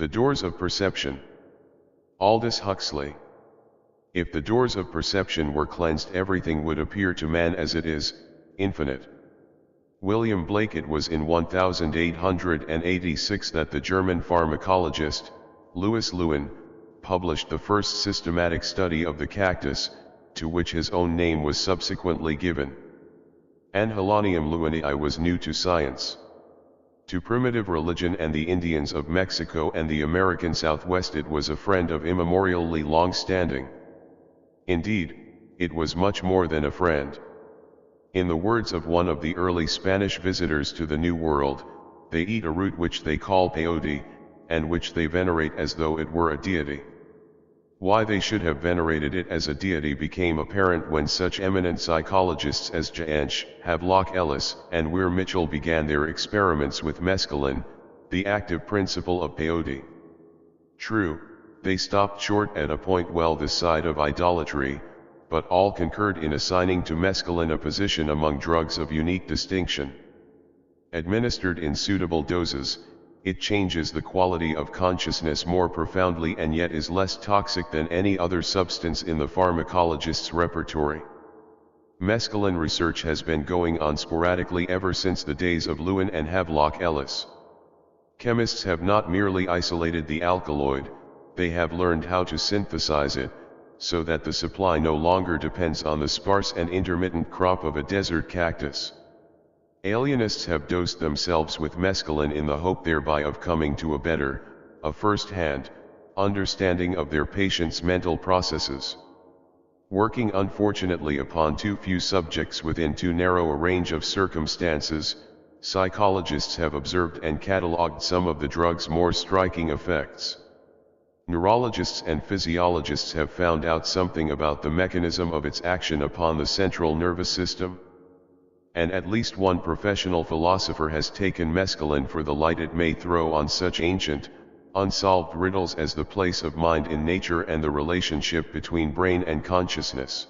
The doors of perception. Aldous Huxley. If the doors of perception were cleansed, everything would appear to man as it is, infinite. William Blake. It was in 1886 that the German pharmacologist, Louis Lewin, published the first systematic study of the cactus, to which his own name was subsequently given. Anhelonium lewinii was new to science. To primitive religion and the Indians of Mexico and the American Southwest it was a friend of immemorially long standing. Indeed, it was much more than a friend. In the words of one of the early Spanish visitors to the New World, they eat a root which they call peyote, and which they venerate as though it were a deity. Why they should have venerated it as a deity became apparent when such eminent psychologists as J.H. Havelock Ellis and Weir Mitchell began their experiments with mescaline, the active principle of peyote. True, they stopped short at a point well this side of idolatry, but all concurred in assigning to mescaline a position among drugs of unique distinction. Administered in suitable doses, it changes the quality of consciousness more profoundly and yet is less toxic than any other substance in the pharmacologist's repertory. Mescaline research has been going on sporadically ever since the days of Lewin and Havelock Ellis. Chemists have not merely isolated the alkaloid, they have learned how to synthesize it, so that the supply no longer depends on the sparse and intermittent crop of a desert cactus. Alienists have dosed themselves with mescaline in the hope thereby of coming to a better, a first-hand, understanding of their patients' mental processes. Working unfortunately upon too few subjects within too narrow a range of circumstances, psychologists have observed and catalogued some of the drug's more striking effects. Neurologists and physiologists have found out something about the mechanism of its action upon the central nervous system. And at least one professional philosopher has taken mescaline for the light it may throw on such ancient, unsolved riddles as the place of mind in nature and the relationship between brain and consciousness.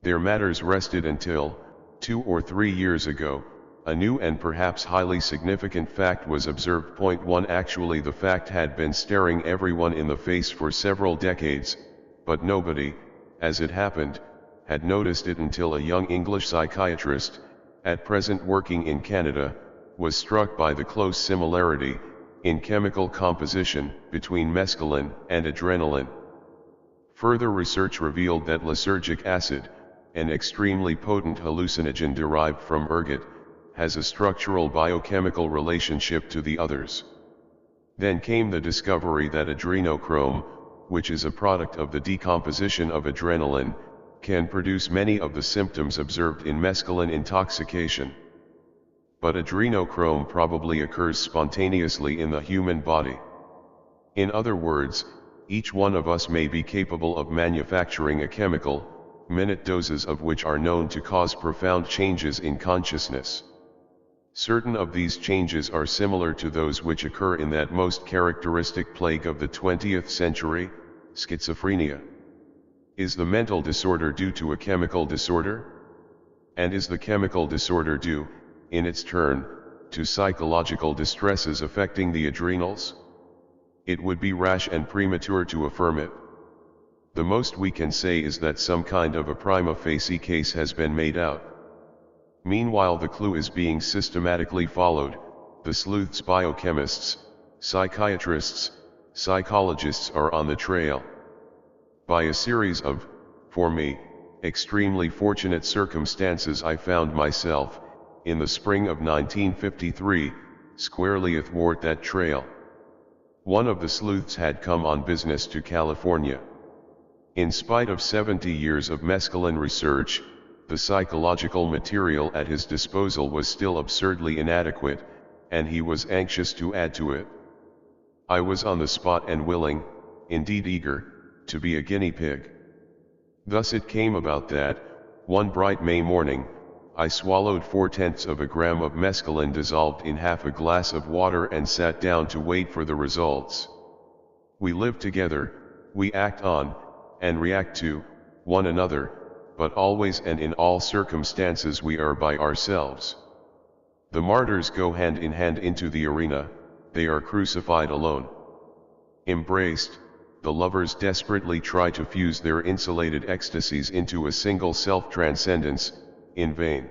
Their matters rested until, 2 or 3 years ago, a new and perhaps highly significant fact was observed. 1 Actually the fact had been staring everyone in the face for several decades, but nobody, as it happened, had noticed it until a young English psychiatrist, at present working in Canada, was struck by the close similarity, in chemical composition, between mescaline and adrenaline. Further research revealed that lysergic acid, an extremely potent hallucinogen derived from ergot, has a structural biochemical relationship to the others. Then came the discovery that adrenochrome, which is a product of the decomposition of adrenaline, can produce many of the symptoms observed in mescaline intoxication. But adrenochrome probably occurs spontaneously in the human body. In other words, each one of us may be capable of manufacturing a chemical, minute doses of which are known to cause profound changes in consciousness. Certain of these changes are similar to those which occur in that most characteristic plague of the 20th century, schizophrenia. Is the mental disorder due to a chemical disorder? And is the chemical disorder due, in its turn, to psychological distresses affecting the adrenals? It would be rash and premature to affirm it. The most we can say is that some kind of a prima facie case has been made out. Meanwhile the clue is being systematically followed. The sleuths, biochemists, psychiatrists, psychologists are on the trail. By a series of, for me, extremely fortunate circumstances I found myself, in the spring of 1953, squarely athwart that trail. One of the sleuths had come on business to California. In spite of 70 years of mescaline research, the psychological material at his disposal was still absurdly inadequate, and he was anxious to add to it. I was on the spot and willing, indeed eager, to be a guinea pig. Thus it came about that, one bright May morning, I swallowed 4/10 gram of mescaline dissolved in half a glass of water and sat down to wait for the results. We live together, we act on, and react to, one another, but always and in all circumstances we are by ourselves. The martyrs go hand in hand into the arena, they are crucified alone. Embraced, the lovers desperately try to fuse their insulated ecstasies into a single self-transcendence, in vain.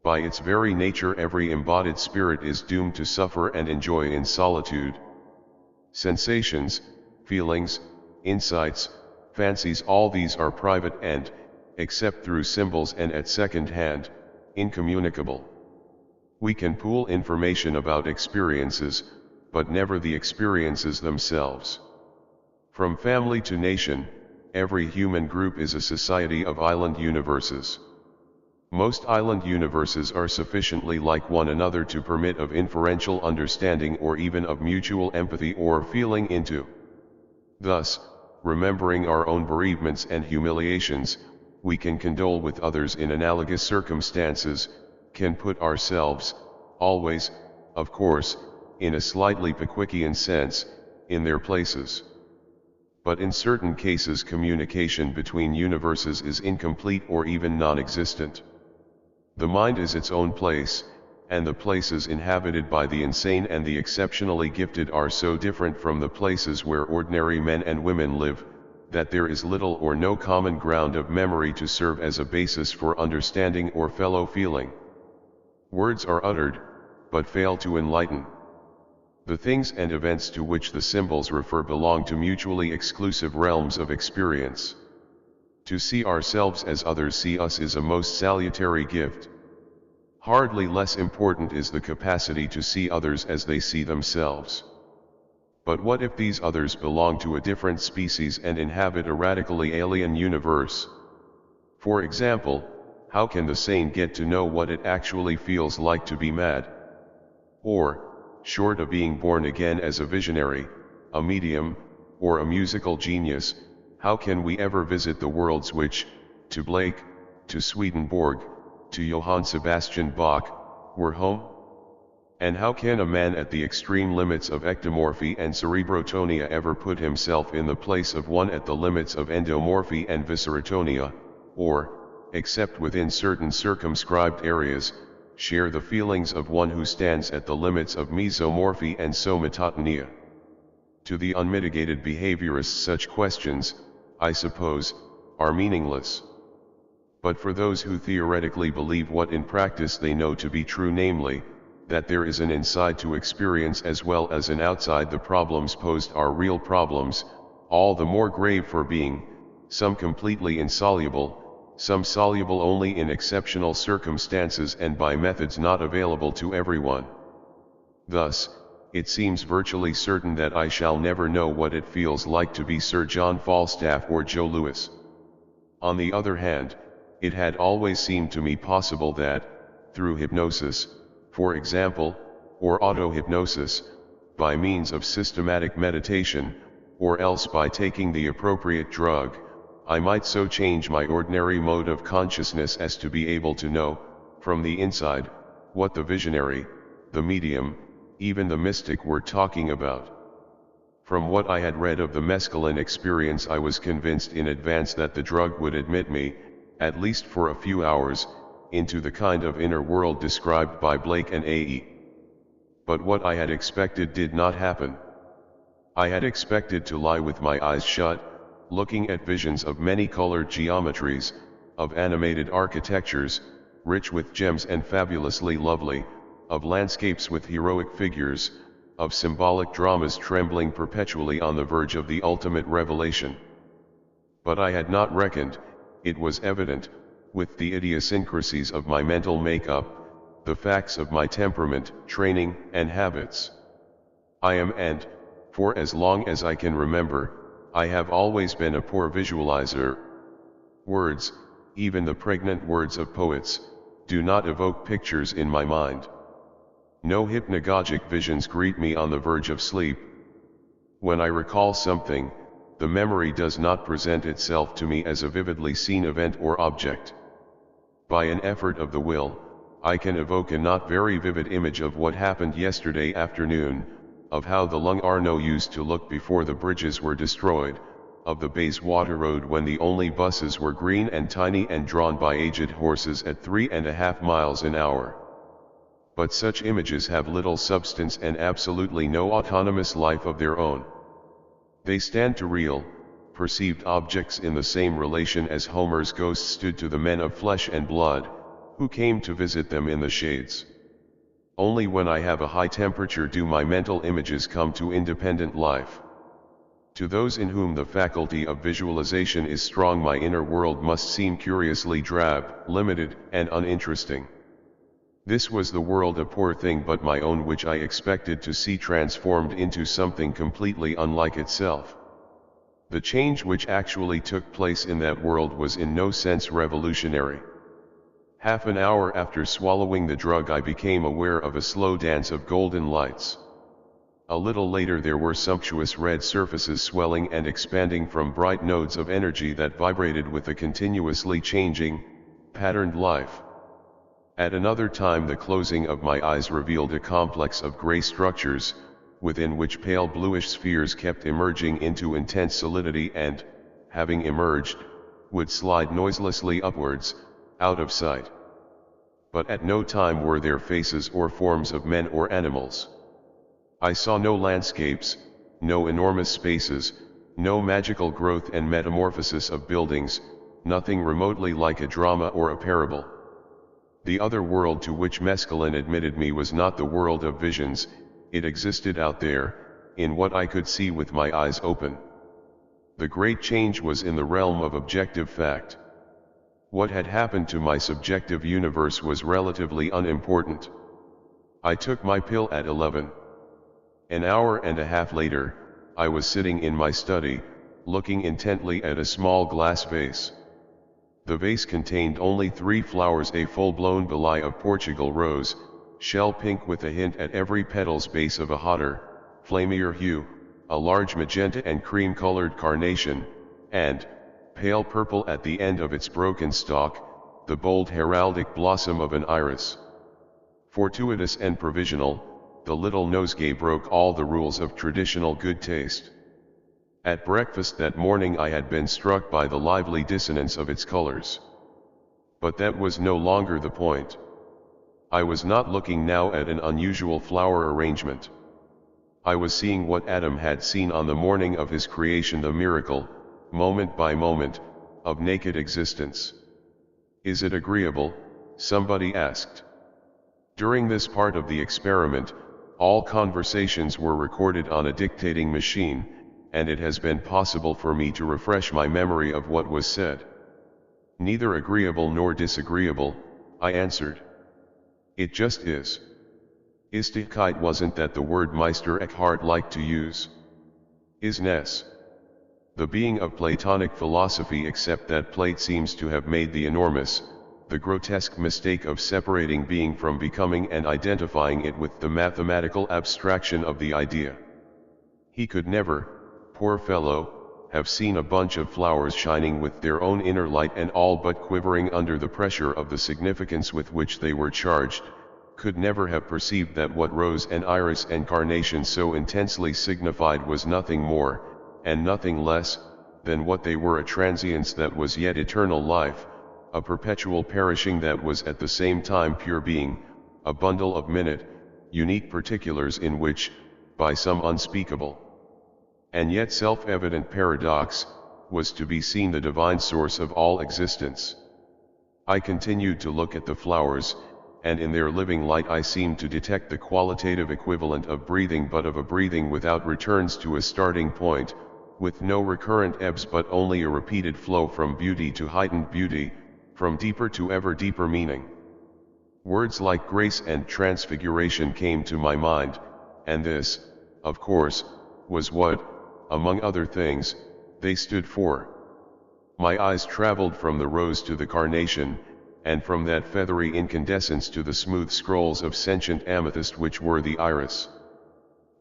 By its very nature every embodied spirit is doomed to suffer and enjoy in solitude. Sensations, feelings, insights, fancies, all these are private and, except through symbols and at second hand, incommunicable. We can pool information about experiences, but never the experiences themselves. From family to nation, every human group is a society of island universes. Most island universes are sufficiently like one another to permit of inferential understanding or even of mutual empathy or feeling into. Thus, remembering our own bereavements and humiliations, we can condole with others in analogous circumstances, can put ourselves, always, of course, in a slightly Pickwickian sense, in their places. But in certain cases communication between universes is incomplete or even non-existent. The mind is its own place, and the places inhabited by the insane and the exceptionally gifted are so different from the places where ordinary men and women live, that there is little or no common ground of memory to serve as a basis for understanding or fellow feeling. Words are uttered, but fail to enlighten. The things and events to which the symbols refer belong to mutually exclusive realms of experience. To see ourselves as others see us is a most salutary gift. Hardly less important is the capacity to see others as they see themselves. But what if these others belong to a different species and inhabit a radically alien universe? For example, how can the sane get to know what it actually feels like to be mad? Or, short of being born again as a visionary, a medium, or a musical genius, how can we ever visit the worlds which, to Blake, to Swedenborg, to Johann Sebastian Bach, were home? And how can a man at the extreme limits of ectomorphy and cerebrotonia ever put himself in the place of one at the limits of endomorphy and viscerotonia, or, except within certain circumscribed areas, share the feelings of one who stands at the limits of mesomorphy and somatotonia? To the unmitigated behaviorist such questions, I suppose, are meaningless. But for those who theoretically believe what in practice they know to be true, namely, that there is an inside to experience as well as an outside, the problems posed are real problems, all the more grave for being, some completely insoluble, some soluble only in exceptional circumstances and by methods not available to everyone. Thus, it seems virtually certain that I shall never know what it feels like to be Sir John Falstaff or Joe Louis. On the other hand, it had always seemed to me possible that, through hypnosis, for example, or auto-hypnosis, by means of systematic meditation, or else by taking the appropriate drug, I might so change my ordinary mode of consciousness as to be able to know, from the inside, what the visionary, the medium, even the mystic were talking about. From what I had read of the mescaline experience, I was convinced in advance that the drug would admit me, at least for a few hours, into the kind of inner world described by Blake and A.E. But what I had expected did not happen. I had expected to lie with my eyes shut, looking at visions of many-colored geometries, of animated architectures, rich with gems and fabulously lovely, of landscapes with heroic figures, of symbolic dramas trembling perpetually on the verge of the ultimate revelation. But I had not reckoned, it was evident, with the idiosyncrasies of my mental makeup, the facts of my temperament, training, and habits. I am, and, for as long as I can remember, I have always been a poor visualizer. Words, even the pregnant words of poets, do not evoke pictures in my mind. No hypnagogic visions greet me on the verge of sleep. When I recall something, the memory does not present itself to me as a vividly seen event or object. By an effort of the will, I can evoke a not very vivid image of what happened yesterday afternoon, of how the Lung Arno used to look before the bridges were destroyed, of the Bayswater Road when the only buses were green and tiny and drawn by aged horses at 3.5 miles an hour. But such images have little substance and absolutely no autonomous life of their own. They stand to real, perceived objects in the same relation as Homer's ghosts stood to the men of flesh and blood, who came to visit them in the shades. Only when I have a high temperature do my mental images come to independent life. To those in whom the faculty of visualization is strong, my inner world must seem curiously drab, limited, and uninteresting. This was the world, a poor thing but my own, which I expected to see transformed into something completely unlike itself. The change which actually took place in that world was in no sense revolutionary. Half an hour after swallowing the drug, I became aware of a slow dance of golden lights. A little later there were sumptuous red surfaces swelling and expanding from bright nodes of energy that vibrated with a continuously changing, patterned life. At another time the closing of my eyes revealed a complex of gray structures, within which pale bluish spheres kept emerging into intense solidity and, having emerged, would slide noiselessly upwards, out of sight. But at no time were there faces or forms of men or animals. I saw no landscapes, no enormous spaces, no magical growth and metamorphosis of buildings, nothing remotely like a drama or a parable. The other world to which mescaline admitted me was not the world of visions, it existed out there, in what I could see with my eyes open. The great change was in the realm of objective fact. What had happened to my subjective universe was relatively unimportant. I took my pill at 11. An hour and a half later, I was sitting in my study, looking intently at a small glass vase. The vase contained only 3 flowers, a full-blown Belai of Portugal rose, shell pink with a hint at every petal's base of a hotter, flamier hue, a large magenta and cream-colored carnation, and, pale purple at the end of its broken stalk, the bold heraldic blossom of an iris. Fortuitous and provisional, the little nosegay broke all the rules of traditional good taste. At breakfast that morning I had been struck by the lively dissonance of its colors. But that was no longer the point. I was not looking now at an unusual flower arrangement. I was seeing what Adam had seen on the morning of his creation, the miracle, moment by moment, of naked existence. "Is it agreeable?" somebody asked. During this part of the experiment, all conversations were recorded on a dictating machine, and it has been possible for me to refresh my memory of what was said. "Neither agreeable nor disagreeable," I answered. "It just is. Istigkeit, wasn't that the word Meister Eckhart liked to use? Isness. The being of Platonic philosophy, except that Plato seems to have made the enormous, the grotesque mistake of separating being from becoming and identifying it with the mathematical abstraction of the idea. He could never, poor fellow, have seen a bunch of flowers shining with their own inner light and all but quivering under the pressure of the significance with which they were charged, could never have perceived that what rose and iris and carnation so intensely signified was nothing more, and nothing less, than what they were, a transience that was yet eternal life, a perpetual perishing that was at the same time pure being, a bundle of minute, unique particulars in which, by some unspeakable and yet self-evident paradox, was to be seen the divine source of all existence. I continued to look at the flowers, and in their living light I seemed to detect the qualitative equivalent of breathing, but of a breathing without returns to a starting point, with no recurrent ebbs but only a repeated flow from beauty to heightened beauty, from deeper to ever deeper meaning. Words like grace and transfiguration came to my mind, and this, of course, was what, among other things, they stood for. My eyes traveled from the rose to the carnation, and from that feathery incandescence to the smooth scrolls of sentient amethyst which were the iris.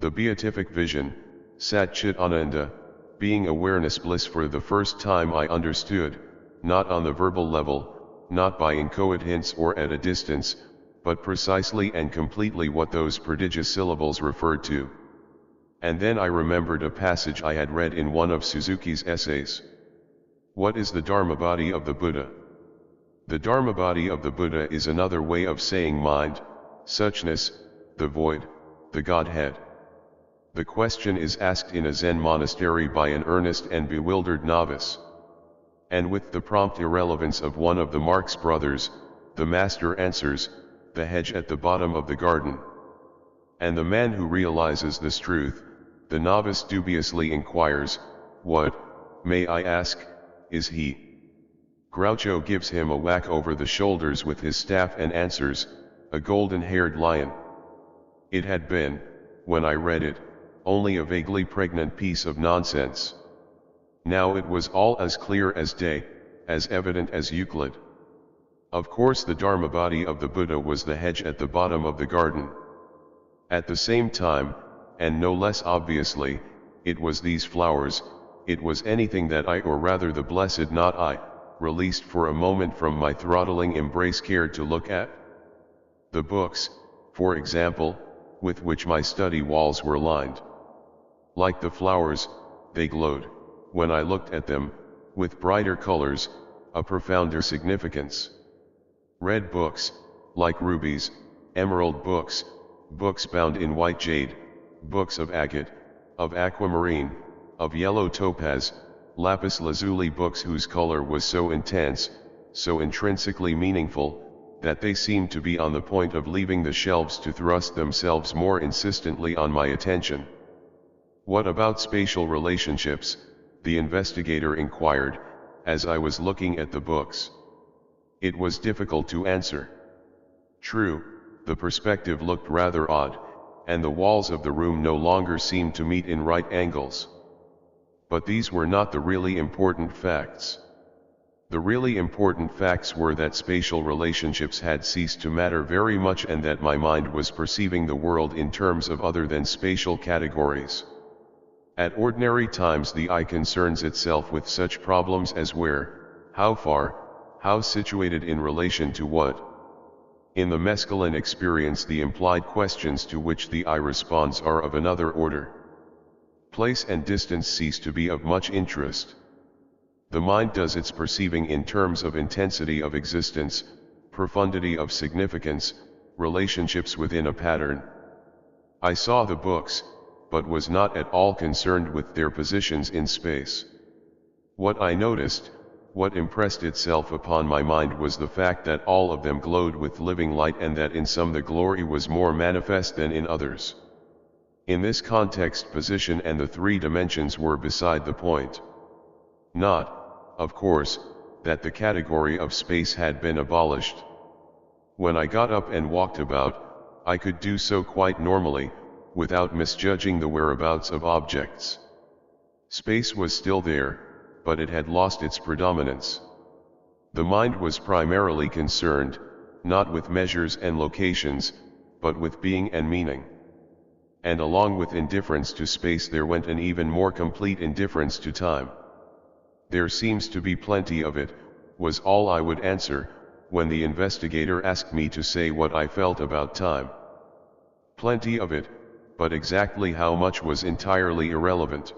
The beatific vision, Sat Chit Ananda, being awareness bliss, for the first time I understood, not on the verbal level, not by inchoate hints or at a distance, but precisely and completely what those prodigious syllables referred to. And then I remembered a passage I had read in one of Suzuki's essays. What is the Dharma body of the Buddha? The Dharma body of the Buddha is another way of saying mind, suchness, the void, the Godhead. The question is asked in a Zen monastery by an earnest and bewildered novice. And with the prompt irrelevance of one of the Marx brothers, the master answers, "The hedge at the bottom of the garden." And the man who realizes this truth, the novice dubiously inquires, "What, may I ask, is he?" Groucho gives him a whack over the shoulders with his staff and answers, "A golden-haired lion." It had been, when I read it, only a vaguely pregnant piece of nonsense. Now it was all as clear as day, as evident as Euclid. Of course the Dharma body of the Buddha was the hedge at the bottom of the garden. At the same time, and no less obviously, it was these flowers, it was anything that I, or rather the blessed not I, released for a moment from my throttling embrace cared to look at. The books, for example, with which my study walls were lined. Like the flowers, they glowed, when I looked at them, with brighter colors, a profounder significance. Red books, like rubies, emerald books, books bound in white jade, books of agate, of aquamarine, of yellow topaz, lapis lazuli, books whose color was so intense, so intrinsically meaningful, that they seemed to be on the point of leaving the shelves to thrust themselves more insistently on my attention. "What about spatial relationships?" the investigator inquired, as I was looking at the books. It was difficult to answer. True, the perspective looked rather odd, and the walls of the room no longer seemed to meet in right angles. But these were not the really important facts. The really important facts were that spatial relationships had ceased to matter very much, and that my mind was perceiving the world in terms of other than spatial categories. At ordinary times the eye concerns itself with such problems as where, how far, how situated in relation to what. In the mescaline experience the implied questions to which the eye responds are of another order. Place and distance cease to be of much interest. The mind does its perceiving in terms of intensity of existence, profundity of significance, relationships within a pattern. I saw the books, but was not at all concerned with their positions in space. What I noticed, what impressed itself upon my mind, was the fact that all of them glowed with living light, and that in some the glory was more manifest than in others. In this context, position and the three dimensions were beside the point. Not, of course, that the category of space had been abolished. When I got up and walked about, I could do so quite normally, without misjudging the whereabouts of objects. Space was still there, but it had lost its predominance. The mind was primarily concerned, not with measures and locations, but with being and meaning. And along with indifference to space there went an even more complete indifference to time. "There seems to be plenty of it," was all I would answer, when the investigator asked me to say what I felt about time. Plenty of it, but exactly how much was entirely irrelevant.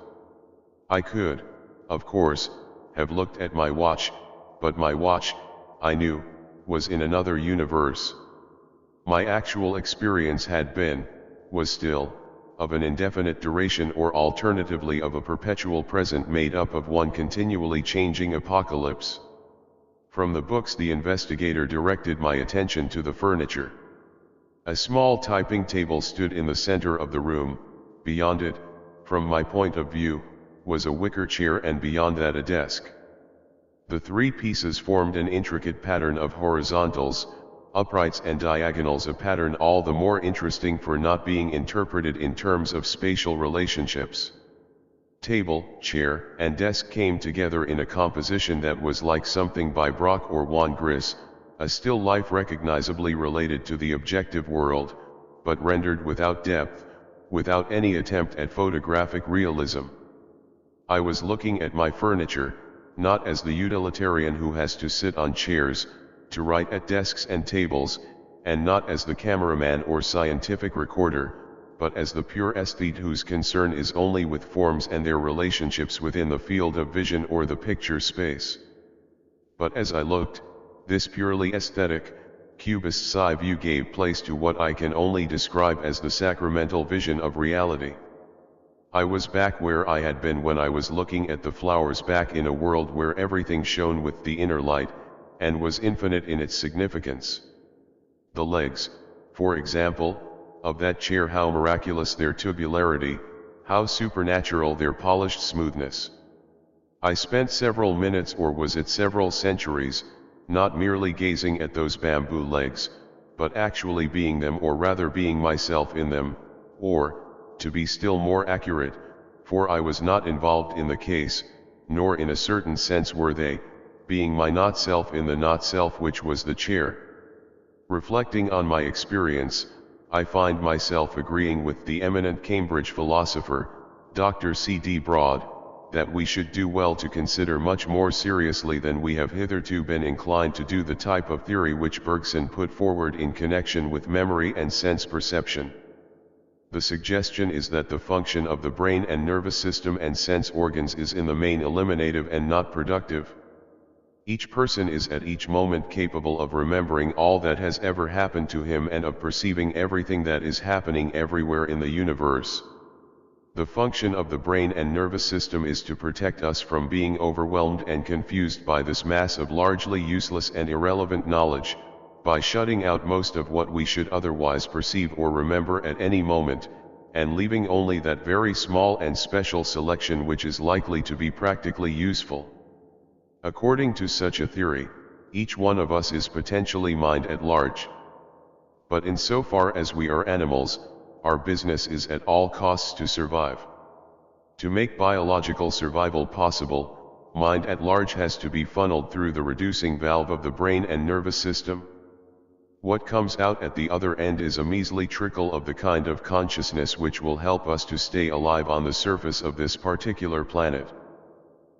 I could, of course, have looked at my watch, but my watch, I knew, was in another universe. My actual experience had been, was still, of an indefinite duration, or alternatively of a perpetual present made up of one continually changing apocalypse. From the books the investigator directed my attention to the furniture. A small typing table stood in the center of the room. Beyond it, from my point of view, was a wicker chair, and beyond that a desk. The three pieces formed an intricate pattern of horizontals, uprights and diagonals, a pattern all the more interesting for not being interpreted in terms of spatial relationships. Table, chair, and desk came together in a composition that was like something by Brock or Juan Gris, a still life recognizably related to the objective world, but rendered without depth, without any attempt at photographic realism. I was looking at my furniture, not as the utilitarian who has to sit on chairs, to write at desks and tables, and not as the cameraman or scientific recorder, but as the pure aesthete whose concern is only with forms and their relationships within the field of vision or the picture space. But as I looked, this purely aesthetic, cubist's eye view gave place to what I can only describe as the sacramental vision of reality. I was back where I had been when I was looking at the flowers, back in a world where everything shone with the inner light, and was infinite in its significance. The legs, for example, of that chair, how miraculous their tubularity, how supernatural their polished smoothness. I spent several minutes, or was it several centuries, not merely gazing at those bamboo legs, but actually being them, or rather being myself in them, or, to be still more accurate, for I was not involved in the case, nor in a certain sense were they, being my not-self in the not-self which was the chair. Reflecting on my experience, I find myself agreeing with the eminent Cambridge philosopher, Dr. C.D. Broad, that we should do well to consider much more seriously than we have hitherto been inclined to do the type of theory which Bergson put forward in connection with memory and sense perception. The suggestion is that the function of the brain and nervous system and sense organs is in the main eliminative and not productive. Each person is at each moment capable of remembering all that has ever happened to him and of perceiving everything that is happening everywhere in the universe. The function of the brain and nervous system is to protect us from being overwhelmed and confused by this mass of largely useless and irrelevant knowledge, by shutting out most of what we should otherwise perceive or remember at any moment, and leaving only that very small and special selection which is likely to be practically useful. According to such a theory, each one of us is potentially mind at large. But insofar as we are animals, our business is at all costs to survive. To make biological survival possible, mind at large has to be funneled through the reducing valve of the brain and nervous system. What comes out at the other end is a measly trickle of the kind of consciousness which will help us to stay alive on the surface of this particular planet.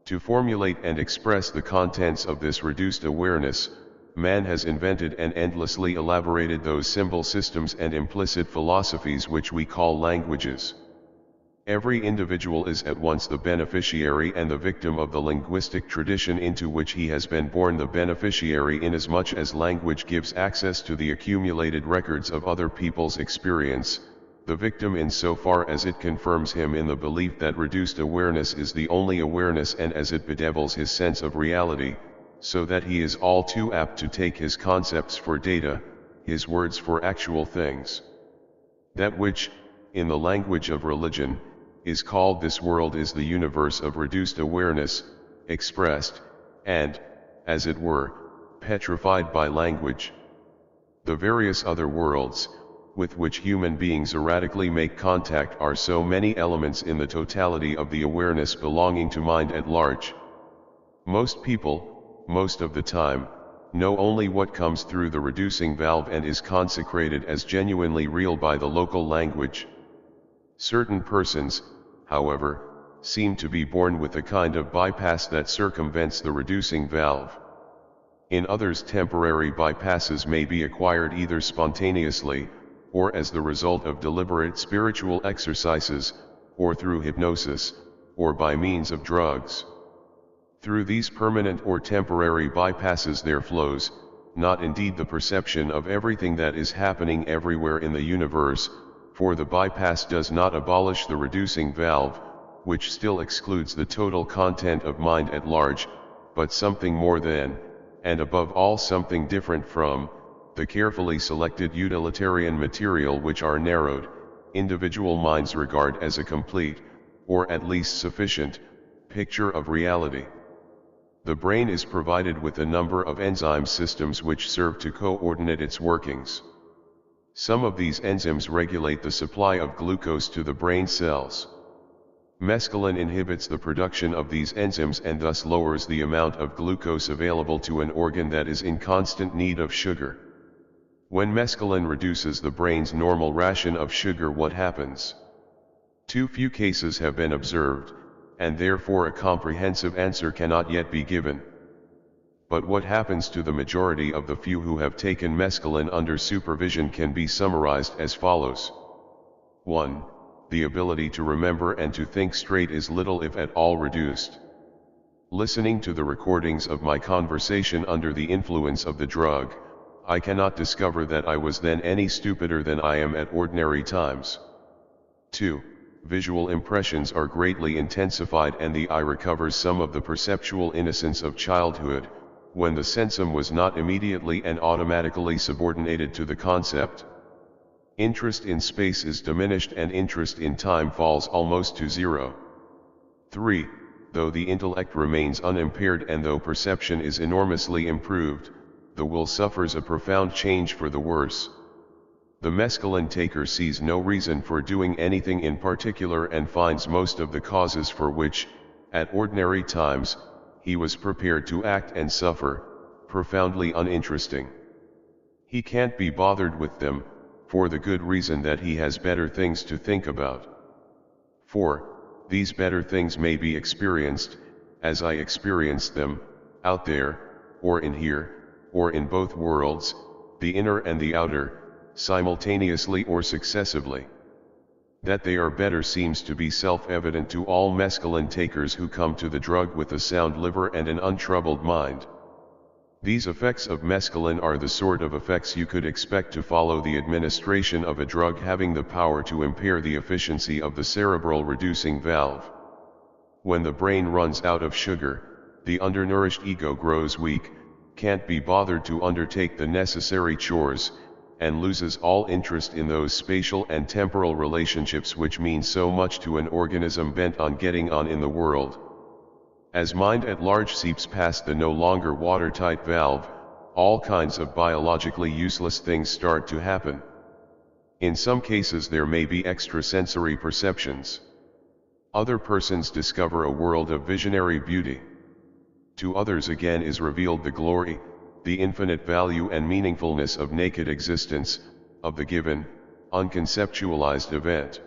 To formulate and express the contents of this reduced awareness, man has invented and endlessly elaborated those symbol systems and implicit philosophies which we call languages. Every individual is at once the beneficiary and the victim of the linguistic tradition into which he has been born, the beneficiary inasmuch as language gives access to the accumulated records of other people's experience, the victim insofar as it confirms him in the belief that reduced awareness is the only awareness, and as it bedevils his sense of reality, so that he is all too apt to take his concepts for data, his words for actual things. That which, in the language of religion, is called this world is the universe of reduced awareness, expressed, and, as it were, petrified by language. The various other worlds, with which human beings erratically make contact, are so many elements in the totality of the awareness belonging to mind at large. Most people, most of the time, know only what comes through the reducing valve and is consecrated as genuinely real by the local language. Certain persons, however, seem to be born with a kind of bypass that circumvents the reducing valve. In others, temporary bypasses may be acquired either spontaneously, or as the result of deliberate spiritual exercises, or through hypnosis, or by means of drugs. Through these permanent or temporary bypasses there flows, not indeed the perception of everything that is happening everywhere in the universe, for the bypass does not abolish the reducing valve, which still excludes the total content of mind at large, but something more than, and above all something different from, the carefully selected utilitarian material which our narrowed, individual minds regard as a complete, or at least sufficient, picture of reality. The brain is provided with a number of enzyme systems which serve to coordinate its workings. Some of these enzymes regulate the supply of glucose to the brain cells. Mescaline inhibits the production of these enzymes and thus lowers the amount of glucose available to an organ that is in constant need of sugar. When mescaline reduces the brain's normal ration of sugar, what happens? Too few cases have been observed, and therefore a comprehensive answer cannot yet be given. But what happens to the majority of the few who have taken mescaline under supervision can be summarized as follows. 1. The ability to remember and to think straight is little if at all reduced. Listening to the recordings of my conversation under the influence of the drug, I cannot discover that I was then any stupider than I am at ordinary times. 2. visual impressions are greatly intensified and the eye recovers some of the perceptual innocence of childhood, when the sensum was not immediately and automatically subordinated to the concept. Interest in space is diminished and interest in time falls almost to zero. 3. Though the intellect remains unimpaired and though perception is enormously improved, the will suffers a profound change for the worse. The mescaline taker sees no reason for doing anything in particular and finds most of the causes for which, at ordinary times, he was prepared to act and suffer, profoundly uninteresting. He can't be bothered with them, for the good reason that he has better things to think about. 4. These better things may be experienced, as I experienced them, out there, or in here, or in both worlds, the inner and the outer, simultaneously or successively. That they are better seems to be self-evident to all mescaline takers who come to the drug with a sound liver and an untroubled mind. These effects of mescaline are the sort of effects you could expect to follow the administration of a drug having the power to impair the efficiency of the cerebral reducing valve. When the brain runs out of sugar, the undernourished ego grows weak, can't be bothered to undertake the necessary chores, and loses all interest in those spatial and temporal relationships which mean so much to an organism bent on getting on in the world. As mind at large seeps past the no longer watertight valve, all kinds of biologically useless things start to happen. In some cases there may be extrasensory perceptions. Other persons discover a world of visionary beauty. To others again is revealed the glory, the infinite value and meaningfulness of naked existence, of the given, unconceptualized event.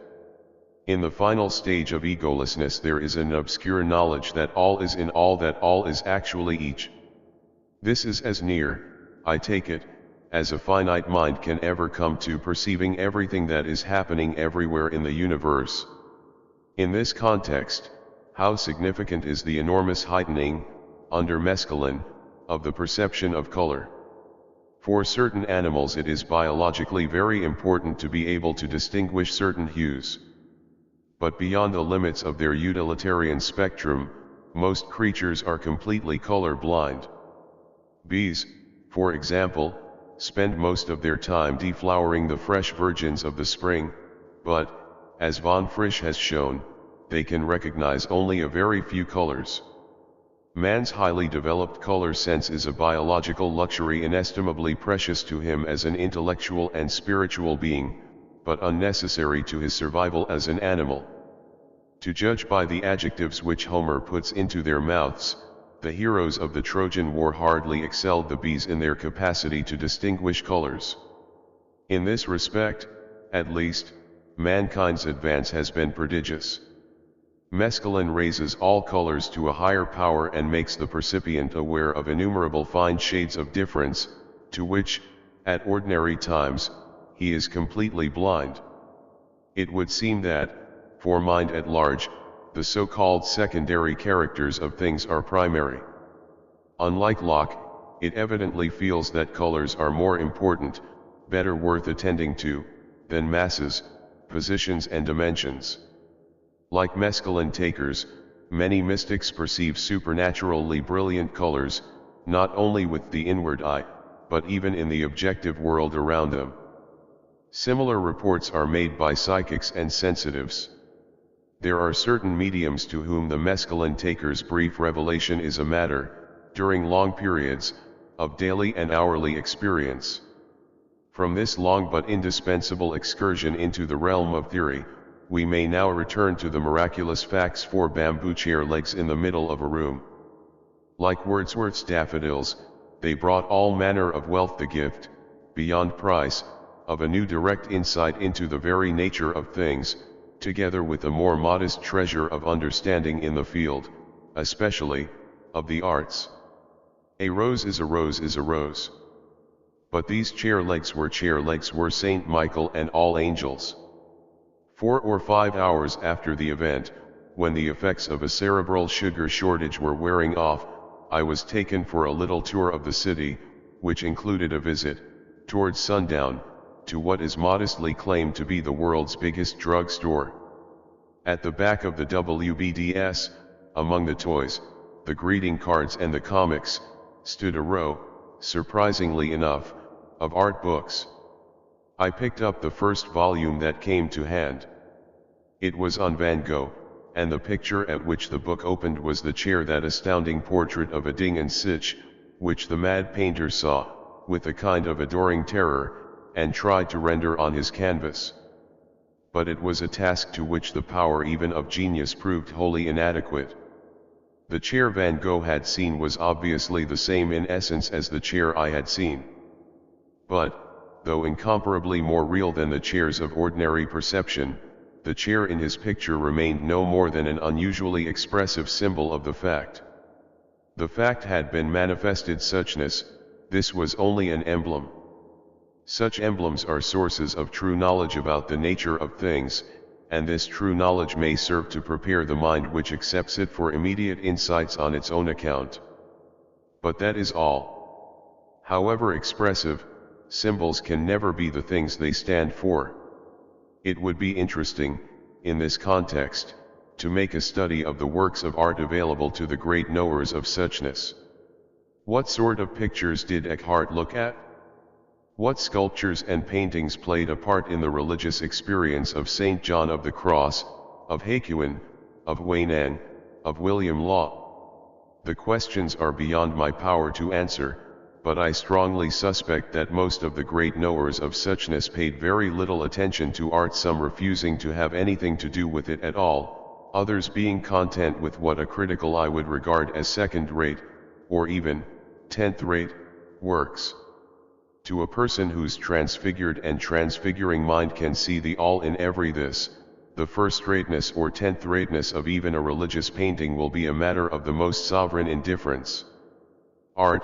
In the final stage of egolessness there is an obscure knowledge that all is in all, that all is actually each. This is as near, I take it, as a finite mind can ever come to perceiving everything that is happening everywhere in the universe. In this context, how significant is the enormous heightening, under mescaline, of the perception of color. For certain animals it is biologically very important to be able to distinguish certain hues. But beyond the limits of their utilitarian spectrum, most creatures are completely color blind. Bees, for example, spend most of their time deflowering the fresh virgins of the spring, but, as von Frisch has shown, they can recognize only a very few colors. Man's highly developed color sense is a biological luxury inestimably precious to him as an intellectual and spiritual being, but unnecessary to his survival as an animal. To judge by the adjectives which Homer puts into their mouths, the heroes of the Trojan War hardly excelled the bees in their capacity to distinguish colors. In this respect, at least, mankind's advance has been prodigious. Mescaline raises all colors to a higher power and makes the percipient aware of innumerable fine shades of difference, to which, at ordinary times, he is completely blind. It would seem that, for mind at large, the so-called secondary characters of things are primary. Unlike Locke, it evidently feels that colors are more important, better worth attending to, than masses, positions and dimensions. Like mescaline takers, many mystics perceive supernaturally brilliant colors, not only with the inward eye, but even in the objective world around them. Similar reports are made by psychics and sensitives. There are certain mediums to whom the mescaline taker's brief revelation is a matter, during long periods, of daily and hourly experience. From this long but indispensable excursion into the realm of theory, we may now return to the miraculous facts. 4 bamboo chair legs in the middle of a room. Like Wordsworth's daffodils, they brought all manner of wealth, the gift, beyond price, of a new direct insight into the very nature of things, together with a more modest treasure of understanding in the field, especially, of the arts. A rose is a rose is a rose. But these chair legs were Saint Michael and all angels. 4 or 5 hours after the event, when the effects of a cerebral sugar shortage were wearing off, I was taken for a little tour of the city, which included a visit, towards sundown, to what is modestly claimed to be the world's biggest drug store. At the back of the WBDS, among the toys, the greeting cards and the comics, stood a row, surprisingly enough, of art books. I picked up the first volume that came to hand. It was on Van Gogh, and the picture at which the book opened was the chair, that astounding portrait of a ding and sich, which the mad painter saw, with a kind of adoring terror, and tried to render on his canvas. But it was a task to which the power even of genius proved wholly inadequate. The chair Van Gogh had seen was obviously the same in essence as the chair I had seen. But, though incomparably more real than the chairs of ordinary perception, the chair in his picture remained no more than an unusually expressive symbol of the fact. The fact had been manifested suchness, this was only an emblem. Such emblems are sources of true knowledge about the nature of things, and this true knowledge may serve to prepare the mind which accepts it for immediate insights on its own account. But that is all. However expressive, symbols can never be the things they stand for. It would be interesting, in this context, to make a study of the works of art available to the great knowers of suchness. What sort of pictures did Eckhart look at? What sculptures and paintings played a part in the religious experience of St. John of the Cross, of Hakuin, of Huineng, of William Law? The questions are beyond my power to answer, but I strongly suspect that most of the great knowers of suchness paid very little attention to art, some refusing to have anything to do with it at all, others being content with what a critical eye would regard as second-rate, or even tenth-rate, works. To a person whose transfigured and transfiguring mind can see the all in every this, the first-rateness or tenth-rateness of even a religious painting will be a matter of the most sovereign indifference. Art,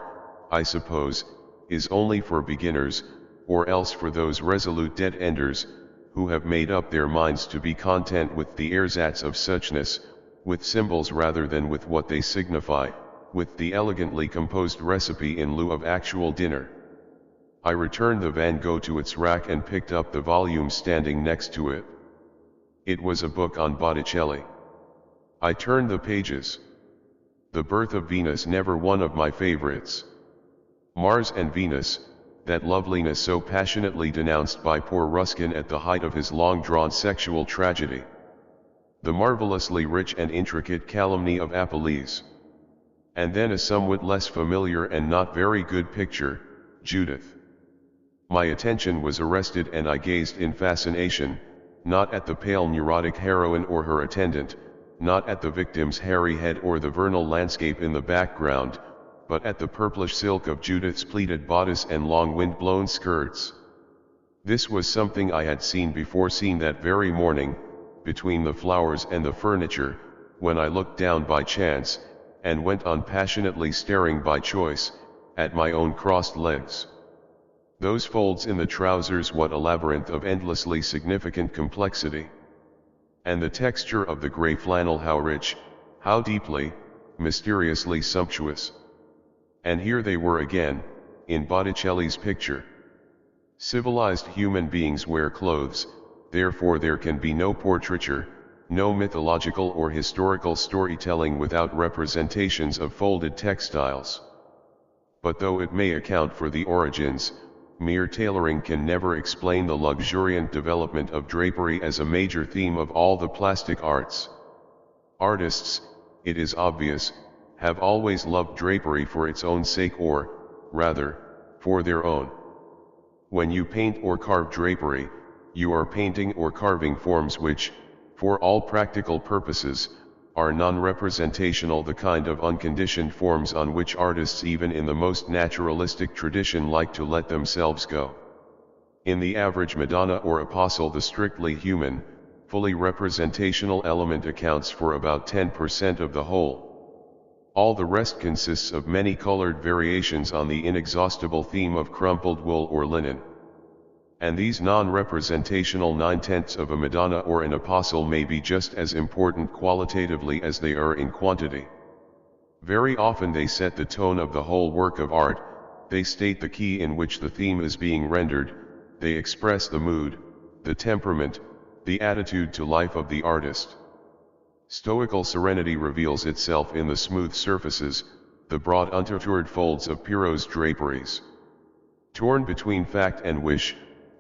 I suppose, is only for beginners, or else for those resolute dead-enders, who have made up their minds to be content with the ersatz of suchness, with symbols rather than with what they signify, with the elegantly composed recipe in lieu of actual dinner. I returned the Van Gogh to its rack and picked up the volume standing next to it. It was a book on Botticelli. I turned the pages. The Birth of Venus, never one of my favorites. Mars and Venus, that loveliness so passionately denounced by poor Ruskin at the height of his long-drawn sexual tragedy. The marvelously rich and intricate calumny of Apelles. And then a somewhat less familiar and not very good picture, Judith. My attention was arrested and I gazed in fascination, not at the pale neurotic heroine or her attendant, not at the victim's hairy head or the vernal landscape in the background, but at the purplish silk of Judith's pleated bodice and long wind-blown skirts. This was something I had seen before, seen that very morning, between the flowers and the furniture, when I looked down by chance, and went on passionately staring by choice, at my own crossed legs. Those folds in the trousers, what a labyrinth of endlessly significant complexity. And the texture of the grey flannel, how rich, how deeply, mysteriously sumptuous. And here they were again, in Botticelli's picture. Civilized human beings wear clothes, therefore there can be no portraiture, no mythological or historical storytelling without representations of folded textiles. But though it may account for the origins, mere tailoring can never explain the luxuriant development of drapery as a major theme of all the plastic arts. Artists, it is obvious, have always loved drapery for its own sake, or, rather, for their own. When you paint or carve drapery, you are painting or carving forms which, for all practical purposes, are non-representational, the kind of unconditioned forms on which artists even in the most naturalistic tradition like to let themselves go. In the average Madonna or Apostle, the strictly human, fully representational element accounts for about 10% of the whole. All the rest consists of many colored variations on the inexhaustible theme of crumpled wool or linen. And these non-representational 9/10 of a Madonna or an Apostle may be just as important qualitatively as they are in quantity. Very often they set the tone of the whole work of art, they state the key in which the theme is being rendered, they express the mood, the temperament, the attitude to life of the artist. Stoical serenity reveals itself in the smooth surfaces, the broad unfiltered folds of Pierrot's draperies. Torn between fact and wish,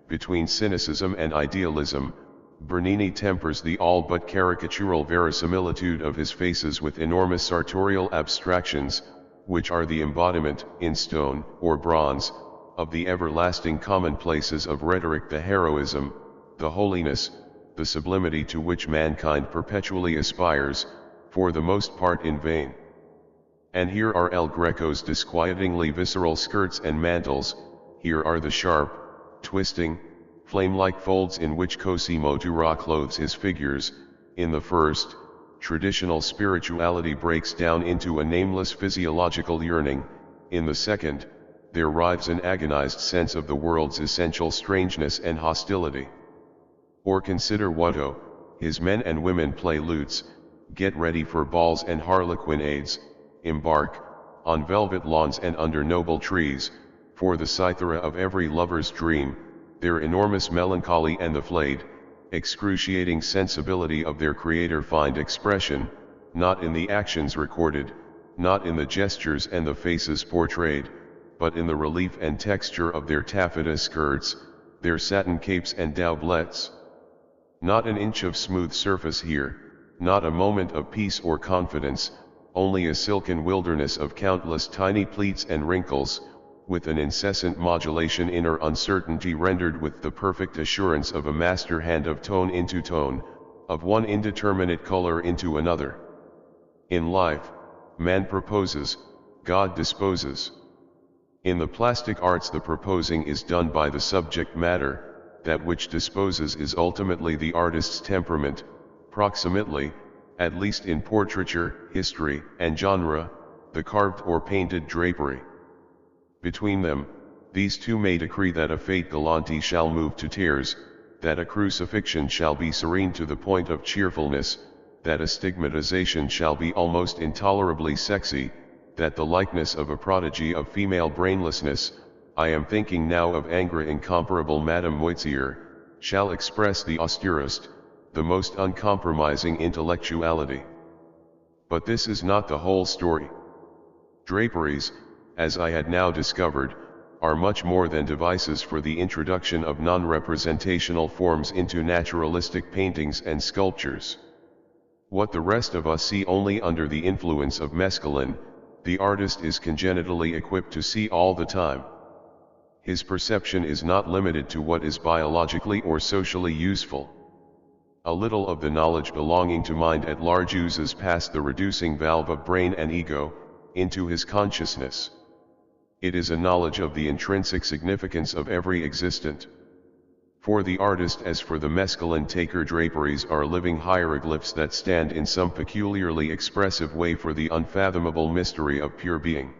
between cynicism and idealism, Bernini tempers the all but caricatural verisimilitude of his faces with enormous sartorial abstractions, which are the embodiment, in stone or bronze, of the everlasting commonplaces of rhetoric, the heroism, the holiness, the sublimity to which mankind perpetually aspires, for the most part in vain. And here are El Greco's disquietingly visceral skirts and mantles, here are the sharp, twisting, flame-like folds in which Cosimo Tura clothes his figures. In the first, traditional spirituality breaks down into a nameless physiological yearning, in the second, there writhes an agonized sense of the world's essential strangeness and hostility. Or consider Watteau, his men and women play lutes, get ready for balls and harlequinades, embark, on velvet lawns and under noble trees, for the cythera of every lover's dream, their enormous melancholy and the flayed, excruciating sensibility of their creator find expression, not in the actions recorded, not in the gestures and the faces portrayed, but in the relief and texture of their taffeta skirts, their satin capes and doublets. Not an inch of smooth surface here, not a moment of peace or confidence, only a silken wilderness of countless tiny pleats and wrinkles, with an incessant modulation inner uncertainty rendered with the perfect assurance of a master hand of tone into tone, of one indeterminate color into another. In life, man proposes, God disposes. In the plastic arts the proposing is done by the subject matter, that which disposes is ultimately the artist's temperament, proximately, at least in portraiture, history, and genre, the carved or painted drapery. Between them, these two may decree that a fete galante shall move to tears, that a crucifixion shall be serene to the point of cheerfulness, that a stigmatization shall be almost intolerably sexy, that the likeness of a prodigy of female brainlessness, I am thinking now of Ingres incomparable Madame Moitier, shall express the austerest, the most uncompromising intellectuality. But this is not the whole story. Draperies, as I had now discovered, are much more than devices for the introduction of non-representational forms into naturalistic paintings and sculptures. What the rest of us see only under the influence of mescaline, the artist is congenitally equipped to see all the time. His perception is not limited to what is biologically or socially useful. A little of the knowledge belonging to mind at large oozes past the reducing valve of brain and ego, into his consciousness. It is a knowledge of the intrinsic significance of every existent. For the artist as for the mescaline taker, draperies are living hieroglyphs that stand in some peculiarly expressive way for the unfathomable mystery of pure being.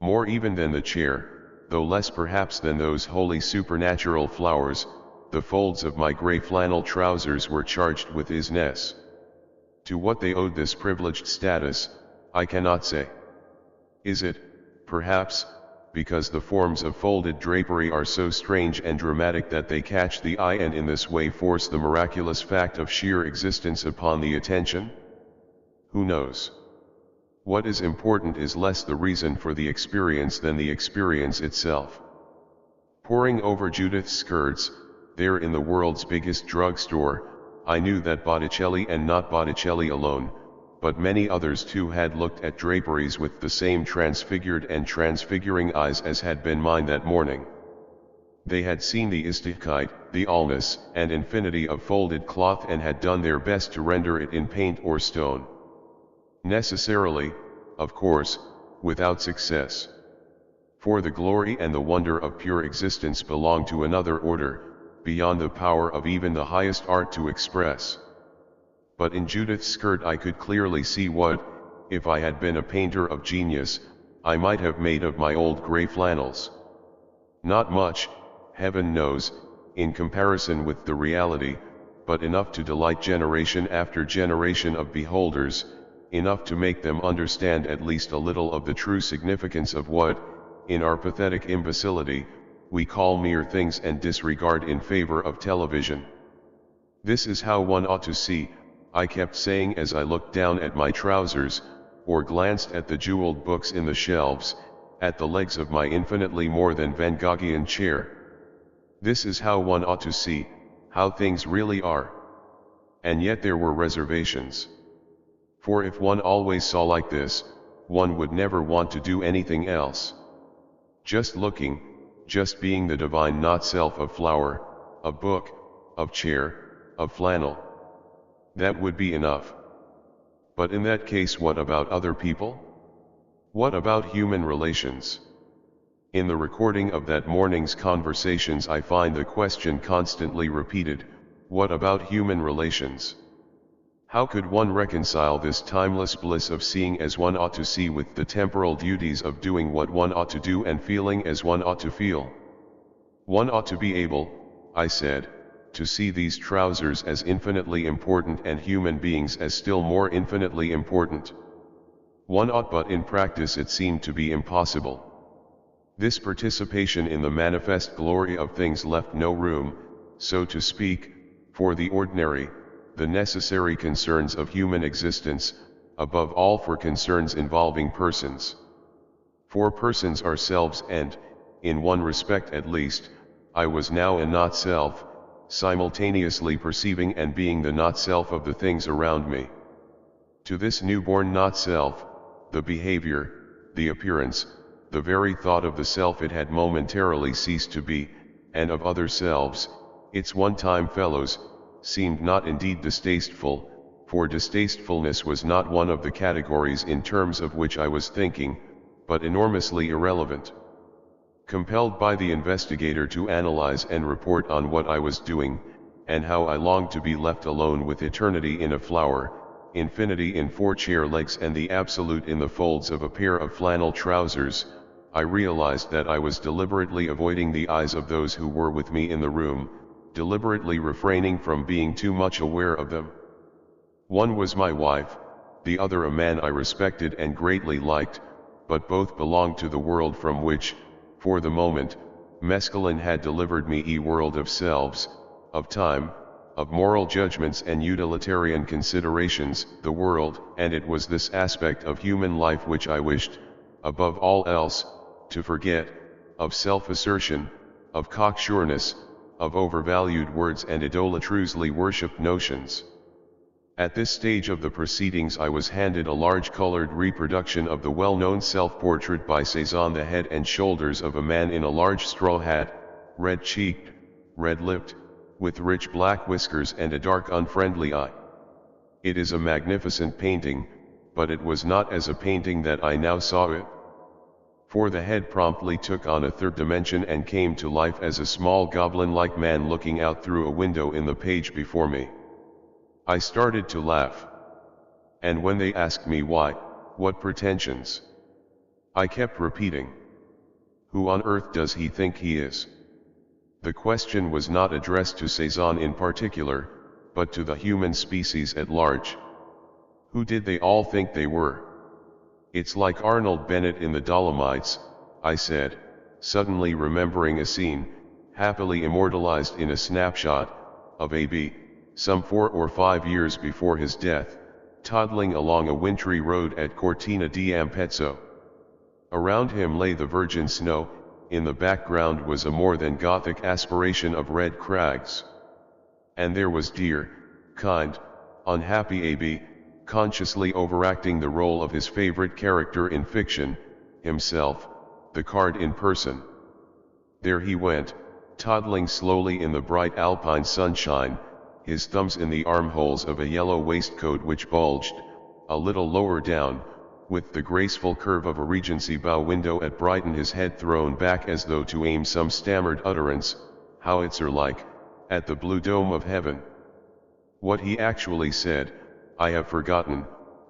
More even than the chair, though less perhaps than those wholly supernatural flowers, the folds of my grey flannel trousers were charged with isness. To what they owed this privileged status, I cannot say. Is it, perhaps, because the forms of folded drapery are so strange and dramatic that they catch the eye and in this way force the miraculous fact of sheer existence upon the attention? Who knows? What is important is less the reason for the experience than the experience itself. Poring over Judith's skirts, there in the world's biggest drugstore, I knew that Botticelli, and not Botticelli alone, but many others too, had looked at draperies with the same transfigured and transfiguring eyes as had been mine that morning. They had seen the Istigkeit, the allness and infinity of folded cloth, and had done their best to render it in paint or stone. Necessarily, of course, without success. For the glory and the wonder of pure existence belong to another order, beyond the power of even the highest art to express. But in Judith's skirt I could clearly see what, if I had been a painter of genius, I might have made of my old grey flannels. Not much, heaven knows, in comparison with the reality, but enough to delight generation after generation of beholders, enough to make them understand at least a little of the true significance of what, in our pathetic imbecility, we call mere things and disregard in favor of television. This is how one ought to see, I kept saying as I looked down at my trousers, or glanced at the jeweled books in the shelves, at the legs of my infinitely more than Van Goghian chair. This is how one ought to see, how things really are. And yet there were reservations. For if one always saw like this, one would never want to do anything else. Just looking, just being the divine not-self of flower, of book, of chair, of flannel. That would be enough. But in that case, what about other people? What about human relations? In the recording of that morning's conversations I find the question constantly repeated, what about human relations? How could one reconcile this timeless bliss of seeing as one ought to see with the temporal duties of doing what one ought to do and feeling as one ought to feel? One ought to be able, I said, to see these trousers as infinitely important and human beings as still more infinitely important. One ought, but in practice it seemed to be impossible. This participation in the manifest glory of things left no room, so to speak, for the ordinary, the necessary concerns of human existence, above all for concerns involving persons. For persons ourselves and, in one respect at least, I was now a not-self, simultaneously perceiving and being the not-self of the things around me. To this newborn not-self, the behavior, the appearance, the very thought of the self it had momentarily ceased to be, and of other selves, its one-time fellows, seemed not indeed distasteful, for distastefulness was not one of the categories in terms of which I was thinking, but enormously irrelevant. Compelled by the investigator to analyze and report on what I was doing, and how I longed to be left alone with eternity in a flower, infinity in four chair legs and the absolute in the folds of a pair of flannel trousers, I realized that I was deliberately avoiding the eyes of those who were with me in the room, deliberately refraining from being too much aware of them. One was my wife, the other a man I respected and greatly liked, but both belonged to the world from which, for the moment, mescaline had delivered me, a world of selves, of time, of moral judgments and utilitarian considerations, the world, and it was this aspect of human life which I wished, above all else, to forget, of self-assertion, of cocksureness, of overvalued words and idolatrously worshipped notions. At this stage of the proceedings I was handed a large colored reproduction of the well-known self-portrait by Cézanne, the head and shoulders of a man in a large straw hat, red-cheeked, red-lipped, with rich black whiskers and a dark unfriendly eye. It is a magnificent painting, but it was not as a painting that I now saw it. For the head promptly took on a third dimension and came to life as a small goblin-like man looking out through a window in the page before me. I started to laugh. And when they asked me why, what pretensions, I kept repeating, who on earth does he think he is? The question was not addressed to Cézanne in particular, but to the human species at large. Who did they all think they were? It's like Arnold Bennett in the Dolomites, I said, suddenly remembering a scene, happily immortalized in a snapshot, of A.B., some 4 or 5 years before his death, toddling along a wintry road at Cortina d'Ampezzo. Around him lay the virgin snow, in the background was a more than Gothic aspiration of red crags. And there was dear, kind, unhappy A.B., consciously overacting the role of his favorite character in fiction, himself, the card in person. There he went, toddling slowly in the bright alpine sunshine, his thumbs in the armholes of a yellow waistcoat which bulged, a little lower down, with the graceful curve of a Regency bow window at Brighton, his head thrown back as though to aim some stammered utterance, howitzer-like, at the blue dome of heaven. What he actually said, I have forgotten,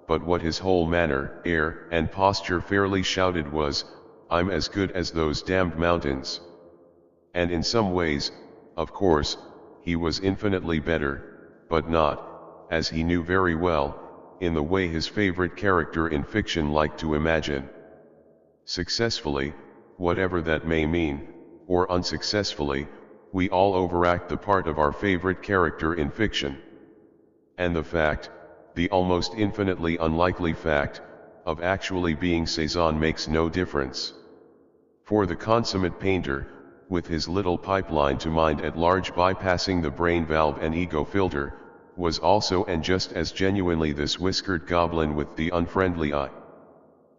but what his whole manner, air, and posture fairly shouted was, I'm as good as those damned mountains. And in some ways, of course, he was infinitely better, but not, as he knew very well, in the way his favorite character in fiction liked to imagine. Successfully, whatever that may mean, or unsuccessfully, we all overact the part of our favorite character in fiction. And the fact, the almost infinitely unlikely fact of actually being Cézanne makes no difference. For the consummate painter, with his little pipeline to mind at large bypassing the brain valve and ego filter, was also and just as genuinely this whiskered goblin with the unfriendly eye.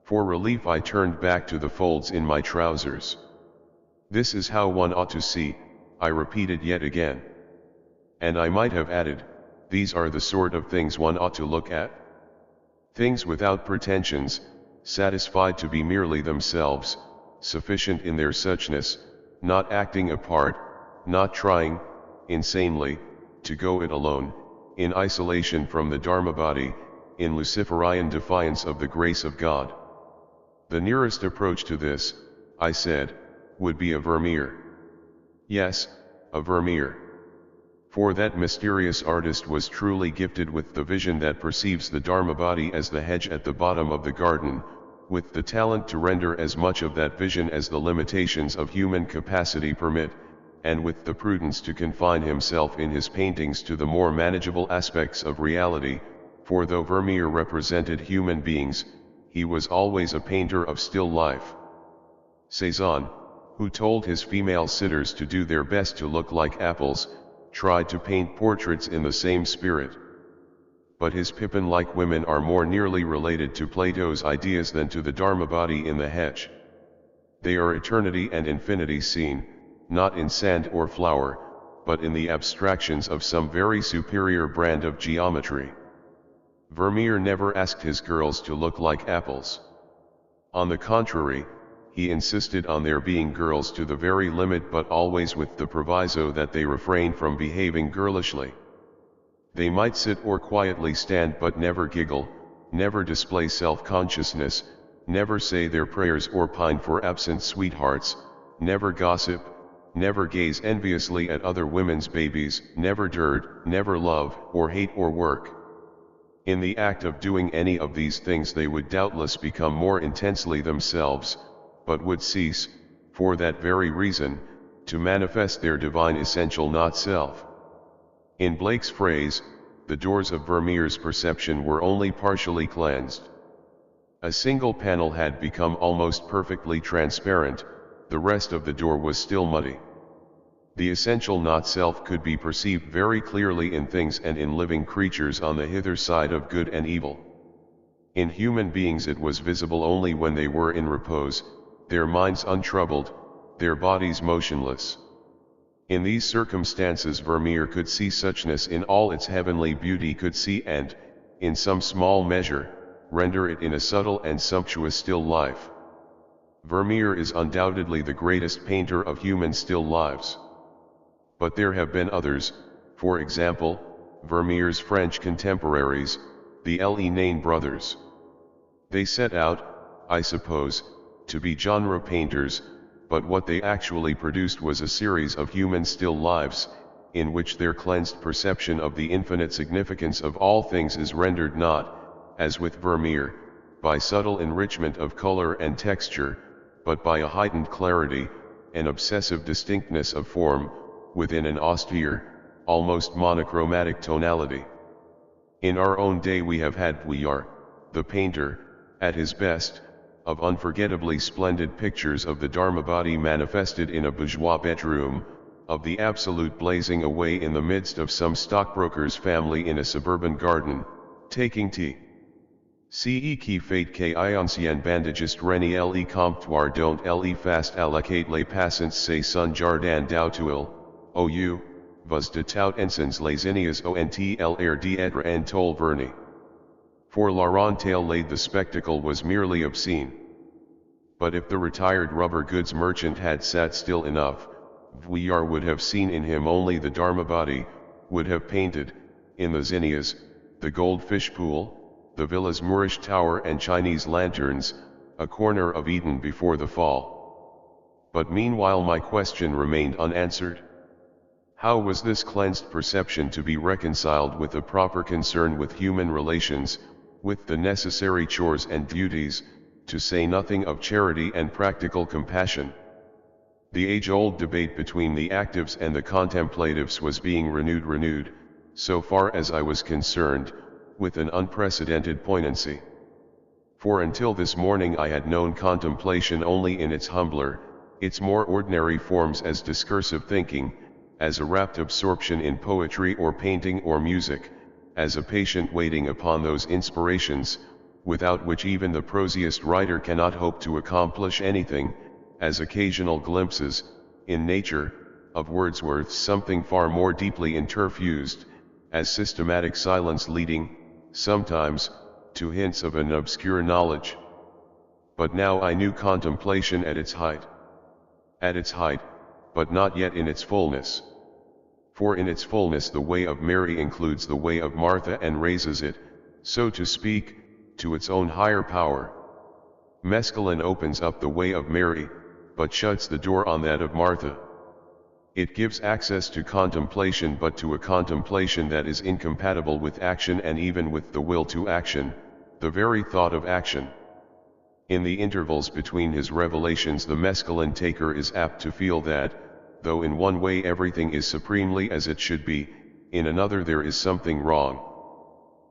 For relief I turned back to the folds in my trousers. This is how one ought to see, I repeated yet again. And I might have added, these are the sort of things one ought to look at. Things without pretensions, satisfied to be merely themselves, sufficient in their suchness, not acting a part, not trying, insanely, to go it alone, in isolation from the Dharma body, in Luciferian defiance of the grace of God. The nearest approach to this, I said, would be a Vermeer. Yes, a Vermeer. For that mysterious artist was truly gifted with the vision that perceives the Dharma body as the hedge at the bottom of the garden, with the talent to render as much of that vision as the limitations of human capacity permit, and with the prudence to confine himself in his paintings to the more manageable aspects of reality, for though Vermeer represented human beings, he was always a painter of still life. Cézanne, who told his female sitters to do their best to look like apples, tried to paint portraits in the same spirit. But his Pippin-like women are more nearly related to Plato's ideas than to the Dharma body in the hedge. They are eternity and infinity seen, not in sand or flower, but in the abstractions of some very superior brand of geometry. Vermeer never asked his girls to look like apples. On the contrary, he insisted on their being girls to the very limit, but always with the proviso that they refrain from behaving girlishly. They might sit or quietly stand but never giggle, never display self-consciousness, never say their prayers or pine for absent sweethearts, never gossip, never gaze enviously at other women's babies, never dirt, never love, or hate or work. In the act of doing any of these things they would doubtless become more intensely themselves, but would cease, for that very reason, to manifest their divine essential not-self. In Blake's phrase, the doors of Vermeer's perception were only partially cleansed. A single panel had become almost perfectly transparent, the rest of the door was still muddy. The essential not-self could be perceived very clearly in things and in living creatures on the hither side of good and evil. In human beings it was visible only when they were in repose, their minds untroubled, their bodies motionless. In these circumstances Vermeer could see suchness in all its heavenly beauty, could see and, in some small measure, render it in a subtle and sumptuous still life. Vermeer is undoubtedly the greatest painter of human still lives. But there have been others, for example, Vermeer's French contemporaries, the Le Nain brothers. They set out, I suppose, to be genre painters, but what they actually produced was a series of human still lives, in which their cleansed perception of the infinite significance of all things is rendered not, as with Vermeer, by subtle enrichment of color and texture, but by a heightened clarity, an obsessive distinctness of form, within an austere, almost monochromatic tonality. In our own day we have had Vuillard, the painter, at his best, of unforgettably splendid pictures of the Dharma body manifested in a bourgeois bedroom, of the absolute blazing away in the midst of some stockbroker's family in a suburban garden, taking tea. Ce qui fait que ancien bandagiste renie le comptoir dont le fast allocate les passants c'est son jardin d'auteuil, ou, vos de tout ensens les ignes ont l'air d'être en tol verni. For Laurentale laid the spectacle was merely obscene. But if the retired rubber goods merchant had sat still enough, Vuillard would have seen in him only the Dharma body, would have painted, in the zinnias, the goldfish pool, the villa's Moorish tower and Chinese lanterns, a corner of Eden before the fall. But meanwhile my question remained unanswered. How was this cleansed perception to be reconciled with a proper concern with human relations, with the necessary chores and duties, to say nothing of charity and practical compassion? The age-old debate between the actives and the contemplatives was being renewed, so far as I was concerned, with an unprecedented poignancy. For until this morning I had known contemplation only in its humbler, its more ordinary forms, as discursive thinking, as a rapt absorption in poetry or painting or music, as a patient waiting upon those inspirations, without which even the prosiest writer cannot hope to accomplish anything, as occasional glimpses, in nature, of Wordsworth's something far more deeply interfused, as systematic silence leading, sometimes, to hints of an obscure knowledge. But now I knew contemplation at its height. At its height, but not yet in its fullness. For in its fullness the way of Mary includes the way of Martha and raises it, so to speak, to its own higher power. Mescaline opens up the way of Mary, but shuts the door on that of Martha. It gives access to contemplation, but to a contemplation that is incompatible with action and even with the will to action, the very thought of action. In the intervals between his revelations the mescaline taker is apt to feel that, though in one way everything is supremely as it should be, in another there is something wrong.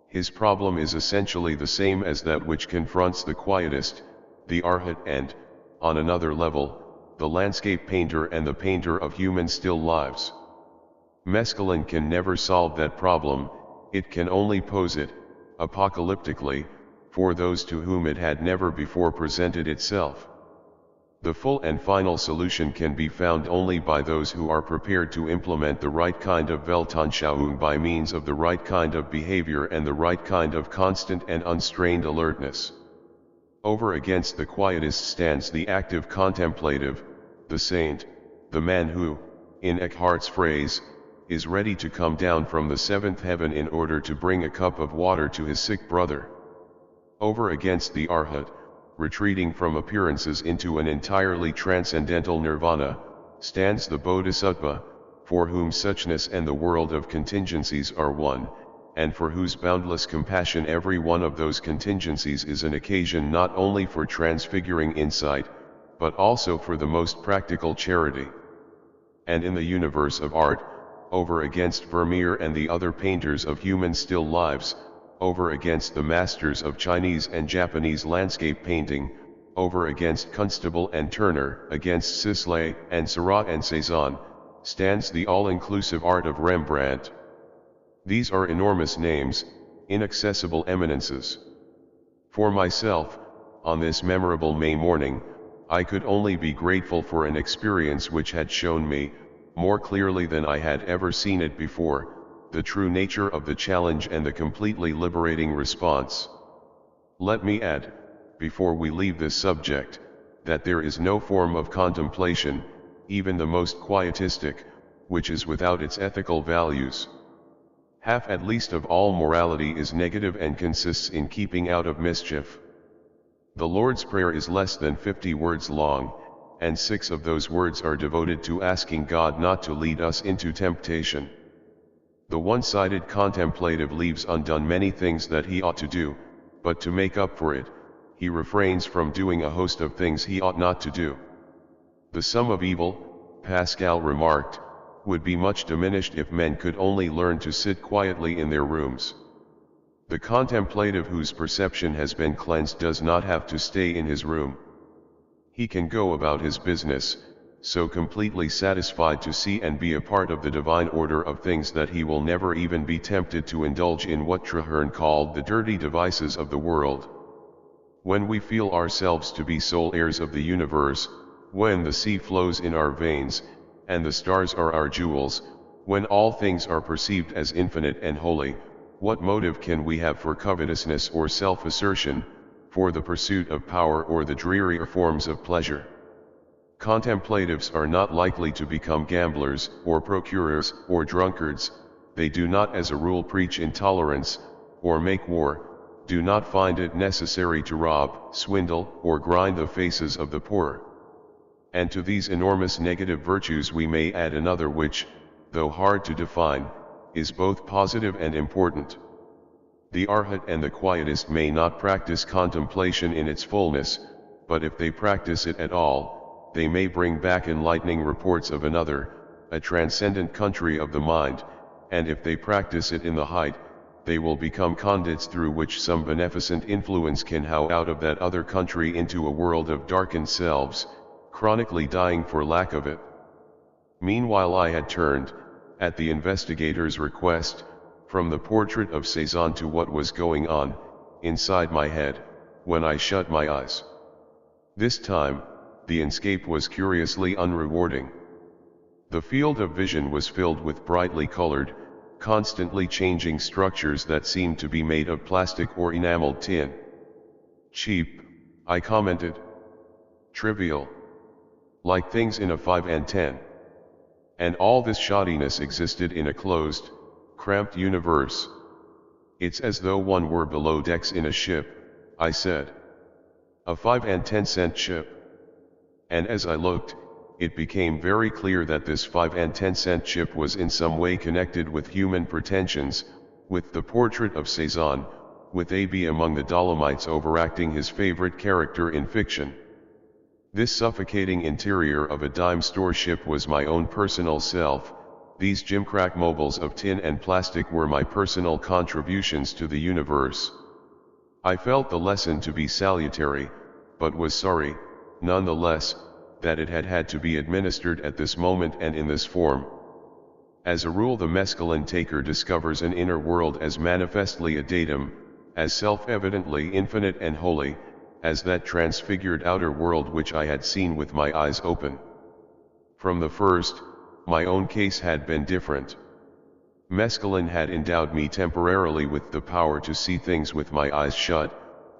His problem is essentially the same as that which confronts the quietist, the arhat, and, on another level, the landscape painter and the painter of human still lives. Mescaline can never solve that problem, it can only pose it, apocalyptically, for those to whom it had never before presented itself. The full and final solution can be found only by those who are prepared to implement the right kind of Weltanschauung by means of the right kind of behavior and the right kind of constant and unstrained alertness. Over against the quietist stands the active contemplative, the saint, the man who, in Eckhart's phrase, is ready to come down from the seventh heaven in order to bring a cup of water to his sick brother. Over against the arhat, retreating from appearances into an entirely transcendental nirvana, stands the bodhisattva, for whom suchness and the world of contingencies are one, and for whose boundless compassion every one of those contingencies is an occasion not only for transfiguring insight, but also for the most practical charity. And in the universe of art, over against Vermeer and the other painters of human still lives, over against the masters of Chinese and Japanese landscape painting, over against Constable and Turner, against Sisley and Seurat and Cezanne, stands the all-inclusive art of Rembrandt. These are enormous names, inaccessible eminences. For myself, on this memorable May morning, I could only be grateful for an experience which had shown me, more clearly than I had ever seen it before, the true nature of the challenge and the completely liberating response. Let me add, before we leave this subject, that there is no form of contemplation, even the most quietistic, which is without its ethical values. Half at least of all morality is negative and consists in keeping out of mischief. The Lord's Prayer is less than 50 words long, and 6 of those words are devoted to asking God not to lead us into temptation. The one-sided contemplative leaves undone many things that he ought to do, but to make up for it, he refrains from doing a host of things he ought not to do. The sum of evil, Pascal remarked, would be much diminished if men could only learn to sit quietly in their rooms. The contemplative whose perception has been cleansed does not have to stay in his room. He can go about his business, so completely satisfied to see and be a part of the divine order of things that he will never even be tempted to indulge in what Traherne called the dirty devices of the world. When we feel ourselves to be sole heirs of the universe, when the sea flows in our veins, and the stars are our jewels, when all things are perceived as infinite and holy, what motive can we have for covetousness or self-assertion, for the pursuit of power or the drearier forms of pleasure? Contemplatives are not likely to become gamblers, or procurers, or drunkards. They do not as a rule preach intolerance, or make war, do not find it necessary to rob, swindle, or grind the faces of the poor. And to these enormous negative virtues we may add another which, though hard to define, is both positive and important. The arhat and the quietist may not practice contemplation in its fullness, but if they practice it at all, they may bring back enlightening reports of another, a transcendent country of the mind, and if they practice it in the height, they will become conduits through which some beneficent influence can how out of that other country into a world of darkened selves, chronically dying for lack of it. Meanwhile I had turned, at the investigator's request, from the portrait of Cézanne to what was going on, inside my head, when I shut my eyes. This time, the escape was curiously unrewarding. The field of vision was filled with brightly colored, constantly changing structures that seemed to be made of plastic or enameled tin. Cheap, I commented. Trivial. Like things in a 5 and 10. And all this shoddiness existed in a closed, cramped universe. It's as though one were below decks in a ship, I said. A 5 and 10 cent ship. And as I looked, it became very clear that this 5 and 10 cent ship was in some way connected with human pretensions, with the portrait of Cézanne, with A.B. among the Dolomites overacting his favorite character in fiction. This suffocating interior of a dime store ship was my own personal self. These gimcrack mobiles of tin and plastic were my personal contributions to the universe. I felt the lesson to be salutary, but was sorry, nonetheless, that it had had to be administered at this moment and in this form. As a rule, the mescaline taker discovers an inner world as manifestly a datum, as self-evidently infinite and holy, as that transfigured outer world which I had seen with my eyes open. From the first, my own case had been different. Mescaline had endowed me temporarily with the power to see things with my eyes shut,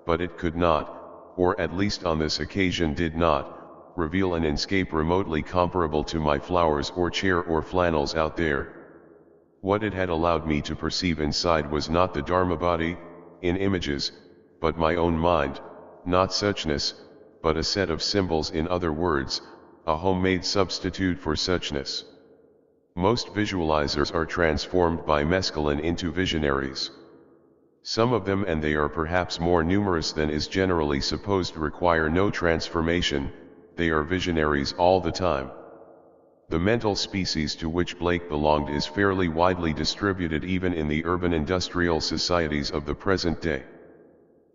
but it could not, or at least on this occasion did not, reveal an escape remotely comparable to my flowers or chair or flannels out there. What it had allowed me to perceive inside was not the Dharma body, in images, but my own mind, not suchness, but a set of symbols, in other words, a homemade substitute for suchness. Most visualizers are transformed by mescaline into visionaries. Some of them, and they are perhaps more numerous than is generally supposed, require no transformation. They are visionaries all the time. The mental species to which Blake belonged is fairly widely distributed even in the urban industrial societies of the present day.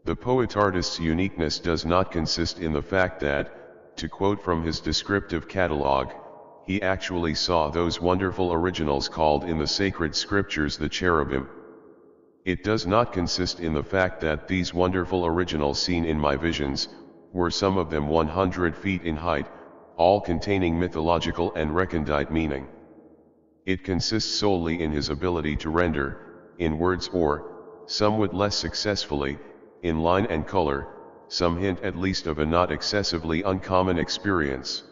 The poet-artist's uniqueness does not consist in the fact that, to quote from his descriptive catalogue, he actually saw those wonderful originals called in the sacred scriptures the cherubim. It does not consist in the fact that these wonderful originals seen in my visions, were some of them 100 feet in height, all containing mythological and recondite meaning. It consists solely in his ability to render, in words or, somewhat less successfully, in line and color, some hint at least of a not excessively uncommon experience.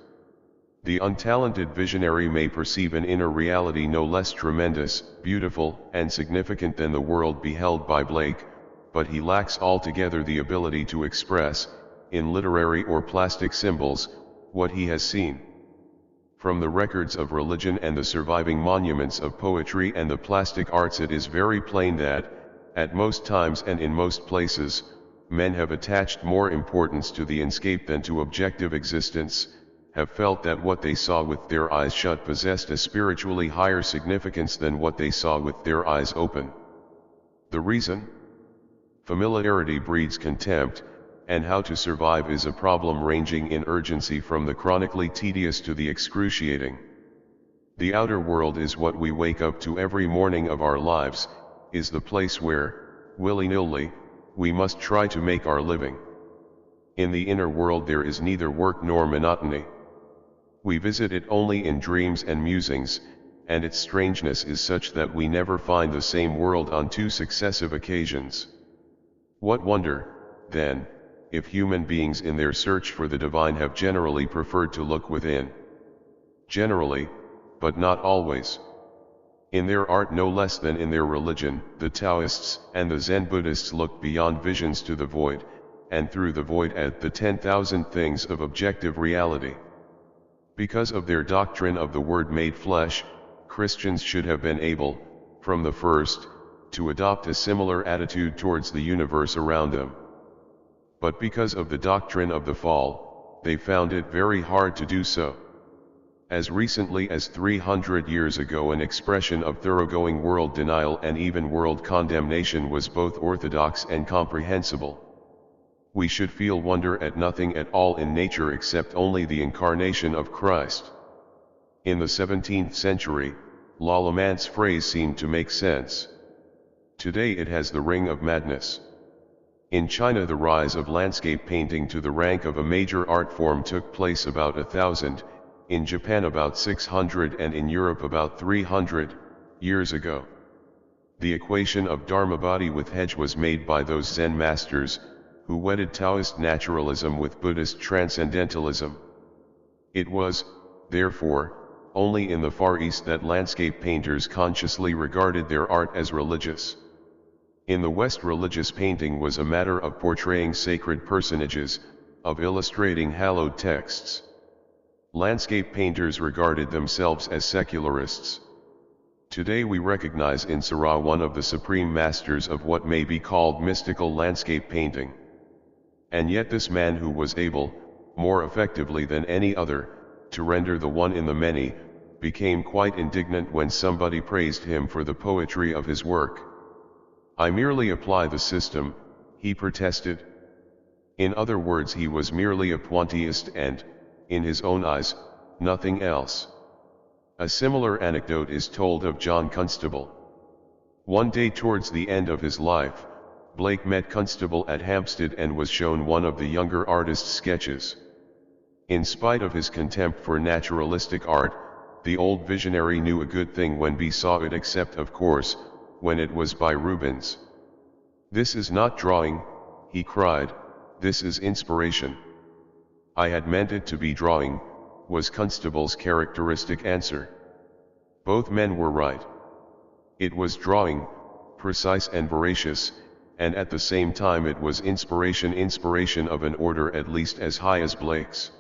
The untalented visionary may perceive an inner reality no less tremendous, beautiful, and significant than the world beheld by Blake, but he lacks altogether the ability to express, in literary or plastic symbols, what he has seen. From the records of religion and the surviving monuments of poetry and the plastic arts, it is very plain that, at most times and in most places, men have attached more importance to the escape than to objective existence, have felt that what they saw with their eyes shut possessed a spiritually higher significance than what they saw with their eyes open. The reason? Familiarity breeds contempt, and how to survive is a problem ranging in urgency from the chronically tedious to the excruciating. The outer world is what we wake up to every morning of our lives, is the place where, willy-nilly, we must try to make our living. In the inner world there is neither work nor monotony. We visit it only in dreams and musings, and its strangeness is such that we never find the same world on two successive occasions. What wonder, then, if human beings in their search for the divine have generally preferred to look within? Generally, but not always. In their art no less than in their religion, the Taoists and the Zen Buddhists look beyond visions to the void, and through the void at the 10,000 things of objective reality. Because of their doctrine of the Word made flesh, Christians should have been able, from the first, to adopt a similar attitude towards the universe around them. But because of the doctrine of the fall, they found it very hard to do so. as recently as 300 years ago an expression of thoroughgoing world denial and even world condemnation was both orthodox and comprehensible. We should feel wonder at nothing at all in nature except only the incarnation of Christ. In the 17th century, Lallemant's phrase seemed to make sense. Today it has the ring of madness. In China the rise of landscape painting to the rank of a major art form took place about 1000, in Japan about 600 and in Europe about 300 years ago. The equation of Dharma body with hedge was made by those Zen masters, who wedded Taoist naturalism with Buddhist transcendentalism. It was, therefore, only in the Far East that landscape painters consciously regarded their art as religious. In the West religious painting was a matter of portraying sacred personages, of illustrating hallowed texts. Landscape painters regarded themselves as secularists. Today we recognize in Seurat one of the supreme masters of what may be called mystical landscape painting. And yet this man who was able, more effectively than any other, to render the one in the many, became quite indignant when somebody praised him for the poetry of his work. I merely apply the system, he protested. In other words, he was merely a pointillist and, in his own eyes, nothing else. A similar anecdote is told of John Constable. One day towards the end of his life, Blake met Constable at Hampstead and was shown one of the younger artist's sketches. In spite of his contempt for naturalistic art, the old visionary knew a good thing when he saw it, except of course, when it was by Rubens. "This is not drawing," he cried, "this is inspiration." "I had meant it to be drawing," was Constable's characteristic answer. Both men were right. It was drawing, precise and veracious, and at the same time it was inspiration of an order at least as high as Blake's.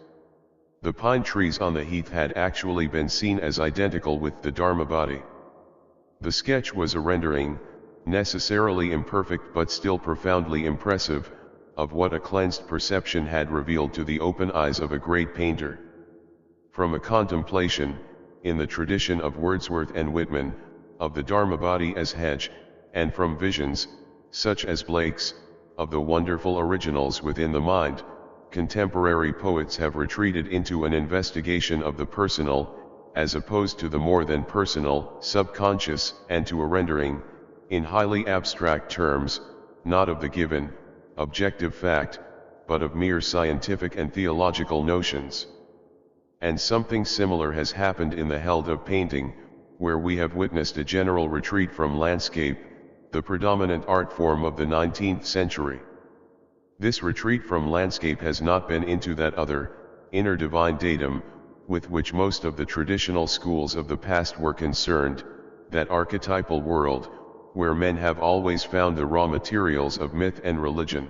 The pine trees on the heath had actually been seen as identical with the Dharma body. The sketch was a rendering, necessarily imperfect but still profoundly impressive, of what a cleansed perception had revealed to the open eyes of a great painter. From a contemplation, in the tradition of Wordsworth and Whitman, of the Dharma body as hedge, and from visions, such as Blake's, of the wonderful originals within the mind, contemporary poets have retreated into an investigation of the personal, as opposed to the more than personal, subconscious, and to a rendering, in highly abstract terms, not of the given, objective fact, but of mere scientific and theological notions. And something similar has happened in the held of painting, where we have witnessed a general retreat from landscape, the predominant art form of the 19th century. This retreat from landscape has not been into that other, inner divine datum, with which most of the traditional schools of the past were concerned, that archetypal world, where men have always found the raw materials of myth and religion.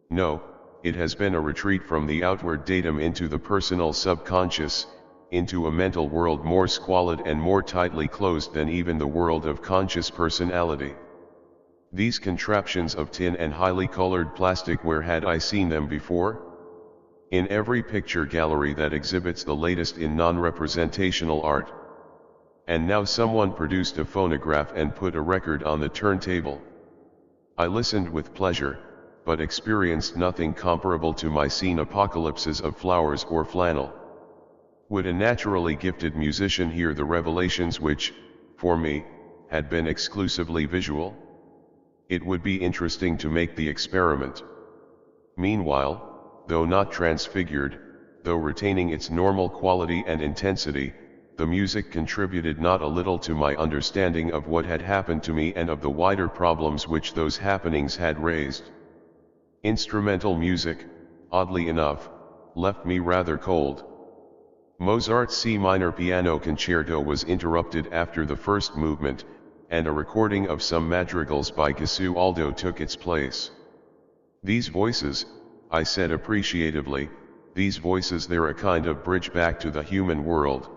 No, it has been a retreat from the outward datum into the personal subconscious, into a mental world more squalid and more tightly closed than even the world of conscious personality. These contraptions of tin and highly colored plastic, where had I seen them before? In every picture gallery that exhibits the latest in non-representational art. And now someone produced a phonograph and put a record on the turntable. I listened with pleasure, but experienced nothing comparable to my scene apocalypses of flowers or flannel. Would a naturally gifted musician hear the revelations which, for me, had been exclusively visual? It would be interesting to make the experiment. Meanwhile, though not transfigured, though retaining its normal quality and intensity, the music contributed not a little to my understanding of what had happened to me and of the wider problems which those happenings had raised. Instrumental music, oddly enough, left me rather cold. Mozart's C minor piano concerto was interrupted after the first movement, and a recording of some madrigals by Gesualdo took its place. "These voices," I said appreciatively, "these voices, they're a kind of bridge back to the human world."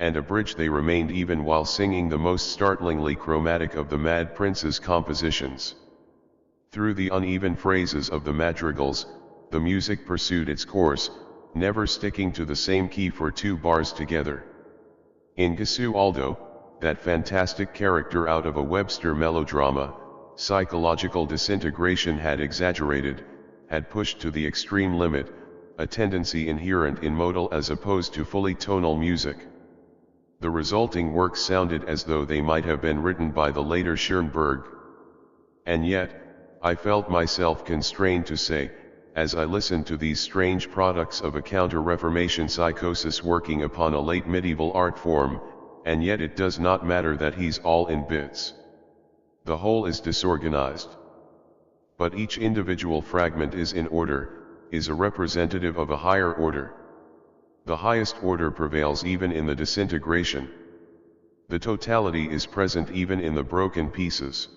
And a bridge they remained even while singing the most startlingly chromatic of the Mad Prince's compositions. Through the uneven phrases of the madrigals, the music pursued its course, never sticking to the same key for 2 bars together. In Gesualdo, that fantastic character out of a Webster melodrama, psychological disintegration had exaggerated, had pushed to the extreme limit, a tendency inherent in modal as opposed to fully tonal music. The resulting works sounded as though they might have been written by the later Schoenberg. And yet, I felt myself constrained to say, as I listened to these strange products of a counter-Reformation psychosis working upon a late medieval art form, and yet it does not matter that he's all in bits. The whole is disorganized. But each individual fragment is in order, is a representative of a higher order. The highest order prevails even in the disintegration. The totality is present even in the broken pieces.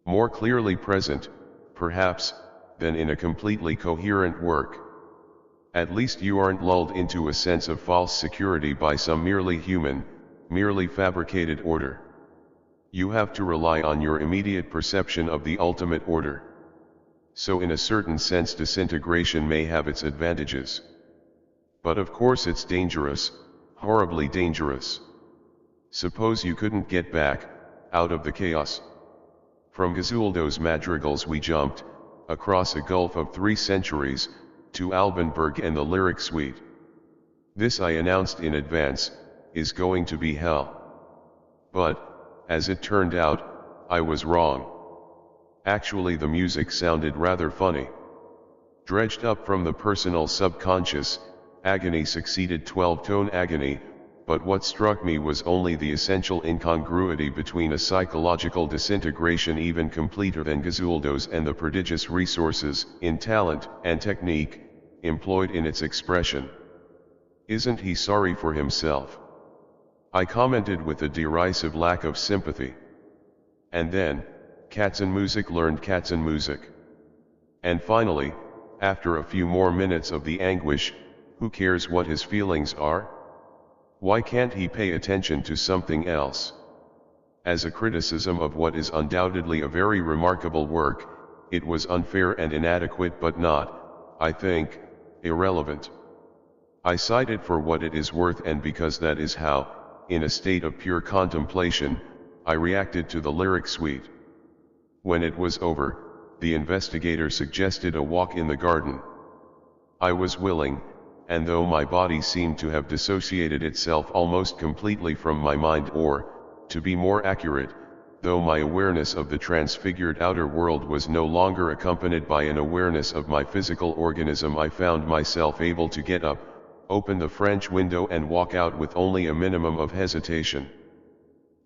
More clearly present, perhaps, than in a completely coherent work. At least you aren't lulled into a sense of false security by some merely human, merely fabricated order. You have to rely on your immediate perception of the ultimate order. So in a certain sense disintegration may have its advantages. But of course it's dangerous, horribly dangerous. Suppose you couldn't get back, out of the chaos. From Gesualdo's madrigals we jumped, across a gulf of 3 centuries, to Albenberg and the lyric suite. This I announced in advance, is going to be hell. But, as it turned out, I was wrong. Actually the music sounded rather funny. Dredged up from the personal subconscious, agony succeeded 12-tone agony, but what struck me was only the essential incongruity between a psychological disintegration even completer than Gesualdo's and the prodigious resources, in talent and technique, employed in its expression. Isn't he sorry for himself? I commented with a derisive lack of sympathy. And then, Katzenmusik learned Katzenmusik. And finally, after a few more minutes of the anguish, who cares what his feelings are? Why can't he pay attention to something else? As a criticism of what is undoubtedly a very remarkable work, it was unfair and inadequate but not, I think, irrelevant. I cite it for what it is worth and because that is how, in a state of pure contemplation, I reacted to the lyric suite. When it was over, the investigator suggested a walk in the garden. I was willing, and though my body seemed to have dissociated itself almost completely from my mind or, to be more accurate, though my awareness of the transfigured outer world was no longer accompanied by an awareness of my physical organism, I found myself able to get up, open the French window and walk out with only a minimum of hesitation.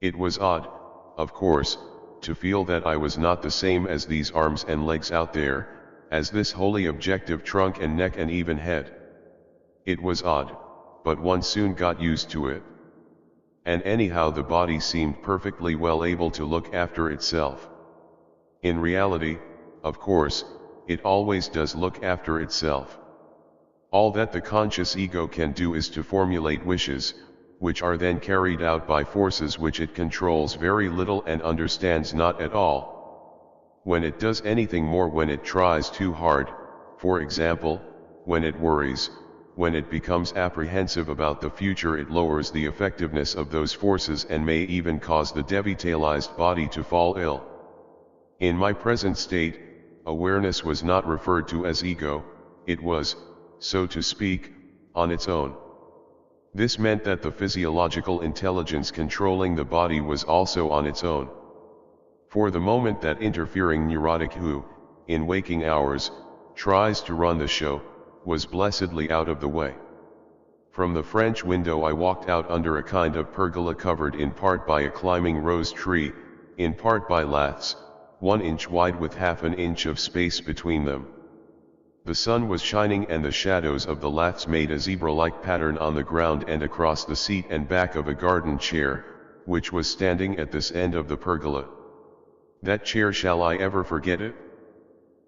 It was odd, of course, to feel that I was not the same as these arms and legs out there, as this wholly objective trunk and neck and even head. It was odd, but one soon got used to it. And anyhow the body seemed perfectly well able to look after itself. In reality, of course, it always does look after itself. All that the conscious ego can do is to formulate wishes, which are then carried out by forces which it controls very little and understands not at all. When it does anything more, when it tries too hard, for example, when it worries, when it becomes apprehensive about the future, it lowers the effectiveness of those forces and may even cause the devitalized body to fall ill. In my present state, awareness was not referred to as ego, it was, so to speak, on its own. This meant that the physiological intelligence controlling the body was also on its own. For the moment that interfering neurotic who, in waking hours, tries to run the show, was blessedly out of the way. From the French window I walked out under a kind of pergola covered in part by a climbing rose tree, in part by laths, 1 inch wide with half an inch of space between them. The sun was shining and the shadows of the laths made a zebra-like pattern on the ground and across the seat and back of a garden chair, which was standing at this end of the pergola. That chair, shall I ever forget it?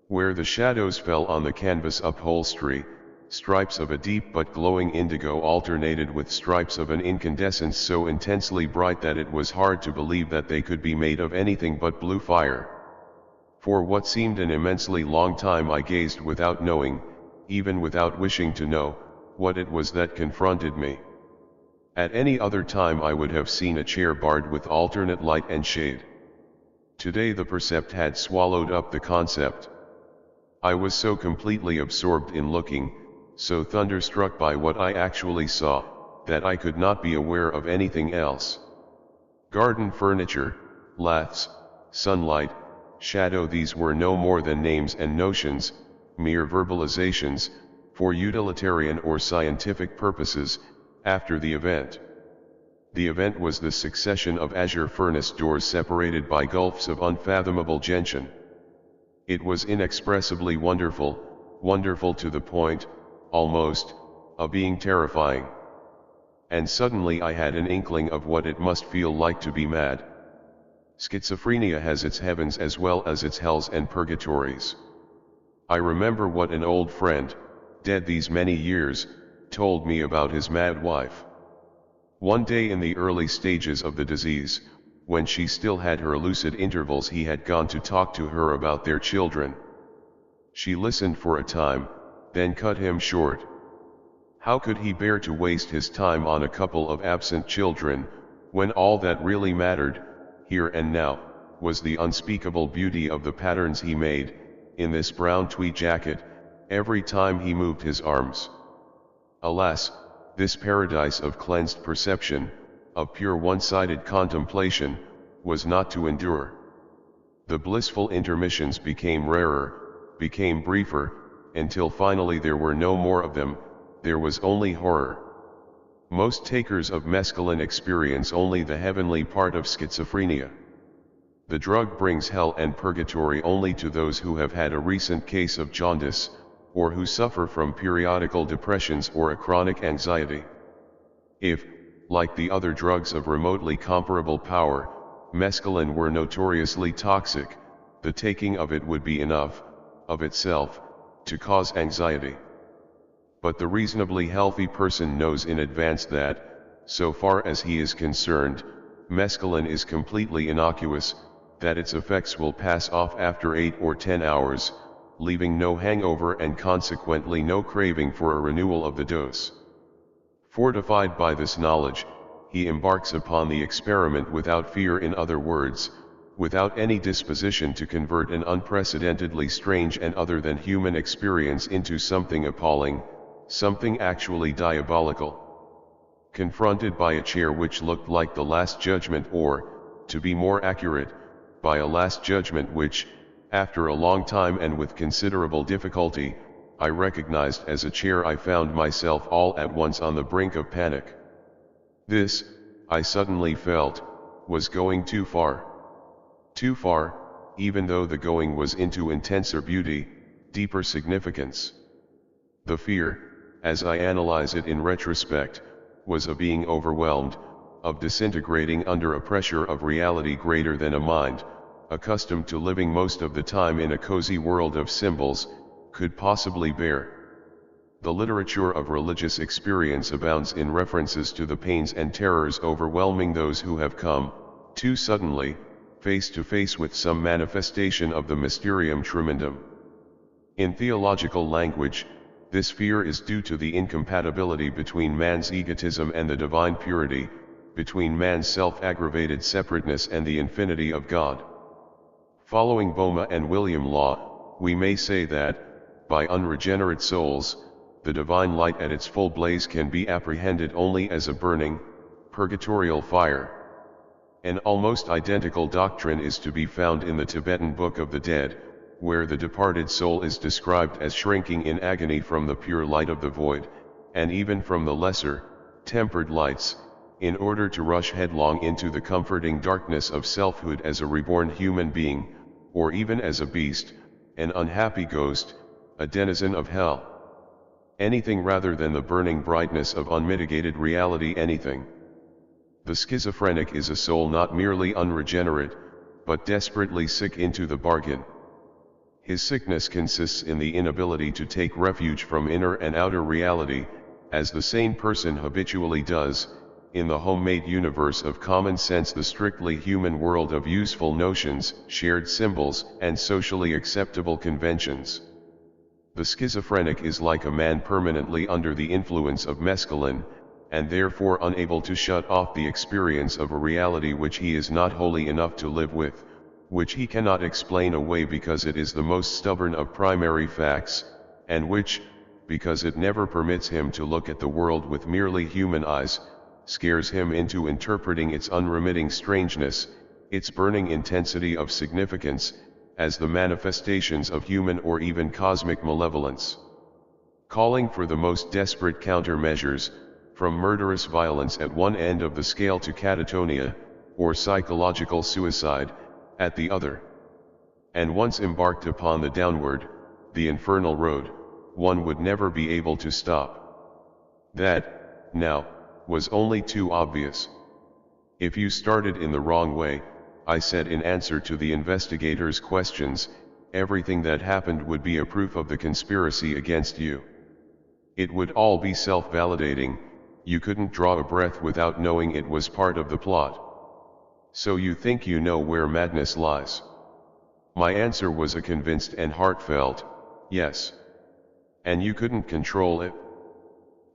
Where the shadows fell on the canvas upholstery, stripes of a deep but glowing indigo alternated with stripes of an incandescence so intensely bright that it was hard to believe that they could be made of anything but blue fire. For what seemed an immensely long time I gazed without knowing, even without wishing to know, what it was that confronted me. At any other time I would have seen a chair barred with alternate light and shade. Today the percept had swallowed up the concept. I was so completely absorbed in looking, so thunderstruck by what I actually saw, that I could not be aware of anything else. Garden furniture, laths, sunlight, shadow, these were no more than names and notions, mere verbalizations, for utilitarian or scientific purposes, after the event. The event was the succession of azure furnace doors separated by gulfs of unfathomable gentian. It was inexpressibly wonderful, wonderful to the point, almost, of being terrifying. And suddenly I had an inkling of what it must feel like to be mad. Schizophrenia has its heavens as well as its hells and purgatories. I remember what an old friend, dead these many years, told me about his mad wife. One day in the early stages of the disease, when she still had her lucid intervals, he had gone to talk to her about their children. She listened for a time, then cut him short. How could he bear to waste his time on a couple of absent children, when all that really mattered, here and now, was the unspeakable beauty of the patterns he made, in this brown tweed jacket, every time he moved his arms. Alas, this paradise of cleansed perception, of pure one-sided contemplation, was not to endure. The blissful intermissions became rarer, became briefer, until finally there were no more of them, there was only horror. Most takers of mescaline experience only the heavenly part of schizophrenia. The drug brings hell and purgatory only to those who have had a recent case of jaundice, or who suffer from periodical depressions or a chronic anxiety. If, like the other drugs of remotely comparable power, mescaline were notoriously toxic, the taking of it would be enough, of itself, to cause anxiety. But the reasonably healthy person knows in advance that, so far as he is concerned, mescaline is completely innocuous, that its effects will pass off after 8 or 10 hours, leaving no hangover and consequently no craving for a renewal of the dose. Fortified by this knowledge, he embarks upon the experiment without fear, in other words, without any disposition to convert an unprecedentedly strange and other than human experience into something appalling, something actually diabolical. Confronted by a chair which looked like the Last Judgment, or, to be more accurate, by a Last Judgment which, after a long time and with considerable difficulty, I recognized as a chair, I found myself all at once on the brink of panic. This, I suddenly felt, was going too far. Too far, even though the going was into intenser beauty, deeper significance. The fear, as I analyze it in retrospect, was of being overwhelmed, of disintegrating under a pressure of reality greater than a mind, accustomed to living most of the time in a cozy world of symbols, could possibly bear. The literature of religious experience abounds in references to the pains and terrors overwhelming those who have come, too suddenly, face to face with some manifestation of the mysterium tremendum. In theological language, this fear is due to the incompatibility between man's egotism and the divine purity, between man's self-aggravated separateness and the infinity of God. Following Boma and William Law, we may say that, by unregenerate souls, the divine light at its full blaze can be apprehended only as a burning, purgatorial fire. An almost identical doctrine is to be found in the Tibetan Book of the Dead, where the departed soul is described as shrinking in agony from the pure light of the void, and even from the lesser, tempered lights, in order to rush headlong into the comforting darkness of selfhood as a reborn human being, or even as a beast, an unhappy ghost, a denizen of hell. Anything rather than the burning brightness of unmitigated reality, anything. The schizophrenic is a soul not merely unregenerate, but desperately sick into the bargain. His sickness consists in the inability to take refuge from inner and outer reality, as the sane person habitually does, in the homemade universe of common sense, the strictly human world of useful notions, shared symbols, and socially acceptable conventions. The schizophrenic is like a man permanently under the influence of mescaline, and therefore unable to shut off the experience of a reality which he is not holy enough to live with, which he cannot explain away because it is the most stubborn of primary facts, and which, because it never permits him to look at the world with merely human eyes, scares him into interpreting its unremitting strangeness, its burning intensity of significance, as the manifestations of human or even cosmic malevolence. Calling for the most desperate countermeasures, from murderous violence at one end of the scale to catatonia, or psychological suicide, at the other. And once embarked upon the downward, the infernal road, one would never be able to stop. That, now, was only too obvious. If you started in the wrong way, I said in answer to the investigators' questions, everything that happened would be a proof of the conspiracy against you. It would all be self-validating, you couldn't draw a breath without knowing it was part of the plot. So you think you know where madness lies? My answer was a convinced and heartfelt, yes. And you couldn't control it?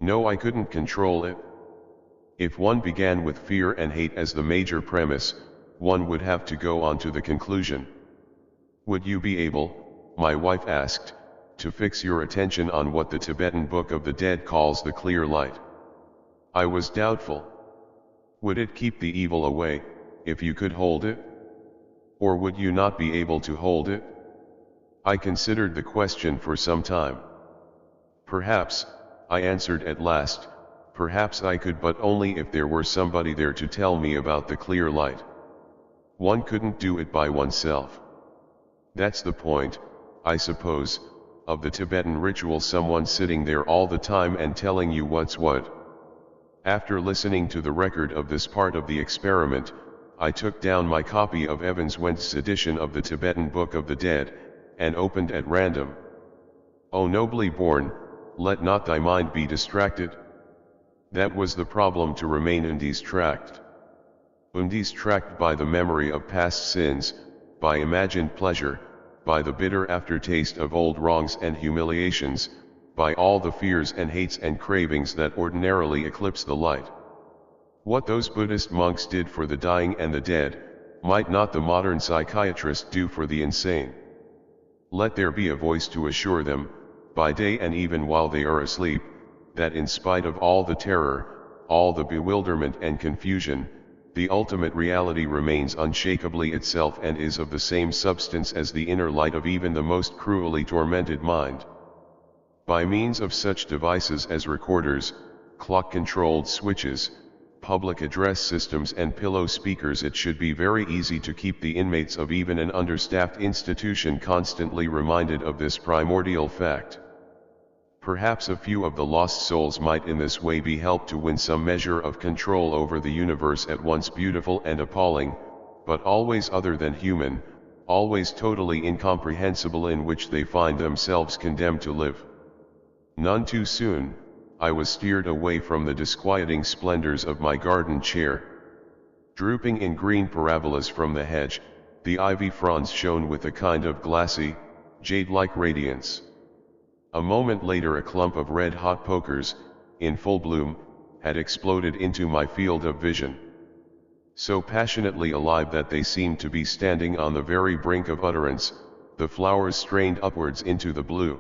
No, I couldn't control it. If one began with fear and hate as the major premise, one would have to go on to the conclusion. Would you be able, my wife asked, to fix your attention on what the Tibetan Book of the Dead calls the clear light? I was doubtful. Would it keep the evil away, if you could hold it? Or would you not be able to hold it? I considered the question for some time. Perhaps, I answered at last, perhaps I could, but only if there were somebody there to tell me about the clear light. One couldn't do it by oneself. That's the point, I suppose, of the Tibetan ritual, someone sitting there all the time and telling you what's what. After listening to the record of this part of the experiment, I took down my copy of Evans Went's edition of the Tibetan Book of the Dead, and opened at random. O nobly born, let not thy mind be distracted. That was the problem, to remain undistracted. Undistracted by the memory of past sins, by imagined pleasure, by the bitter aftertaste of old wrongs and humiliations, by all the fears and hates and cravings that ordinarily eclipse the light. What those Buddhist monks did for the dying and the dead, might not the modern psychiatrist do for the insane? Let there be a voice to assure them, by day and even while they are asleep, that in spite of all the terror, all the bewilderment and confusion, the ultimate reality remains unshakably itself and is of the same substance as the inner light of even the most cruelly tormented mind. By means of such devices as recorders, clock-controlled switches, public address systems and pillow speakers, it should be very easy to keep the inmates of even an understaffed institution constantly reminded of this primordial fact. Perhaps a few of the lost souls might in this way be helped to win some measure of control over the universe at once beautiful and appalling, but always other than human, always totally incomprehensible, in which they find themselves condemned to live. None too soon, I was steered away from the disquieting splendors of my garden chair. Drooping in green parabolas from the hedge, the ivy fronds shone with a kind of glassy, jade-like radiance. A moment later a clump of red-hot pokers, in full bloom, had exploded into my field of vision. So passionately alive that they seemed to be standing on the very brink of utterance, the flowers strained upwards into the blue.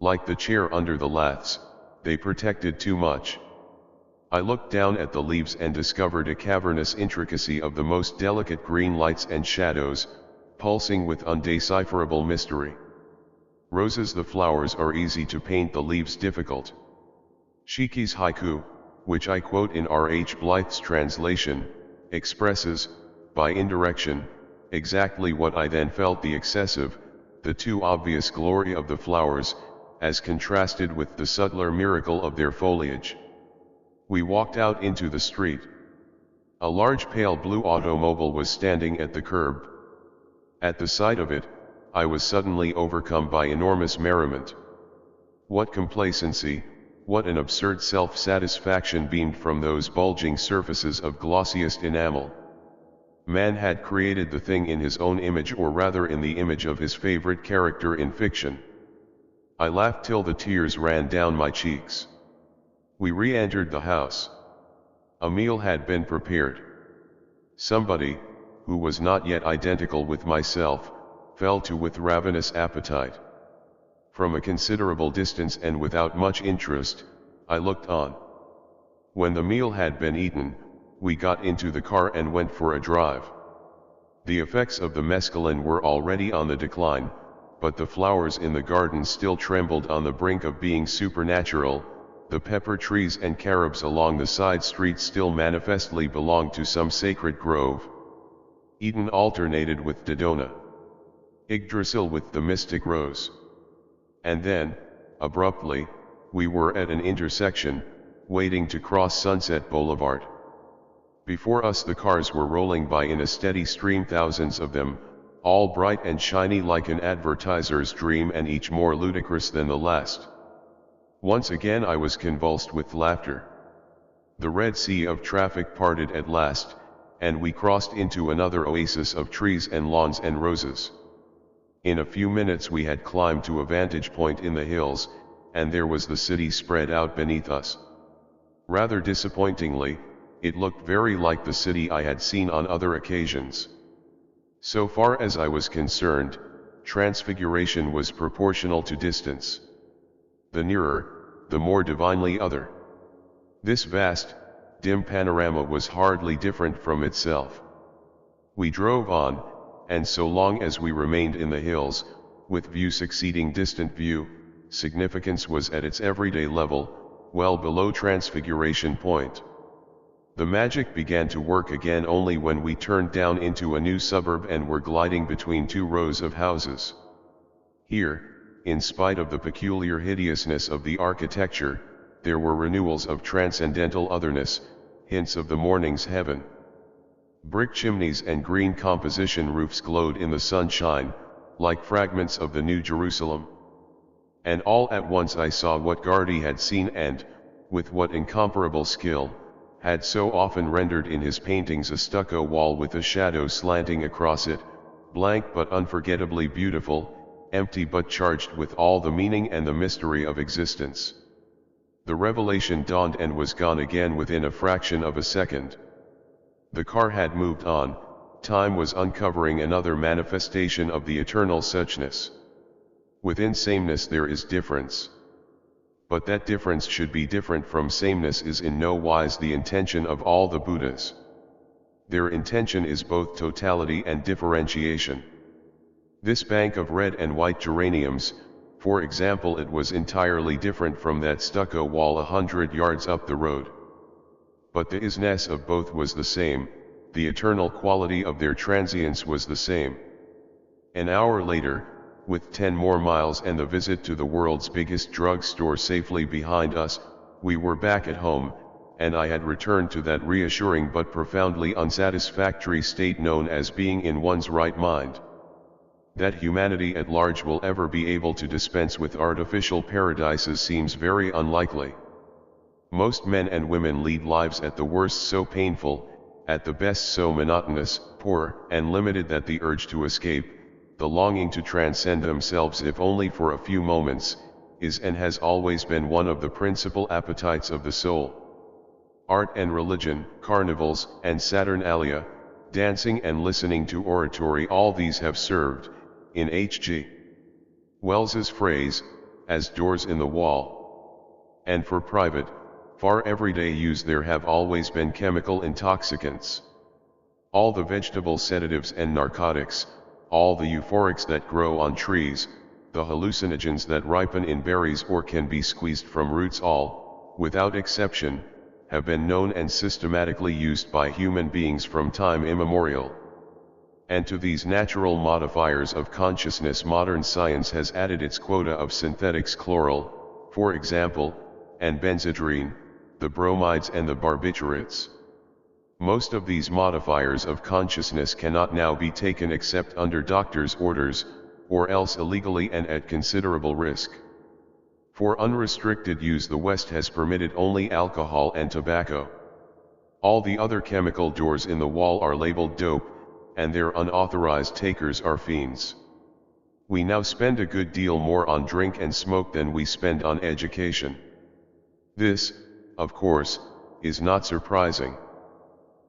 Like the chair under the laths, they protected too much. I looked down at the leaves and discovered a cavernous intricacy of the most delicate green lights and shadows, pulsing with undecipherable mystery. Roses, the flowers are easy to paint, the leaves difficult. Shiki's haiku, which I quote in R.H. Blyth's translation, expresses, by indirection, exactly what I then felt: the excessive, the too obvious glory of the flowers, as contrasted with the subtler miracle of their foliage. We walked out into the street. A large pale blue automobile was standing at the curb. At the sight of it, I was suddenly overcome by enormous merriment. What complacency, what an absurd self-satisfaction beamed from those bulging surfaces of glossiest enamel. Man had created the thing in his own image, or rather in the image of his favorite character in fiction. I laughed till the tears ran down my cheeks. We re-entered the house. A meal had been prepared. Somebody, who was not yet identical with myself, fell to with ravenous appetite. From a considerable distance and without much interest, I looked on. When the meal had been eaten, we got into the car and went for a drive. The effects of the mescaline were already on the decline, but the flowers in the garden still trembled on the brink of being supernatural. The pepper trees and carobs along the side streets still manifestly belonged to some sacred grove. Eden alternated with Dodona, Yggdrasil with the mystic rose. And then, abruptly, we were at an intersection, waiting to cross Sunset Boulevard. Before us the cars were rolling by in a steady stream, thousands of them, all bright and shiny like an advertiser's dream and each more ludicrous than the last. Once again I was convulsed with laughter. The Red Sea of traffic parted at last, and we crossed into another oasis of trees and lawns and roses. In a few minutes we had climbed to a vantage point in the hills, and there was the city spread out beneath us. Rather disappointingly, it looked very like the city I had seen on other occasions. So far as I was concerned, transfiguration was proportional to distance. The nearer, the more divinely other. This vast, dim panorama was hardly different from itself. We drove on, and so long as we remained in the hills, with view succeeding distant view, significance was at its everyday level, well below transfiguration point. The magic began to work again only when we turned down into a new suburb and were gliding between two rows of houses. Here, in spite of the peculiar hideousness of the architecture, there were renewals of transcendental otherness, hints of the morning's heaven. Brick chimneys and green composition roofs glowed in the sunshine, like fragments of the New Jerusalem. And all at once I saw what Gardy had seen and, with what incomparable skill, had so often rendered in his paintings a stucco wall with a shadow slanting across it, blank but unforgettably beautiful, empty but charged with all the meaning and the mystery of existence. The revelation dawned and was gone again within a fraction of a second. The car had moved on, time was uncovering another manifestation of the eternal suchness. Within sameness there is difference. But that difference should be different from sameness is in no wise the intention of all the Buddhas. Their intention is both totality and differentiation. This bank of red and white geraniums, for example, it was entirely different from that stucco wall 100 yards up the road. But the isness of both was the same, the eternal quality of their transience was the same. An hour later, with 10 more miles and the visit to the world's biggest drugstore safely behind us, we were back at home, and I had returned to that reassuring but profoundly unsatisfactory state known as being in one's right mind. That humanity at large will ever be able to dispense with artificial paradises seems very unlikely. Most men and women lead lives at the worst so painful, at the best so monotonous, poor, and limited that the urge to escape, the longing to transcend themselves if only for a few moments, is and has always been one of the principal appetites of the soul. Art and religion, carnivals and saturnalia, dancing and listening to oratory, all these have served, in H.G. Wells's phrase, as doors in the wall. And for private, far everyday use there have always been chemical intoxicants. All the vegetable sedatives and narcotics, all the euphorics that grow on trees, the hallucinogens that ripen in berries or can be squeezed from roots, all, without exception, have been known and systematically used by human beings from time immemorial. And to these natural modifiers of consciousness modern science has added its quota of synthetics, chloral, for example, and benzodrine, the bromides and the barbiturates. Most of these modifiers of consciousness cannot now be taken except under doctor's orders, or else illegally and at considerable risk. For unrestricted use the West has permitted only alcohol and tobacco. All the other chemical doors in the wall are labeled dope, and their unauthorized takers are fiends. We now spend a good deal more on drink and smoke than we spend on education. This, of course, is not surprising.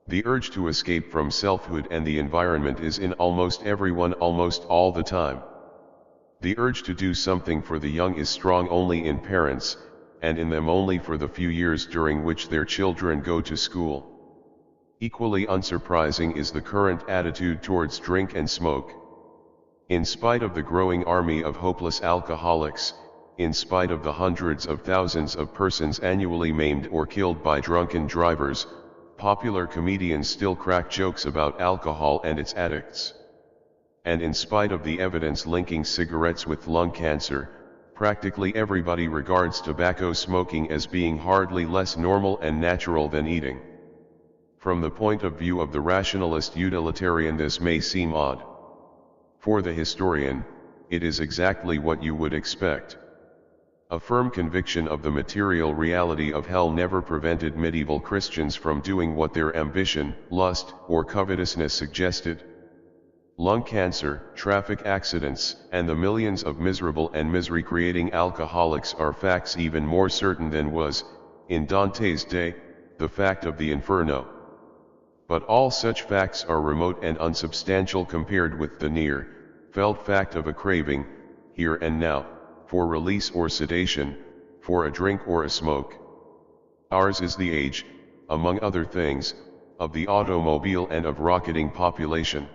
The urge to escape from selfhood and the environment is in almost everyone almost all the time. The urge to do something for the young is strong only in parents, and in them only for the few years during which their children go to school. Equally unsurprising is the current attitude towards drink and smoke. In spite of the growing army of hopeless alcoholics, in spite of the hundreds of thousands of persons annually maimed or killed by drunken drivers, popular comedians still crack jokes about alcohol and its addicts. And in spite of the evidence linking cigarettes with lung cancer, practically everybody regards tobacco smoking as being hardly less normal and natural than eating. From the point of view of the rationalist utilitarian, this may seem odd. For the historian, it is exactly what you would expect. A firm conviction of the material reality of hell never prevented medieval Christians from doing what their ambition, lust, or covetousness suggested. Lung cancer, traffic accidents, and the millions of miserable and misery-creating alcoholics are facts even more certain than was, in Dante's day, the fact of the Inferno. But all such facts are remote and unsubstantial compared with the near, felt fact of a craving, here and now, for release or sedation, for a drink or a smoke. Ours is the age, among other things, of the automobile and of rocketing population.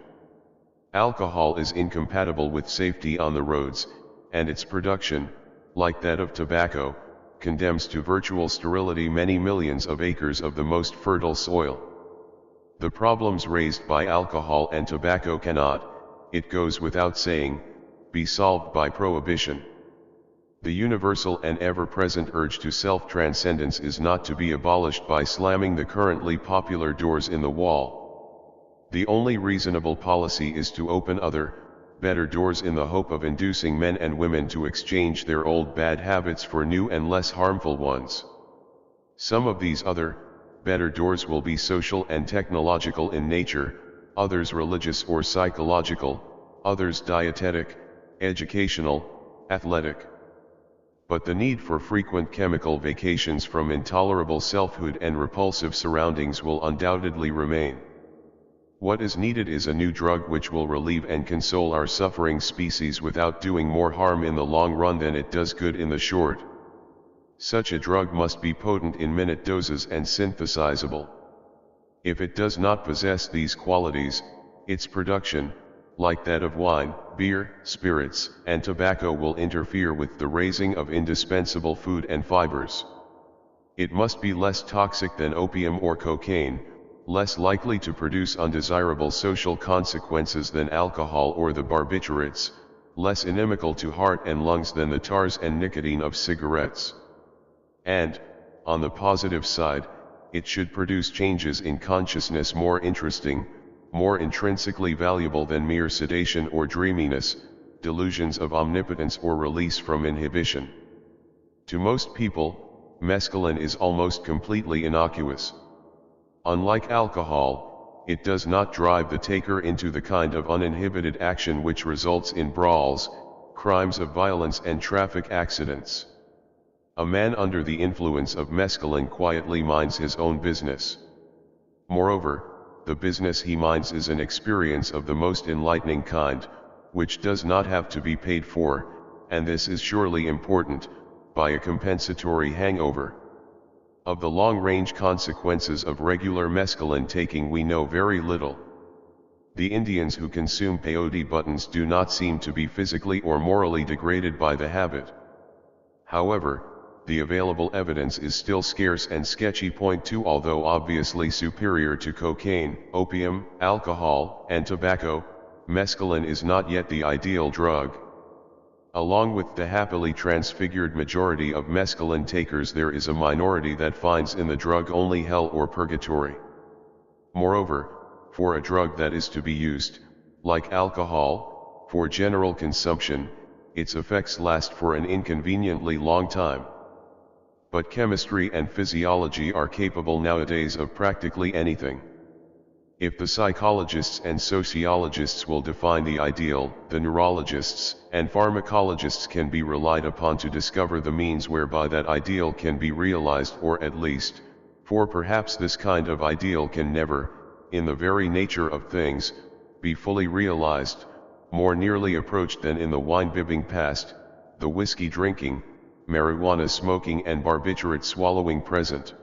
Alcohol is incompatible with safety on the roads, and its production, like that of tobacco, condemns to virtual sterility many millions of acres of the most fertile soil. The problems raised by alcohol and tobacco cannot, it goes without saying, be solved by prohibition. The universal and ever-present urge to self-transcendence is not to be abolished by slamming the currently popular doors in the wall. The only reasonable policy is to open other, better doors in the hope of inducing men and women to exchange their old bad habits for new and less harmful ones. Some of these other, better doors will be social and technological in nature, others religious or psychological, others dietetic, educational, athletic. But the need for frequent chemical vacations from intolerable selfhood and repulsive surroundings will undoubtedly remain. What is needed is a new drug which will relieve and console our suffering species without doing more harm in the long run than it does good in the short. Such a drug must be potent in minute doses and synthesizable. If it does not possess these qualities, its production, like that of wine, beer, spirits, and tobacco, will interfere with the raising of indispensable food and fibers. It must be less toxic than opium or cocaine, less likely to produce undesirable social consequences than alcohol or the barbiturates, less inimical to heart and lungs than the tars and nicotine of cigarettes. And, on the positive side, it should produce changes in consciousness more interesting, more intrinsically valuable than mere sedation or dreaminess, delusions of omnipotence or release from inhibition. To most people, mescaline is almost completely innocuous. Unlike alcohol, it does not drive the taker into the kind of uninhibited action which results in brawls, crimes of violence and traffic accidents. A man under the influence of mescaline quietly minds his own business. Moreover, the business he minds is an experience of the most enlightening kind, which does not have to be paid for, and this is surely important, by a compensatory hangover. Of the long-range consequences of regular mescaline taking we know very little. The Indians who consume peyote buttons do not seem to be physically or morally degraded by the habit. However, the available evidence is still scarce and sketchy. Point 2 Although obviously superior to cocaine, opium, alcohol, and tobacco, mescaline is not yet the ideal drug. Along with the happily transfigured majority of mescaline takers, there is a minority that finds in the drug only hell or purgatory. Moreover, for a drug that is to be used, like alcohol, for general consumption, its effects last for an inconveniently long time. But chemistry and physiology are capable nowadays of practically anything. If the psychologists and sociologists will define the ideal, the neurologists and pharmacologists can be relied upon to discover the means whereby that ideal can be realized, or at least, for perhaps this kind of ideal can never, in the very nature of things, be fully realized, more nearly approached than in the wine-bibbing past, the whiskey drinking, marijuana smoking and barbiturate swallowing present.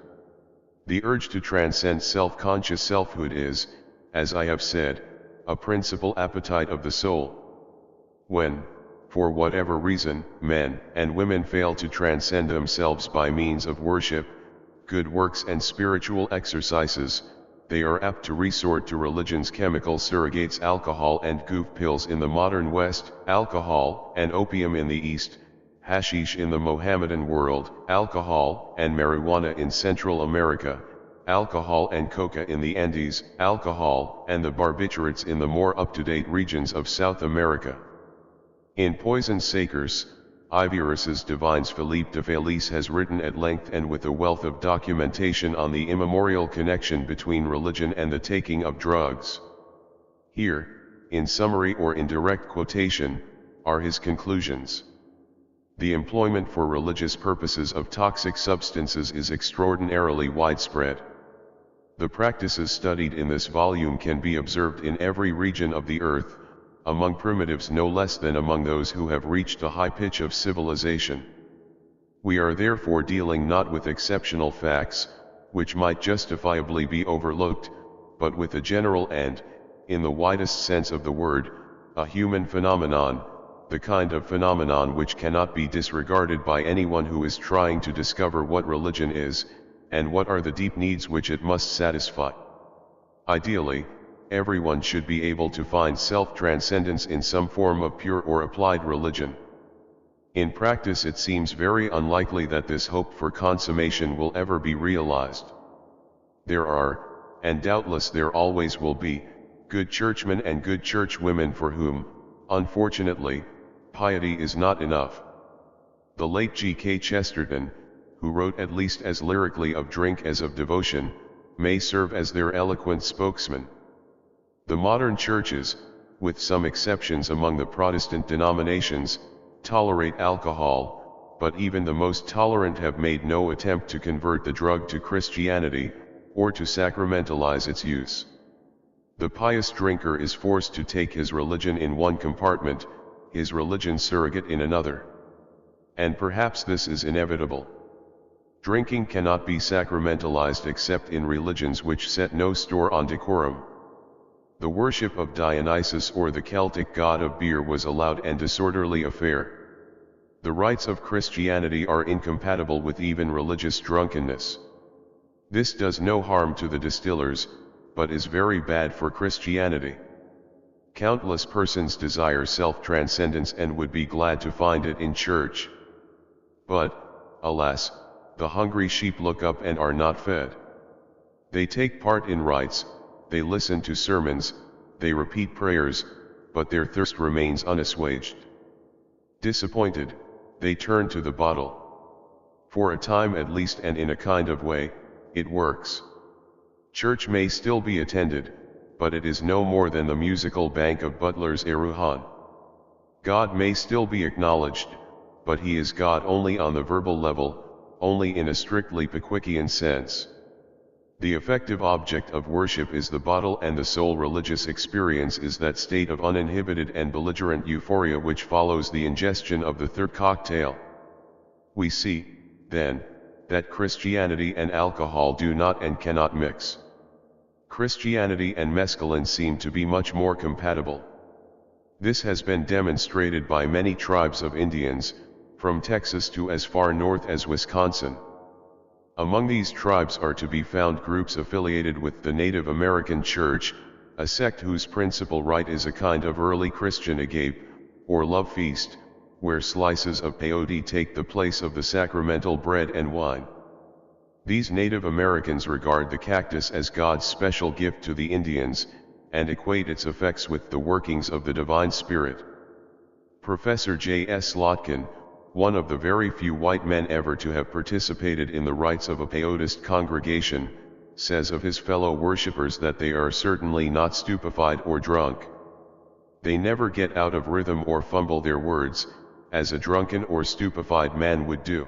The urge to transcend self-conscious selfhood is, as I have said, a principal appetite of the soul. When, for whatever reason, men and women fail to transcend themselves by means of worship, good works and spiritual exercises, they are apt to resort to religion's chemical surrogates, alcohol and goof pills in the modern West, alcohol and opium in the East, hashish in the Mohammedan world, alcohol and marijuana in Central America, alcohol and coca in the Andes, alcohol and the barbiturates in the more up-to-date regions of South America. In Poison Sakers, Ivirus's Divines, Philippe de Felice has written at length and with a wealth of documentation on the immemorial connection between religion and the taking of drugs. Here, in summary or in direct quotation, are his conclusions. The employment for religious purposes of toxic substances is extraordinarily widespread. The practices studied in this volume can be observed in every region of the earth, among primitives no less than among those who have reached a high pitch of civilization. We are therefore dealing not with exceptional facts, which might justifiably be overlooked, but with a general and, in the widest sense of the word, a human phenomenon, the kind of phenomenon which cannot be disregarded by anyone who is trying to discover what religion is, and what are the deep needs which it must satisfy. Ideally, everyone should be able to find self-transcendence in some form of pure or applied religion. In practice it seems very unlikely that this hope for consummation will ever be realized. There are, and doubtless there always will be, good churchmen and good churchwomen for whom, unfortunately, piety is not enough. The late G.K. Chesterton, who wrote at least as lyrically of drink as of devotion, may serve as their eloquent spokesman. The modern churches, with some exceptions among the Protestant denominations, tolerate alcohol, but even the most tolerant have made no attempt to convert the drug to Christianity, or to sacramentalize its use. The pious drinker is forced to take his religion in one compartment, his religion surrogate in another. And perhaps this is inevitable. Drinking cannot be sacramentalized except in religions which set no store on decorum. The worship of Dionysus or the Celtic god of beer was a loud and disorderly affair. The rites of Christianity are incompatible with even religious drunkenness. This does no harm to the distillers, but is very bad for Christianity. Countless persons desire self-transcendence and would be glad to find it in church. But, alas, the hungry sheep look up and are not fed. They take part in rites, they listen to sermons, they repeat prayers, but their thirst remains unassuaged. Disappointed, they turn to the bottle. For a time at least, and in a kind of way, it works. Church may still be attended, but it is no more than the musical bank of Butler's Eruhan. God may still be acknowledged, but he is God only on the verbal level, only in a strictly Pickwickian sense. The effective object of worship is the bottle, and the sole religious experience is that state of uninhibited and belligerent euphoria which follows the ingestion of the third cocktail. We see, then, that Christianity and alcohol do not and cannot mix. Christianity and mescaline seem to be much more compatible. This has been demonstrated by many tribes of Indians, from Texas to as far north as Wisconsin. Among these tribes are to be found groups affiliated with the Native American Church, a sect whose principal rite is a kind of early Christian agape, or love feast, where slices of peyote take the place of the sacramental bread and wine. These Native Americans regard the cactus as God's special gift to the Indians, and equate its effects with the workings of the divine spirit. Professor J.S. Lotkin, one of the very few white men ever to have participated in the rites of a peyotist congregation, says of his fellow worshippers that they are certainly not stupefied or drunk. They never get out of rhythm or fumble their words, as a drunken or stupefied man would do.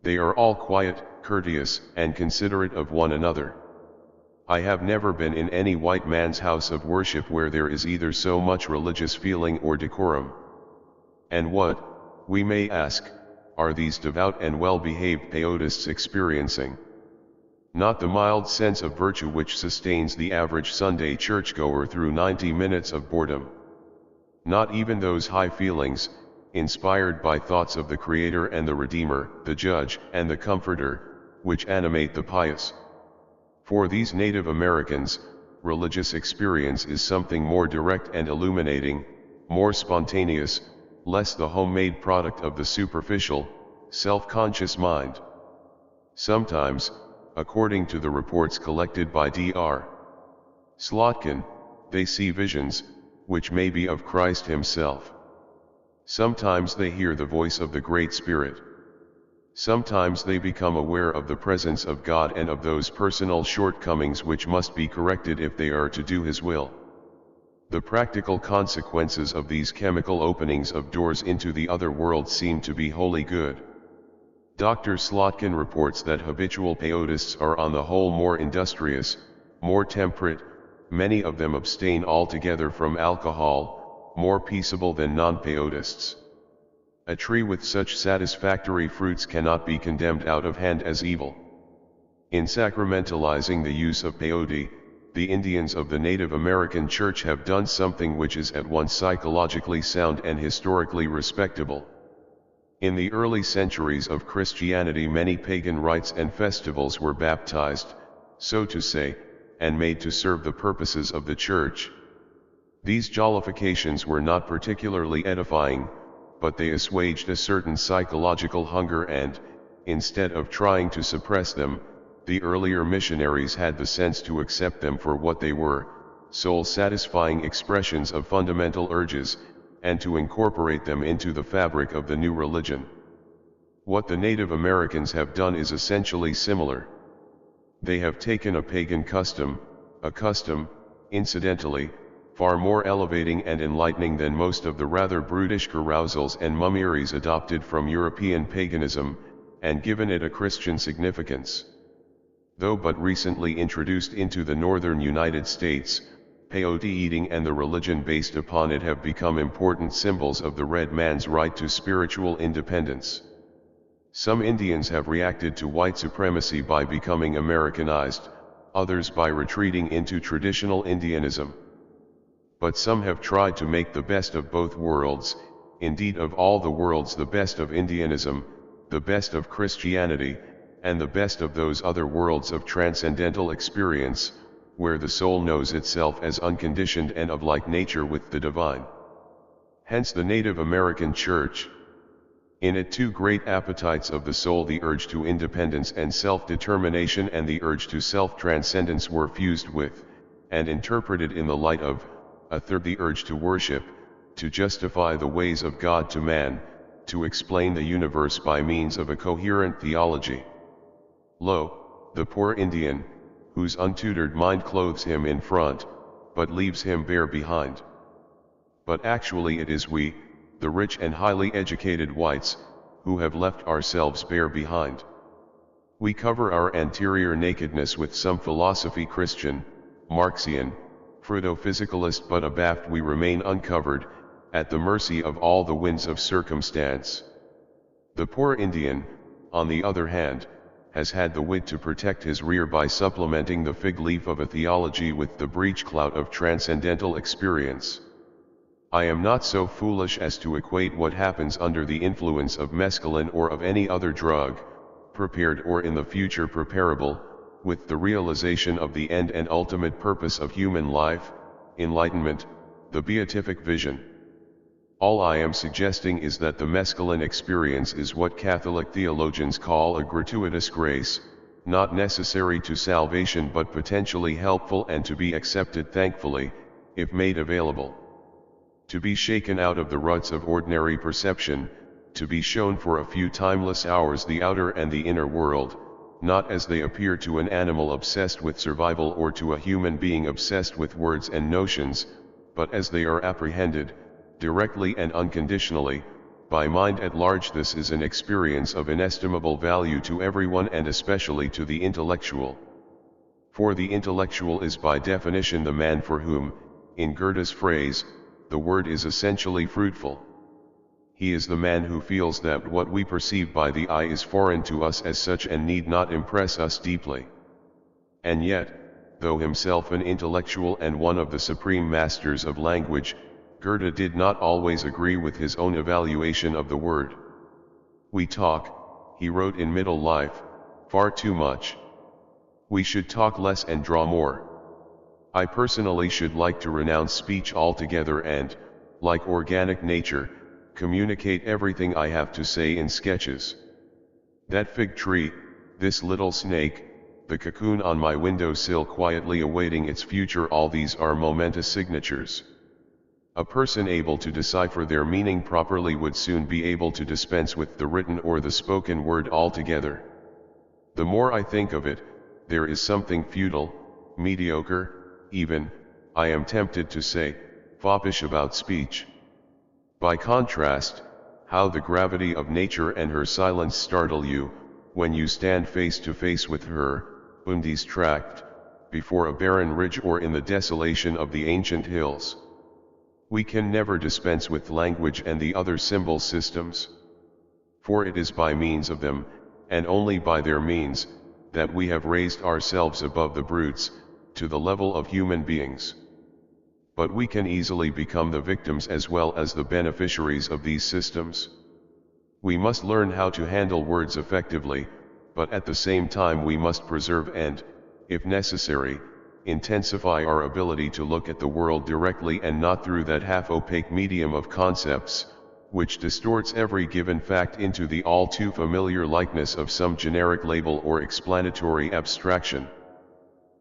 They are all quiet, courteous, and considerate of one another. I have never been in any white man's house of worship where there is either so much religious feeling or decorum. And what, we may ask, are these devout and well-behaved peyotists experiencing? Not the mild sense of virtue which sustains the average Sunday churchgoer through 90 minutes of boredom. Not even those high feelings, inspired by thoughts of the Creator and the Redeemer, the Judge and the Comforter, which animate the pious. For these Native Americans, religious experience is something more direct and illuminating, more spontaneous, less the homemade product of the superficial, self-conscious mind. Sometimes, according to the reports collected by Dr. Slotkin, they see visions, which may be of Christ himself. Sometimes they hear the voice of the Great Spirit. Sometimes they become aware of the presence of God and of those personal shortcomings which must be corrected if they are to do His will. The practical consequences of these chemical openings of doors into the other world seem to be wholly good. Dr. Slotkin reports that habitual peyotists are on the whole more industrious, more temperate, many of them abstain altogether from alcohol, more peaceable than non-peyotists. A tree with such satisfactory fruits cannot be condemned out of hand as evil. In sacramentalizing the use of peyote, the Indians of the Native American Church have done something which is at once psychologically sound and historically respectable. In the early centuries of Christianity, many pagan rites and festivals were baptized, so to say, and made to serve the purposes of the Church. These jollifications were not particularly edifying, but they assuaged a certain psychological hunger and, instead of trying to suppress them, the earlier missionaries had the sense to accept them for what they were, soul-satisfying expressions of fundamental urges, and to incorporate them into the fabric of the new religion. What the Native Americans have done is essentially similar. They have taken a pagan custom, a custom, incidentally, far more elevating and enlightening than most of the rather brutish carousals and mummeries adopted from European paganism, and given it a Christian significance. Though but recently introduced into the northern United States, peyote eating and the religion based upon it have become important symbols of the red man's right to spiritual independence. Some Indians have reacted to white supremacy by becoming Americanized, others by retreating into traditional Indianism. But some have tried to make the best of both worlds, indeed of all the worlds the best of Indianism, the best of Christianity, and the best of those other worlds of transcendental experience, where the soul knows itself as unconditioned and of like nature with the divine. Hence the Native American Church. In it two great appetites of the soul, the urge to independence and self-determination and the urge to self-transcendence, were fused with, and interpreted in the light of, a third, the urge to worship, to justify the ways of God to man, to explain the universe by means of a coherent theology. Lo, the poor Indian, whose untutored mind clothes him in front, but leaves him bare behind. But actually it is we, the rich and highly educated whites, who have left ourselves bare behind. We cover our anterior nakedness with some philosophy, Christian, Marxian, Fruto-physicalist, but abaft we remain uncovered, at the mercy of all the winds of circumstance. The poor Indian, on the other hand, has had the wit to protect his rear by supplementing the fig leaf of a theology with the breechclout of transcendental experience. I am not so foolish as to equate what happens under the influence of mescaline or of any other drug, prepared or in the future preparable, with the realization of the end and ultimate purpose of human life, enlightenment, the beatific vision. All I am suggesting is that the mescaline experience is what Catholic theologians call a gratuitous grace, not necessary to salvation but potentially helpful and to be accepted thankfully, if made available. To be shaken out of the ruts of ordinary perception, to be shown for a few timeless hours the outer and the inner world, not as they appear to an animal obsessed with survival or to a human being obsessed with words and notions, but as they are apprehended, directly and unconditionally, by mind at large. This is an experience of inestimable value to everyone and especially to the intellectual. For the intellectual is by definition the man for whom, in Goethe's phrase, the word is essentially fruitful. He is the man who feels that what we perceive by the eye is foreign to us as such and need not impress us deeply. And yet, though himself an intellectual and one of the supreme masters of language, Goethe did not always agree with his own evaluation of the word. "We talk," he wrote in middle life, "far too much. We should talk less and draw more. I personally should like to renounce speech altogether and, like organic nature, communicate everything I have to say in sketches. That fig tree, this little snake, the cocoon on my windowsill quietly awaiting its future, all these are momentous signatures. A person able to decipher their meaning properly would soon be able to dispense with the written or the spoken word altogether. The more I think of it, there is something futile, mediocre, even, I am tempted to say, foppish about speech. By contrast, how the gravity of nature and her silence startle you, when you stand face to face with her, undistract, before a barren ridge or in the desolation of the ancient hills. We can never dispense with language and the other symbol systems. For it is by means of them, and only by their means, that we have raised ourselves above the brutes, to the level of human beings. But we can easily become the victims as well as the beneficiaries of these systems. We must learn how to handle words effectively, but at the same time we must preserve and, if necessary, intensify our ability to look at the world directly and not through that half-opaque medium of concepts, which distorts every given fact into the all too familiar likeness of some generic label or explanatory abstraction.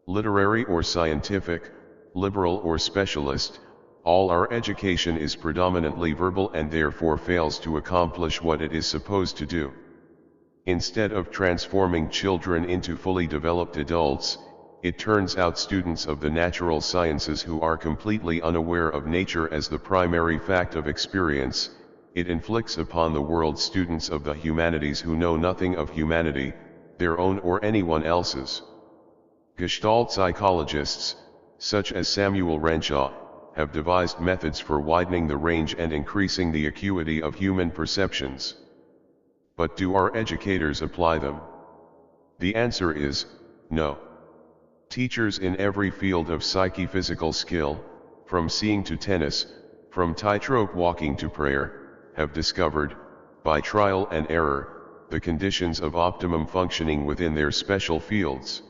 Literary or scientific, liberal or specialist, all our education is predominantly verbal and therefore fails to accomplish what it is supposed to do. Instead of transforming children into fully developed adults, it turns out students of the natural sciences who are completely unaware of nature as the primary fact of experience. It inflicts upon the world students of the humanities who know nothing of humanity, their own or anyone else's. Gestalt psychologists, such as Samuel Renshaw, have devised methods for widening the range and increasing the acuity of human perceptions. But do our educators apply them? The answer is, no. Teachers in every field of psychophysical skill, from seeing to tennis, from tightrope walking to prayer, have discovered, by trial and error, the conditions of optimum functioning within their special fields.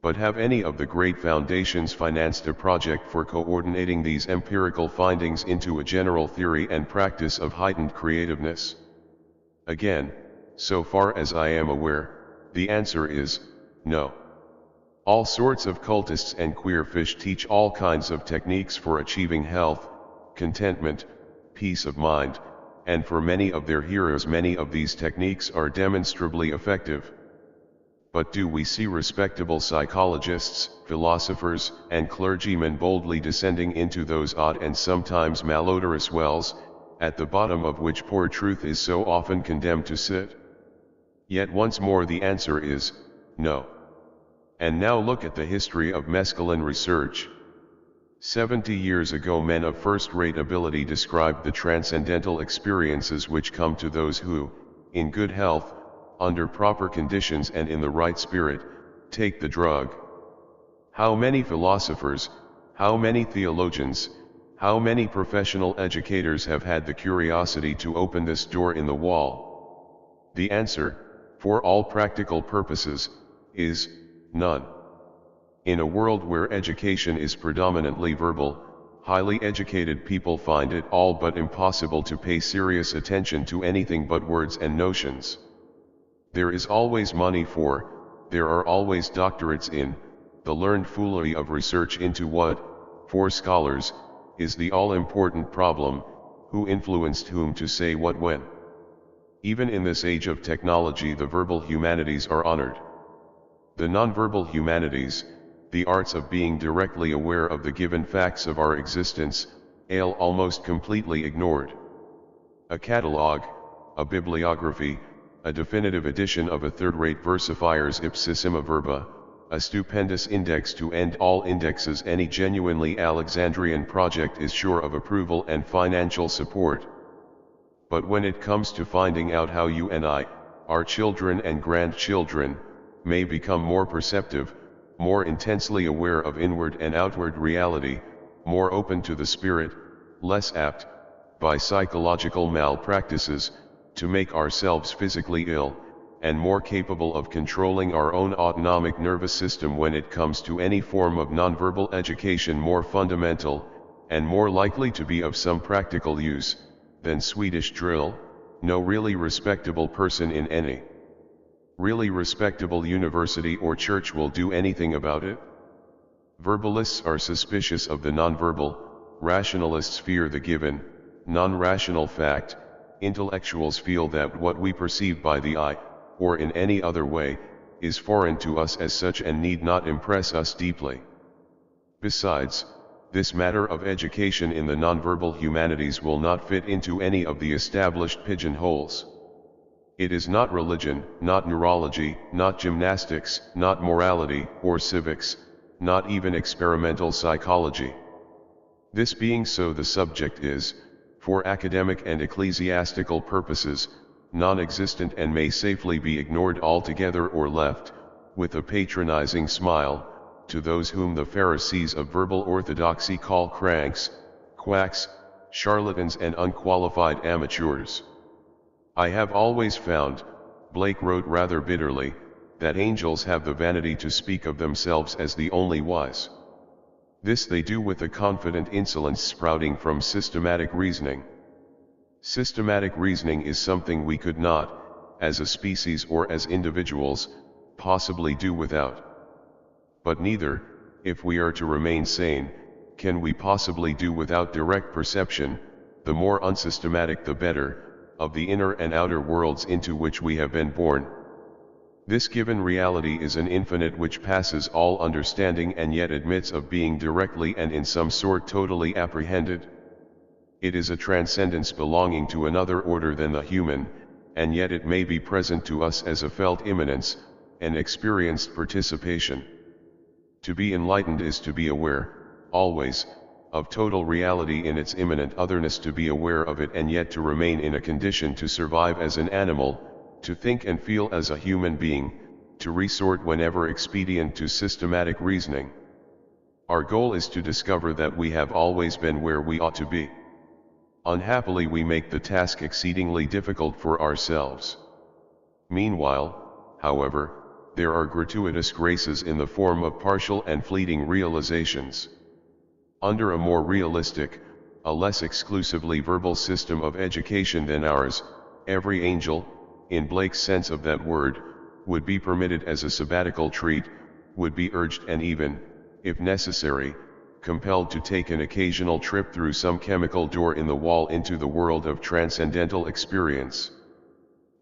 But have any of the great foundations financed a project for coordinating these empirical findings into a general theory and practice of heightened creativeness? Again, so far as I am aware, the answer is, no. All sorts of cultists and queer fish teach all kinds of techniques for achieving health, contentment, peace of mind, and for many of their heroes many of these techniques are demonstrably effective. But do we see respectable psychologists, philosophers, and clergymen boldly descending into those odd and sometimes malodorous wells, at the bottom of which poor truth is so often condemned to sit? Yet once more the answer is, no. And now look at the history of mescaline research. 70 years ago men of first-rate ability described the transcendental experiences which come to those who, in good health, under proper conditions and in the right spirit, take the drug. How many philosophers, how many theologians, how many professional educators have had the curiosity to open this door in the wall? The answer, for all practical purposes, is none. In a world where education is predominantly verbal, highly educated people find it all but impossible to pay serious attention to anything but words and notions. There is always money for, there are always doctorates in, the learned foolery of research into what, for scholars, is the all-important problem, who influenced whom to say what when. Even in this age of technology the verbal humanities are honored. The nonverbal humanities, the arts of being directly aware of the given facts of our existence, are almost completely ignored. A catalogue, a bibliography, a definitive edition of a third-rate versifier's ipsissima verba, a stupendous index to end all indexes, any genuinely Alexandrian project is sure of approval and financial support. But when it comes to finding out how you and I, our children and grandchildren, may become more perceptive, more intensely aware of inward and outward reality, more open to the spirit, less apt, by psychological malpractices, to make ourselves physically ill, and more capable of controlling our own autonomic nervous system when it comes to any form of nonverbal education, more fundamental, and more likely to be of some practical use, than Swedish drill, no really respectable person in any really respectable university or church will do anything about it. Verbalists are suspicious of the nonverbal, rationalists fear the given, non-rational fact, intellectuals feel that what we perceive by the eye, or in any other way, is foreign to us as such and need not impress us deeply. Besides, this matter of education in the nonverbal humanities will not fit into any of the established pigeonholes. It is not religion, not neurology, not gymnastics, not morality or civics, not even experimental psychology. This being so, the subject is, for academic and ecclesiastical purposes, non-existent and may safely be ignored altogether or left, with a patronizing smile, to those whom the Pharisees of verbal orthodoxy call cranks, quacks, charlatans and unqualified amateurs. I have always found, Blake wrote rather bitterly, that angels have the vanity to speak of themselves as the only wise. This they do with a confident insolence sprouting from systematic reasoning. Systematic reasoning is something we could not, as a species or as individuals, possibly do without. But neither, if we are to remain sane, can we possibly do without direct perception, the more unsystematic the better, of the inner and outer worlds into which we have been born. This given reality is an infinite which passes all understanding and yet admits of being directly and in some sort totally apprehended. It is a transcendence belonging to another order than the human, and yet it may be present to us as a felt immanence, an experienced participation. To be enlightened is to be aware, always, of total reality in its immanent otherness, to be aware of it and yet to remain in a condition to survive as an animal, to think and feel as a human being, to resort whenever expedient to systematic reasoning. Our goal is to discover that we have always been where we ought to be. Unhappily, we make the task exceedingly difficult for ourselves. Meanwhile, however, there are gratuitous graces in the form of partial and fleeting realizations. Under a more realistic, a less exclusively verbal system of education than ours, every angel, in Blake's sense of that word, would be permitted as a sabbatical treat, would be urged and even, if necessary, compelled to take an occasional trip through some chemical door in the wall into the world of transcendental experience.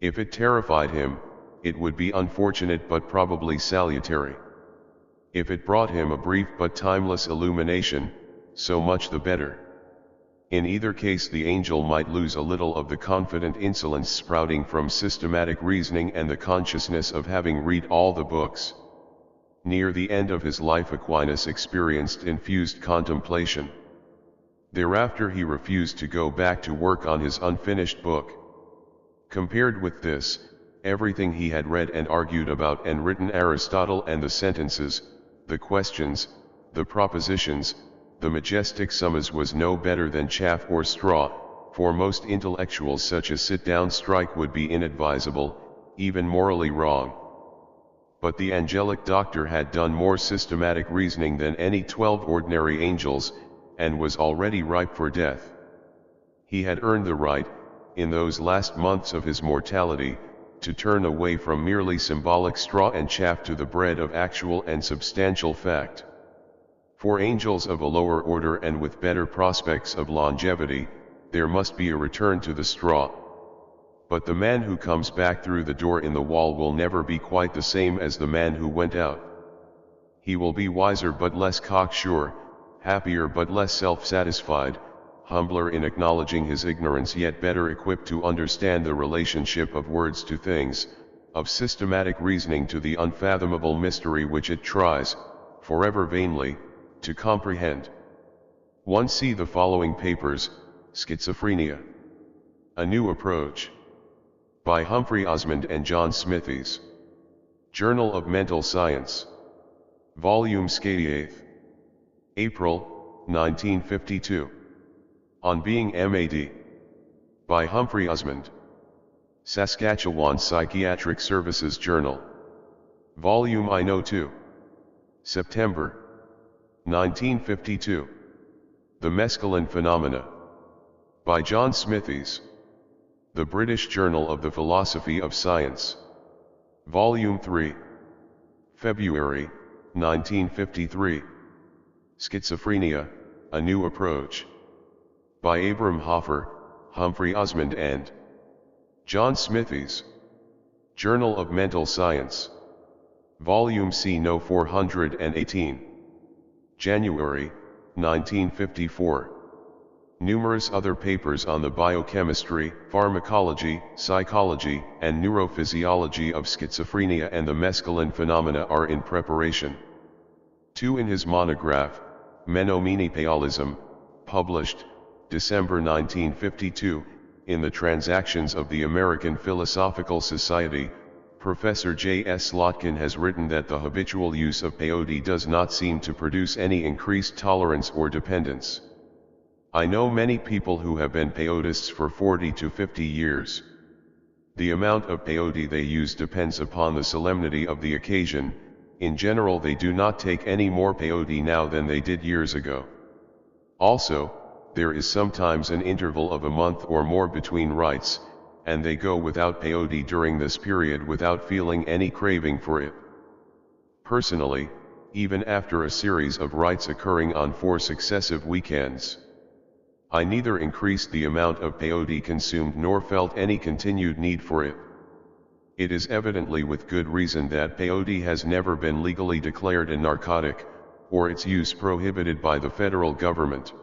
If it terrified him, it would be unfortunate but probably salutary. If it brought him a brief but timeless illumination, so much the better. In either case, the angel might lose a little of the confident insolence sprouting from systematic reasoning and the consciousness of having read all the books. Near the end of his life, Aquinas experienced infused contemplation. Thereafter he refused to go back to work on his unfinished book. Compared with this, everything he had read and argued about and written, Aristotle and the sentences, the questions, the propositions, the majestic summas, was no better than chaff or straw. For most intellectuals such a sit-down strike would be inadvisable, even morally wrong. But the angelic doctor had done more systematic reasoning than any 12 ordinary angels, and was already ripe for death. He had earned the right, in those last months of his mortality, to turn away from merely symbolic straw and chaff to the bread of actual and substantial fact. For angels of a lower order and with better prospects of longevity, there must be a return to the straw. But the man who comes back through the door in the wall will never be quite the same as the man who went out. He will be wiser but less cocksure, happier but less self-satisfied, humbler in acknowledging his ignorance, yet better equipped to understand the relationship of words to things, of systematic reasoning to the unfathomable mystery which it tries, forever vainly, to comprehend. 1. See the following papers: Schizophrenia. A New Approach. By Humphrey Osmond and John Smithies. Journal of Mental Science. Volume 88. April, 1952. On Being MAD. By Humphrey Osmond. Saskatchewan Psychiatric Services Journal. Volume I 2. September, 1952. The Mescaline Phenomena. By John Smithies. The British Journal of the Philosophy of Science. Volume 3. February, 1953. Schizophrenia, A New Approach. By Abram Hoffer, Humphrey Osmond and John Smithies. Journal of Mental Science. Volume C No. 418. January, 1954. Numerous other papers on the biochemistry, pharmacology, psychology, and neurophysiology of schizophrenia and the mescaline phenomena are in preparation. 2. In his monograph, Menomini-Payalism, published, December 1952, in the Transactions of the American Philosophical Society, Professor J. S. Slotkin has written that the habitual use of peyote does not seem to produce any increased tolerance or dependence. I know many people who have been peyotists for 40 to 50 years. The amount of peyote they use depends upon the solemnity of the occasion. In general, they do not take any more peyote now than they did years ago. Also, there is sometimes an interval of a month or more between rites, and they go without peyote during this period without feeling any craving for it. Personally, even after a series of rites occurring on 4 successive weekends, I neither increased the amount of peyote consumed nor felt any continued need for it. It is evidently with good reason that peyote has never been legally declared a narcotic, or its use prohibited by the federal government.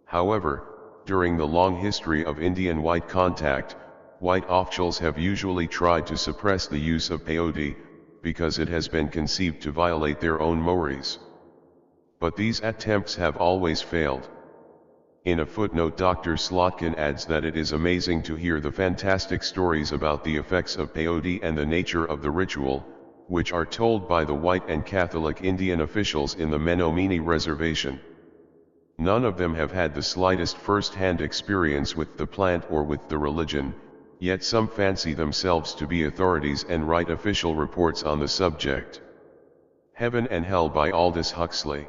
However, during the long history of Indian-white contact, white officials have usually tried to suppress the use of peyote, because it has been conceived to violate their own mores. But these attempts have always failed. In a footnote, Dr. Slotkin adds that it is amazing to hear the fantastic stories about the effects of peyote and the nature of the ritual, which are told by the white and Catholic Indian officials in the Menominee Reservation. None of them have had the slightest first-hand experience with the plant or with the religion, yet some fancy themselves to be authorities and write official reports on the subject. Heaven and Hell by Aldous Huxley.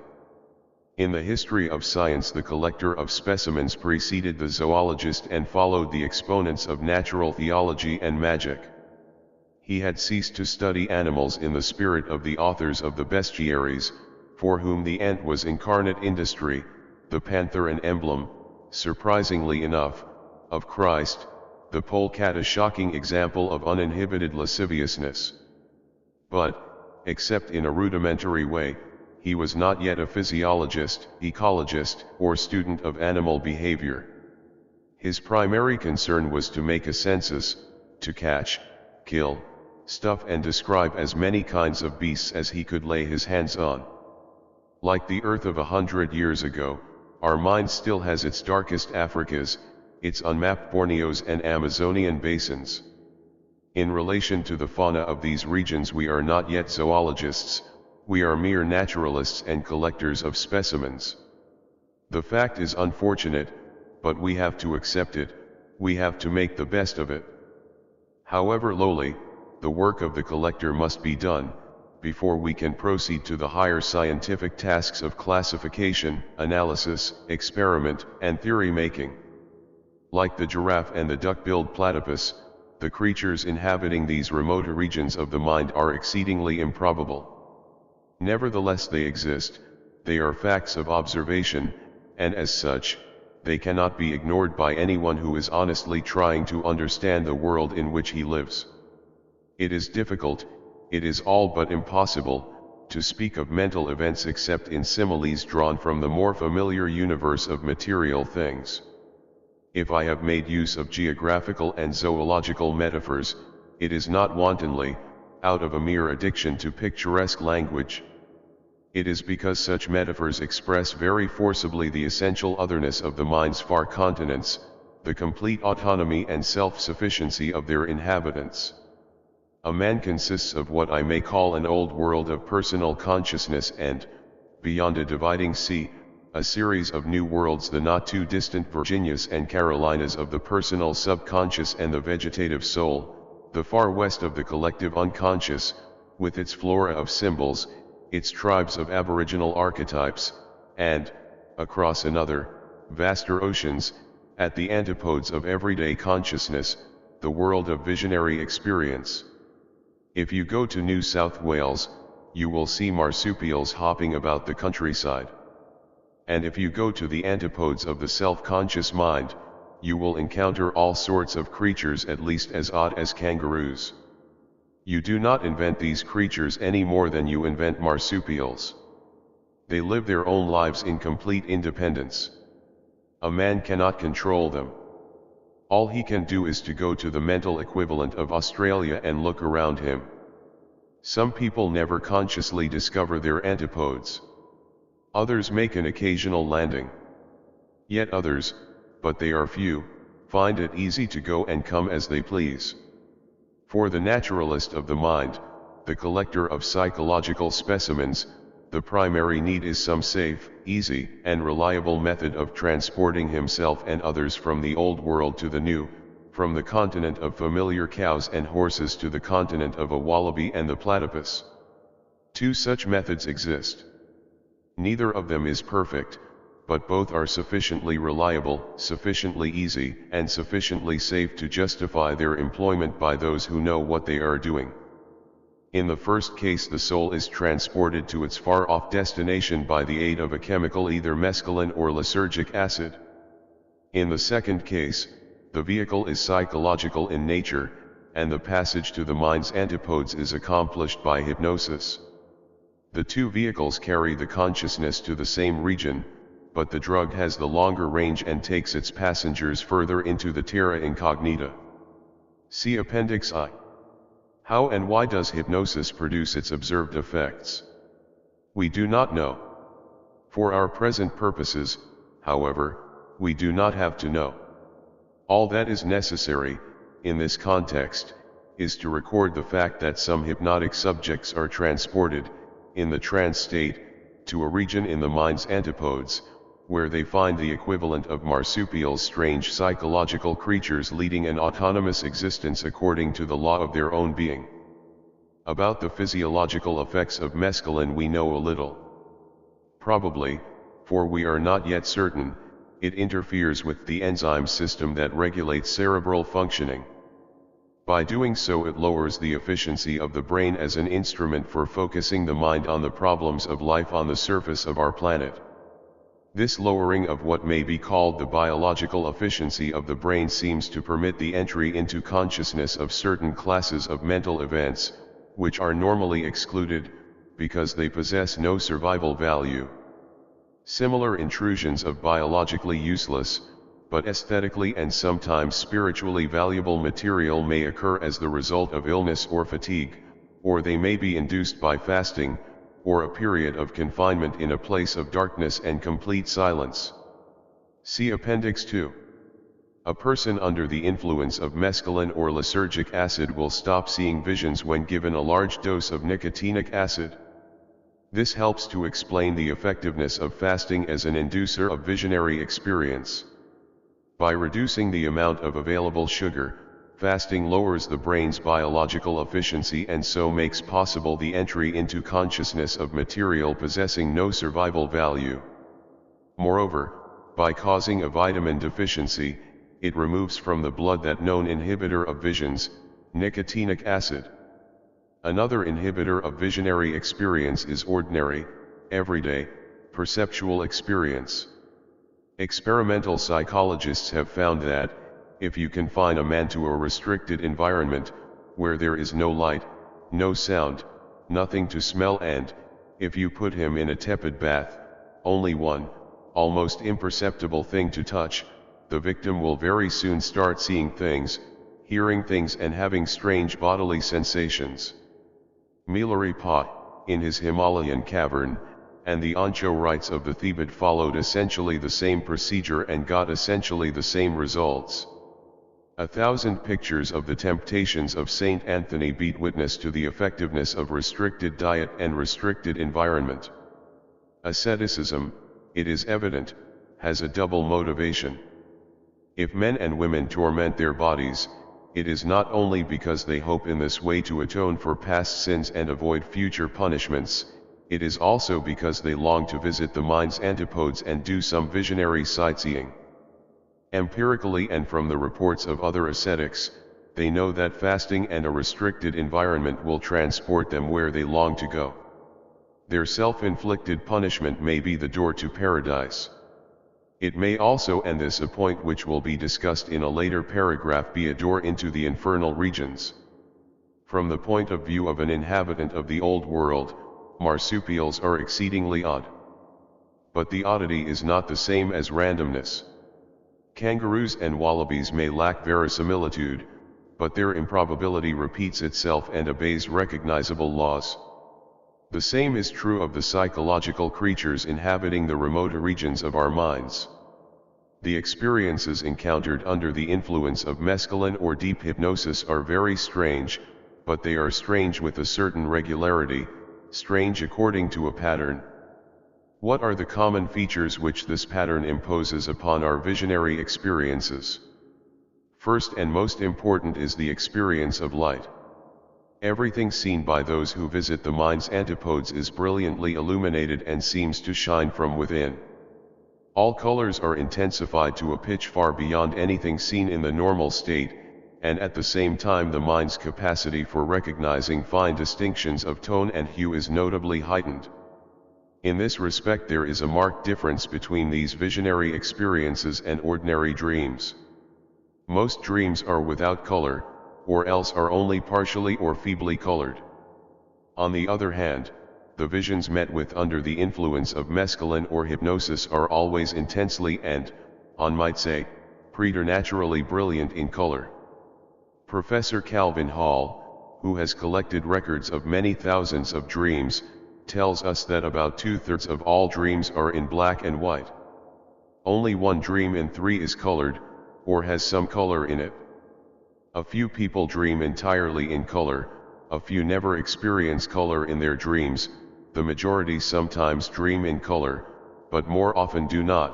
In the history of science, the collector of specimens preceded the zoologist and followed the exponents of natural theology and magic. He had ceased to study animals in the spirit of the authors of the bestiaries, for whom the ant was incarnate industry, the panther an emblem, surprisingly enough, of Christ, the polecat a shocking example of uninhibited lasciviousness. But, except in a rudimentary way, he was not yet a physiologist, ecologist, or student of animal behavior. His primary concern was to make a census, to catch, kill, stuff and describe as many kinds of beasts as he could lay his hands on. Like the earth of 100 years ago, our mind still has its darkest Africas, its unmapped Borneos and Amazonian basins. In relation to the fauna of these regions, we are not yet zoologists, we are mere naturalists and collectors of specimens. The fact is unfortunate, but we have to accept it, we have to make the best of it. However lowly, the work of the collector must be done, before we can proceed to the higher scientific tasks of classification, analysis, experiment, and theory-making. Like the giraffe and the duck-billed platypus, the creatures inhabiting these remote regions of the mind are exceedingly improbable. Nevertheless they exist, they are facts of observation, and as such, they cannot be ignored by anyone who is honestly trying to understand the world in which he lives. It is difficult, it is all but impossible, to speak of mental events except in similes drawn from the more familiar universe of material things. If I have made use of geographical and zoological metaphors, it is not wantonly, out of a mere addiction to picturesque language. It is because such metaphors express very forcibly the essential otherness of the mind's far continents, the complete autonomy and self-sufficiency of their inhabitants. A man consists of what I may call an old world of personal consciousness and, beyond a dividing sea, a series of new worlds, the not too distant Virginias and Carolinas of the personal subconscious and the vegetative soul, the far west of the collective unconscious, with its flora of symbols, its tribes of aboriginal archetypes, and, across another, vaster oceans, at the antipodes of everyday consciousness, the world of visionary experience. If you go to New South Wales, you will see marsupials hopping about the countryside. And if you go to the antipodes of the self-conscious mind, you will encounter all sorts of creatures at least as odd as kangaroos. You do not invent these creatures any more than you invent marsupials. They live their own lives in complete independence. A man cannot control them. All he can do is to go to the mental equivalent of Australia and look around him. Some people never consciously discover their antipodes. Others make an occasional landing. Yet others, but they are few, find it easy to go and come as they please. For the naturalist of the mind, the collector of psychological specimens, the primary need is some safe, easy, and reliable method of transporting himself and others from the old world to the new, from the continent of familiar cows and horses to the continent of a wallaby and the platypus. Two such methods exist. Neither of them is perfect, but both are sufficiently reliable, sufficiently easy, and sufficiently safe to justify their employment by those who know what they are doing. In the first case, the soul is transported to its far-off destination by the aid of a chemical, either mescaline or lysergic acid. In the second case, the vehicle is psychological in nature, and the passage to the mind's antipodes is accomplished by hypnosis. The two vehicles carry the consciousness to the same region, but the drug has the longer range and takes its passengers further into the terra incognita. See Appendix I. How and why does hypnosis produce its observed effects? We do not know. For our present purposes, however, we do not have to know. All that is necessary, in this context, is to record the fact that some hypnotic subjects are transported, in the trance state, to a region in the mind's antipodes, where they find the equivalent of marsupials, strange psychological creatures leading an autonomous existence according to the law of their own being. About the physiological effects of mescaline we know a little. Probably, for we are not yet certain, it interferes with the enzyme system that regulates cerebral functioning. By doing so, it lowers the efficiency of the brain as an instrument for focusing the mind on the problems of life on the surface of our planet. This lowering of what may be called the biological efficiency of the brain seems to permit the entry into consciousness of certain classes of mental events, which are normally excluded, because they possess no survival value. Similar intrusions of biologically useless, but aesthetically and sometimes spiritually valuable material may occur as the result of illness or fatigue, or they may be induced by fasting, or a period of confinement in a place of darkness and complete silence. See Appendix 2. A person under the influence of mescaline or lysergic acid will stop seeing visions when given a large dose of nicotinic acid. This helps to explain the effectiveness of fasting as an inducer of visionary experience. By reducing the amount of available sugar, fasting lowers the brain's biological efficiency and so makes possible the entry into consciousness of material possessing no survival value. Moreover, by causing a vitamin deficiency, it removes from the blood that known inhibitor of visions, nicotinic acid. Another inhibitor of visionary experience is ordinary, everyday, perceptual experience. Experimental psychologists have found that, if you confine a man to a restricted environment, where there is no light, no sound, nothing to smell, and, if you put him in a tepid bath, only one, almost imperceptible thing to touch, the victim will very soon start seeing things, hearing things, and having strange bodily sensations. Milarepa, in his Himalayan cavern, and the anchorites of the Theban followed essentially the same procedure and got essentially the same results. 1,000 pictures of the temptations of Saint Anthony bear witness to the effectiveness of restricted diet and restricted environment. Asceticism, it is evident, has a double motivation. If men and women torment their bodies, it is not only because they hope in this way to atone for past sins and avoid future punishments, it is also because they long to visit the mind's antipodes and do some visionary sightseeing. Empirically and from the reports of other ascetics, they know that fasting and a restricted environment will transport them where they long to go. Their self-inflicted punishment may be the door to paradise. It may also, and this a point which will be discussed in a later paragraph, be a door into the infernal regions. From the point of view of an inhabitant of the old world, marsupials are exceedingly odd. But the oddity is not the same as randomness. Kangaroos and wallabies may lack verisimilitude, but their improbability repeats itself and obeys recognizable laws. The same is true of the psychological creatures inhabiting the remote regions of our minds. The experiences encountered under the influence of mescaline or deep hypnosis are very strange, but they are strange with a certain regularity, strange according to a pattern. What are the common features which this pattern imposes upon our visionary experiences? First and most important is the experience of light. Everything seen by those who visit the mind's antipodes is brilliantly illuminated and seems to shine from within. All colors are intensified to a pitch far beyond anything seen in the normal state, and at the same time the mind's capacity for recognizing fine distinctions of tone and hue is notably heightened. In this respect there is a marked difference between these visionary experiences and ordinary dreams. Most dreams are without color, or else are only partially or feebly colored. On the other hand, the visions met with under the influence of mescaline or hypnosis are always intensely and, one might say, preternaturally brilliant in color. Professor Calvin Hall, who has collected records of many thousands of dreams, tells us that about 2/3 of all dreams are in black and white. Only one dream in 3 is colored, or has some color in it. A few people dream entirely in color, a few never experience color in their dreams, the majority sometimes dream in color, but more often do not.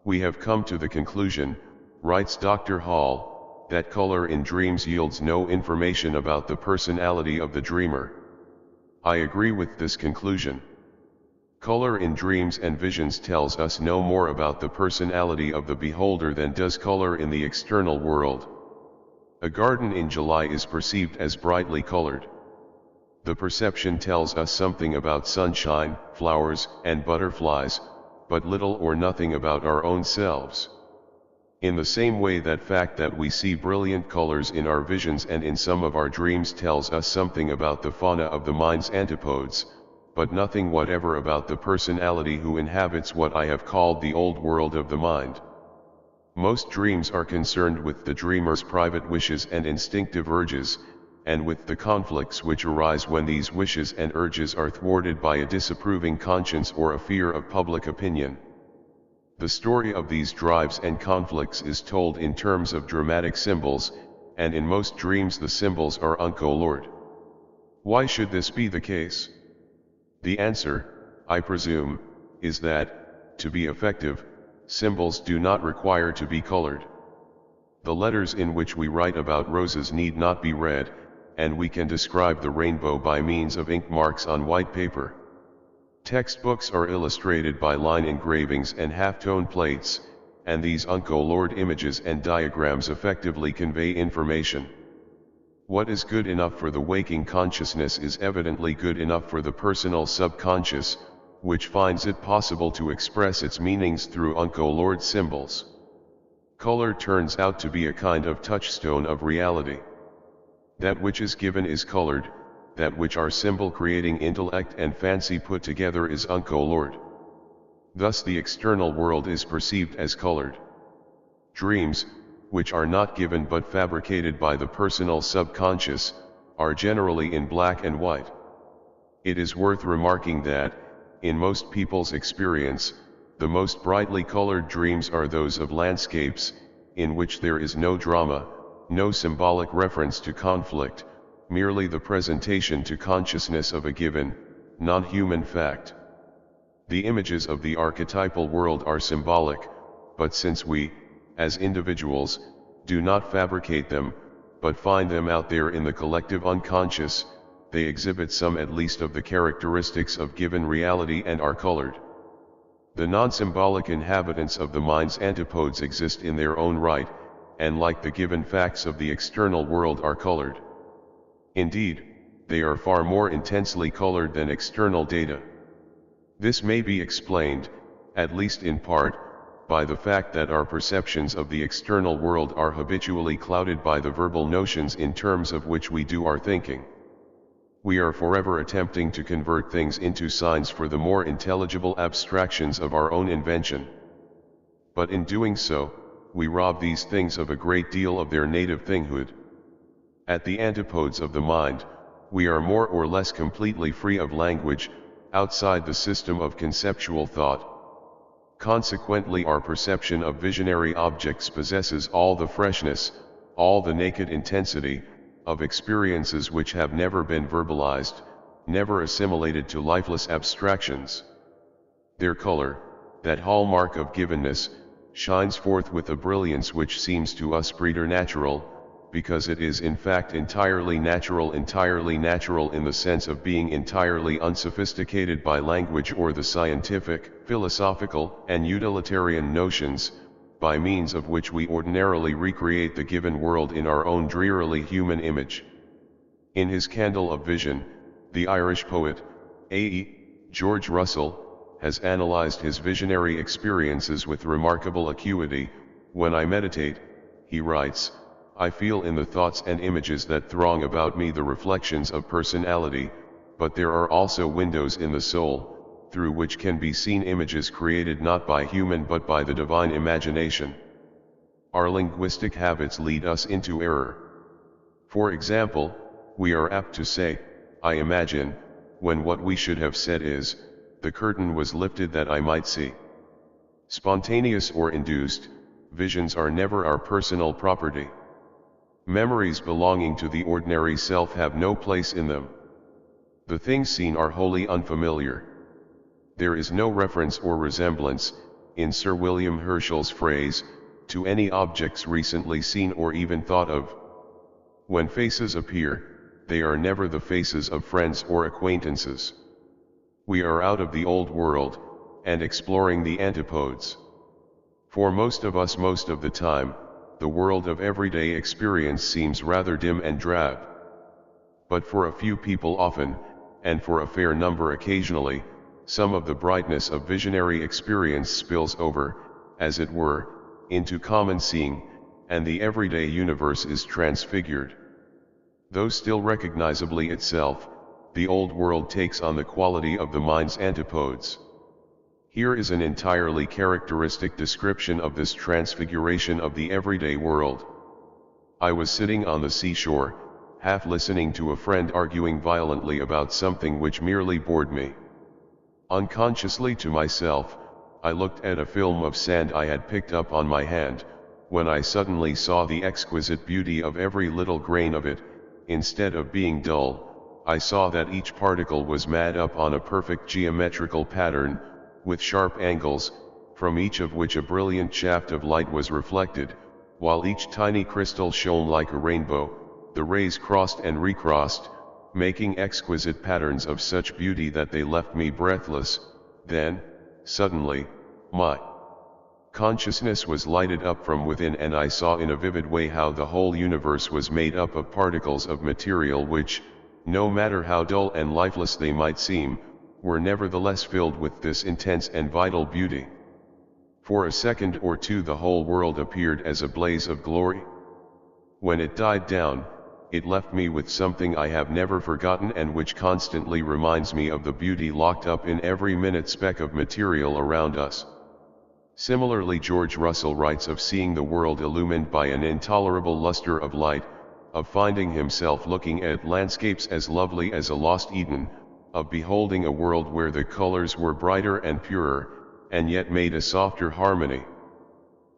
We have come to the conclusion, writes Dr. Hall, that color in dreams yields no information about the personality of the dreamer. I agree with this conclusion. Color in dreams and visions tells us no more about the personality of the beholder than does color in the external world. A garden in July is perceived as brightly colored. The perception tells us something about sunshine, flowers, and butterflies, but little or nothing about our own selves. In the same way, that fact that we see brilliant colors in our visions and in some of our dreams tells us something about the fauna of the mind's antipodes, but nothing whatever about the personality who inhabits what I have called the old world of the mind. Most dreams are concerned with the dreamer's private wishes and instinctive urges, and with the conflicts which arise when these wishes and urges are thwarted by a disapproving conscience or a fear of public opinion. The story of these drives and conflicts is told in terms of dramatic symbols, and in most dreams the symbols are uncolored. Why should this be the case? The answer, I presume, is that, to be effective, symbols do not require to be colored. The letters in which we write about roses need not be red, and we can describe the rainbow by means of ink marks on white paper. Textbooks are illustrated by line engravings and halftone plates, and these uncolored images and diagrams effectively convey information. What is good enough for the waking consciousness is evidently good enough for the personal subconscious, which finds it possible to express its meanings through uncolored symbols. Color turns out to be a kind of touchstone of reality. That which is given is colored, that which our symbol creating intellect and fancy put together is uncolored. Thus the external world is perceived as colored. Dreams, which are not given but fabricated by the personal subconscious, are generally in black and white. It is worth remarking that, in most people's experience, the most brightly colored dreams are those of landscapes, in which there is no drama, no symbolic reference to conflict, merely the presentation to consciousness of a given, non-human fact. The images of the archetypal world are symbolic, but since we, as individuals, do not fabricate them, but find them out there in the collective unconscious, they exhibit some at least of the characteristics of given reality and are colored. The non-symbolic inhabitants of the mind's antipodes exist in their own right, and like the given facts of the external world are colored. Indeed, they are far more intensely colored than external data. This may be explained, at least in part, by the fact that our perceptions of the external world are habitually clouded by the verbal notions in terms of which we do our thinking. We are forever attempting to convert things into signs for the more intelligible abstractions of our own invention. But in doing so, we rob these things of a great deal of their native thinghood. At the antipodes of the mind, we are more or less completely free of language, outside the system of conceptual thought. Consequently, our perception of visionary objects possesses all the freshness, all the naked intensity, of experiences which have never been verbalized, never assimilated to lifeless abstractions. Their color, that hallmark of givenness, shines forth with a brilliance which seems to us preternatural, because it is in fact entirely natural in the sense of being entirely unsophisticated by language or the scientific, philosophical, and utilitarian notions, by means of which we ordinarily recreate the given world in our own drearily human image. In his Candle of Vision, the Irish poet, A.E. George Russell, has analyzed his visionary experiences with remarkable acuity. When I meditate, he writes, I feel in the thoughts and images that throng about me the reflections of personality, but there are also windows in the soul, through which can be seen images created not by human but by the divine imagination. Our linguistic habits lead us into error. For example, we are apt to say, I imagine, when what we should have said is, the curtain was lifted that I might see. Spontaneous or induced, visions are never our personal property. Memories belonging to the ordinary self have no place in them. The things seen are wholly unfamiliar. There is no reference or resemblance, in Sir William Herschel's phrase, to any objects recently seen or even thought of. When faces appear, they are never the faces of friends or acquaintances. We are out of the old world, and exploring the antipodes. For most of us most of the time, the world of everyday experience seems rather dim and drab. But for a few people often, and for a fair number occasionally, some of the brightness of visionary experience spills over, as it were, into common seeing, and the everyday universe is transfigured. Though still recognizably itself, the old world takes on the quality of the mind's antipodes. Here is an entirely characteristic description of this transfiguration of the everyday world. I was sitting on the seashore, half listening to a friend arguing violently about something which merely bored me. Unconsciously to myself, I looked at a film of sand I had picked up on my hand, when I suddenly saw the exquisite beauty of every little grain of it. Instead of being dull, I saw that each particle was made up on a perfect geometrical pattern, with sharp angles, from each of which a brilliant shaft of light was reflected, while each tiny crystal shone like a rainbow. The rays crossed and recrossed, making exquisite patterns of such beauty that they left me breathless. Then, suddenly, my consciousness was lighted up from within, and I saw in a vivid way how the whole universe was made up of particles of material which, no matter how dull and lifeless they might seem, were nevertheless filled with this intense and vital beauty. For a second or two the whole world appeared as a blaze of glory. When it died down, it left me with something I have never forgotten and which constantly reminds me of the beauty locked up in every minute speck of material around us. Similarly, George Russell writes of seeing the world illumined by an intolerable luster of light, of finding himself looking at landscapes as lovely as a lost Eden, of beholding a world where the colors were brighter and purer, and yet made a softer harmony.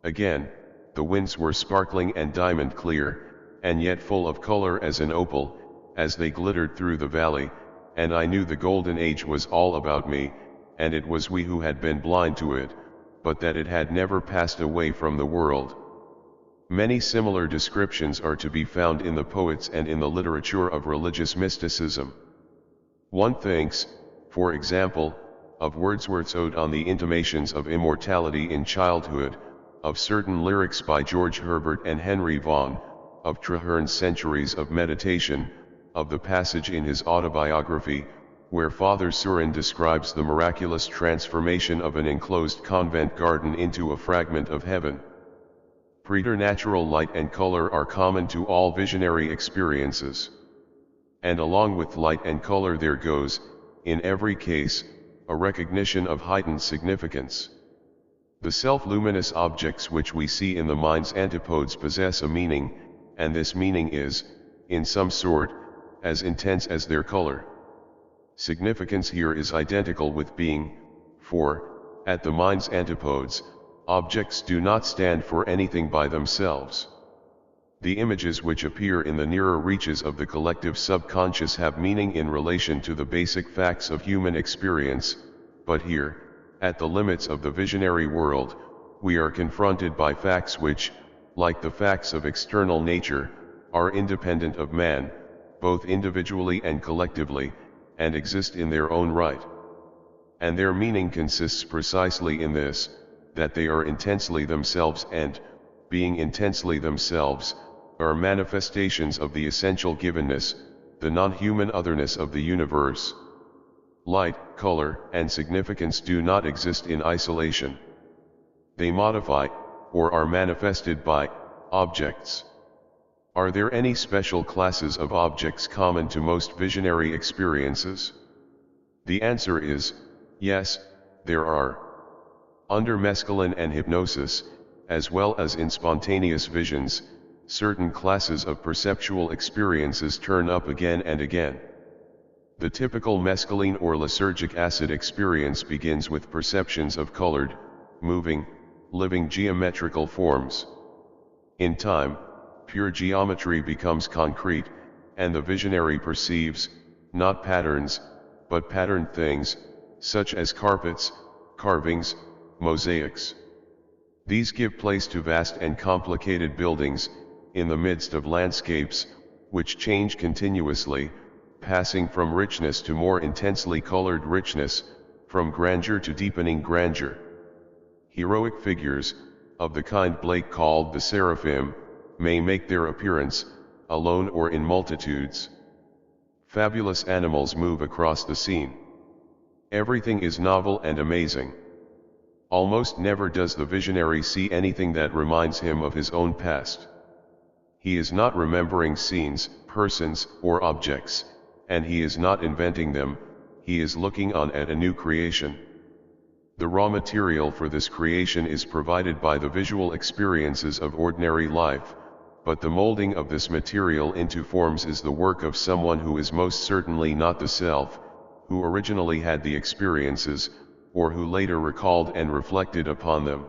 Again, the winds were sparkling and diamond clear, and yet full of color as an opal, as they glittered through the valley, and I knew the golden age was all about me, and it was we who had been blind to it, but that it had never passed away from the world. Many similar descriptions are to be found in the poets and in the literature of religious mysticism. One thinks, for example, of Wordsworth's Ode on the Intimations of Immortality in Childhood, of certain lyrics by George Herbert and Henry Vaughan, of Traherne's Centuries of Meditation, of the passage in his autobiography, where Father Surin describes the miraculous transformation of an enclosed convent garden into a fragment of heaven. Preternatural light and color are common to all visionary experiences. And along with light and color there goes, in every case, a recognition of heightened significance. The self-luminous objects which we see in the mind's antipodes possess a meaning, and this meaning is, in some sort, as intense as their color. Significance here is identical with being, for, at the mind's antipodes, objects do not stand for anything by themselves. The images which appear in the nearer reaches of the collective subconscious have meaning in relation to the basic facts of human experience, but here, at the limits of the visionary world, we are confronted by facts which, like the facts of external nature, are independent of man, both individually and collectively, and exist in their own right. And their meaning consists precisely in this, that they are intensely themselves and, being intensely themselves, are manifestations of the essential givenness, the non-human otherness of the universe. Light, color, and significance do not exist in isolation. They modify, or are manifested by, objects. Are there any special classes of objects common to most visionary experiences? The answer is, yes, there are. Under mescaline and hypnosis, as well as in spontaneous visions, certain classes of perceptual experiences turn up again and again. The typical mescaline or lysergic acid experience begins with perceptions of colored, moving, living geometrical forms. In time, pure geometry becomes concrete, and the visionary perceives, not patterns, but patterned things, such as carpets, carvings, mosaics. These give place to vast and complicated buildings, in the midst of landscapes, which change continuously, passing from richness to more intensely colored richness, from grandeur to deepening grandeur. Heroic figures, of the kind Blake called the seraphim, may make their appearance, alone or in multitudes. Fabulous animals move across the scene. Everything is novel and amazing. Almost never does the visionary see anything that reminds him of his own past. He is not remembering scenes, persons, or objects, and he is not inventing them, he is looking on at a new creation. The raw material for this creation is provided by the visual experiences of ordinary life, but the molding of this material into forms is the work of someone who is most certainly not the self, who originally had the experiences, or who later recalled and reflected upon them.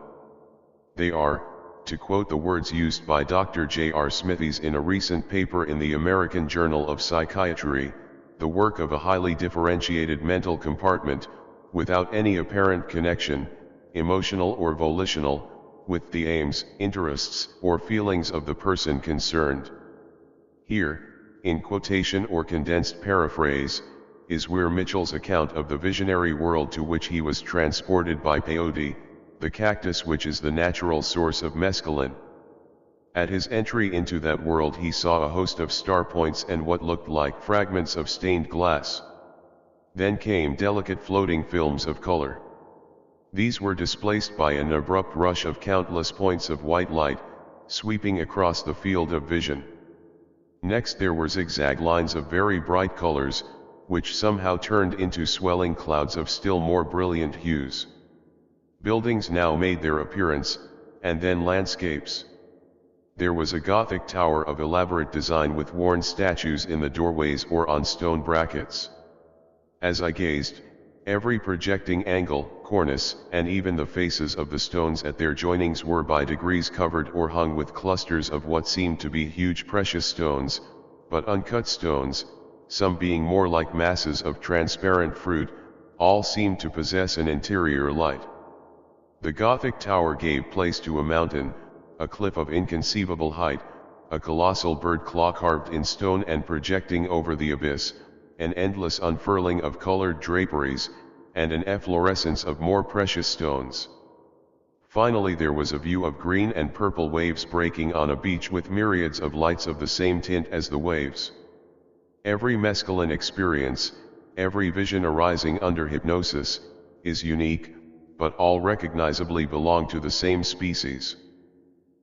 They are, to quote the words used by Dr. J.R. Smithies in a recent paper in the American Journal of Psychiatry, the work of a highly differentiated mental compartment, without any apparent connection, emotional or volitional, with the aims, interests, or feelings of the person concerned. Here, in quotation or condensed paraphrase, is where Mitchell's account of the visionary world to which he was transported by peyote, the cactus which is the natural source of mescaline. At his entry into that world he saw a host of star points and what looked like fragments of stained glass. Then came delicate floating films of color. These were displaced by an abrupt rush of countless points of white light, sweeping across the field of vision. Next there were zigzag lines of very bright colors, which somehow turned into swelling clouds of still more brilliant hues. Buildings now made their appearance, and then landscapes. There was a Gothic tower of elaborate design with worn statues in the doorways or on stone brackets. As I gazed, every projecting angle, cornice, and even the faces of the stones at their joinings were by degrees covered or hung with clusters of what seemed to be huge precious stones, but uncut stones, some being more like masses of transparent fruit. All seemed to possess an interior light. The Gothic tower gave place to a mountain, a cliff of inconceivable height, a colossal bird claw carved in stone and projecting over the abyss, an endless unfurling of colored draperies, and an efflorescence of more precious stones. Finally there was a view of green and purple waves breaking on a beach with myriads of lights of the same tint as the waves. Every mescaline experience, every vision arising under hypnosis, is unique, but all recognizably belong to the same species.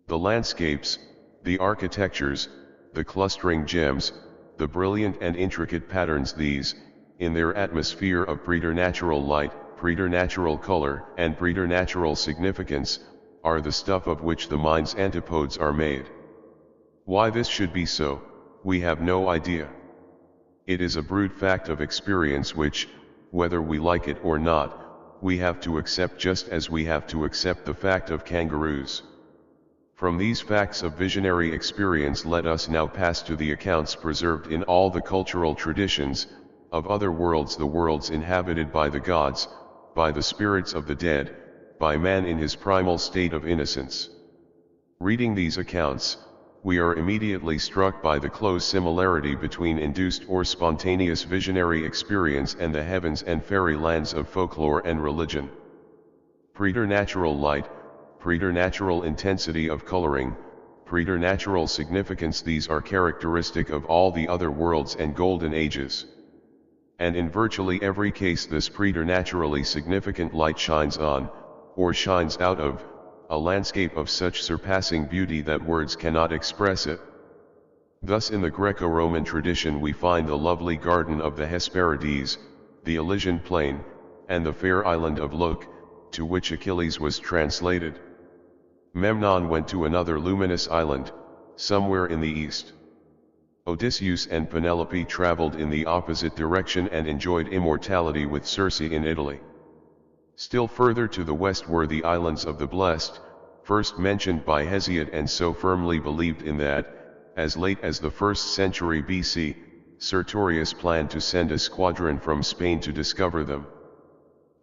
The landscapes, the architectures, the clustering gems, the brilliant and intricate patterns, these, in their atmosphere of preternatural light, preternatural color, and preternatural significance, are the stuff of which the mind's antipodes are made. Why this should be so, we have no idea. It is a brute fact of experience which, whether we like it or not, we have to accept, just as we have to accept the fact of kangaroos. From these facts of visionary experience let us now pass to the accounts preserved in all the cultural traditions, of other worlds, the worlds inhabited by the gods, by the spirits of the dead, by man in his primal state of innocence. Reading these accounts, we are immediately struck by the close similarity between induced or spontaneous visionary experience and the heavens and fairy lands of folklore and religion. Preternatural light, preternatural intensity of coloring, preternatural significance, these are characteristic of all the other worlds and golden ages. And in virtually every case this preternaturally significant light shines on, or shines out of, a landscape of such surpassing beauty that words cannot express it. Thus in the Greco-Roman tradition we find the lovely garden of the Hesperides, the Elysian plain, and the fair island of Leuc, to which Achilles was translated. Memnon went to another luminous island, somewhere in the east. Odysseus and Penelope traveled in the opposite direction and enjoyed immortality with Circe in Italy. Still further to the west were the islands of the Blessed, first mentioned by Hesiod, and so firmly believed in that, as late as the 1st century BC, Sertorius planned to send a squadron from Spain to discover them.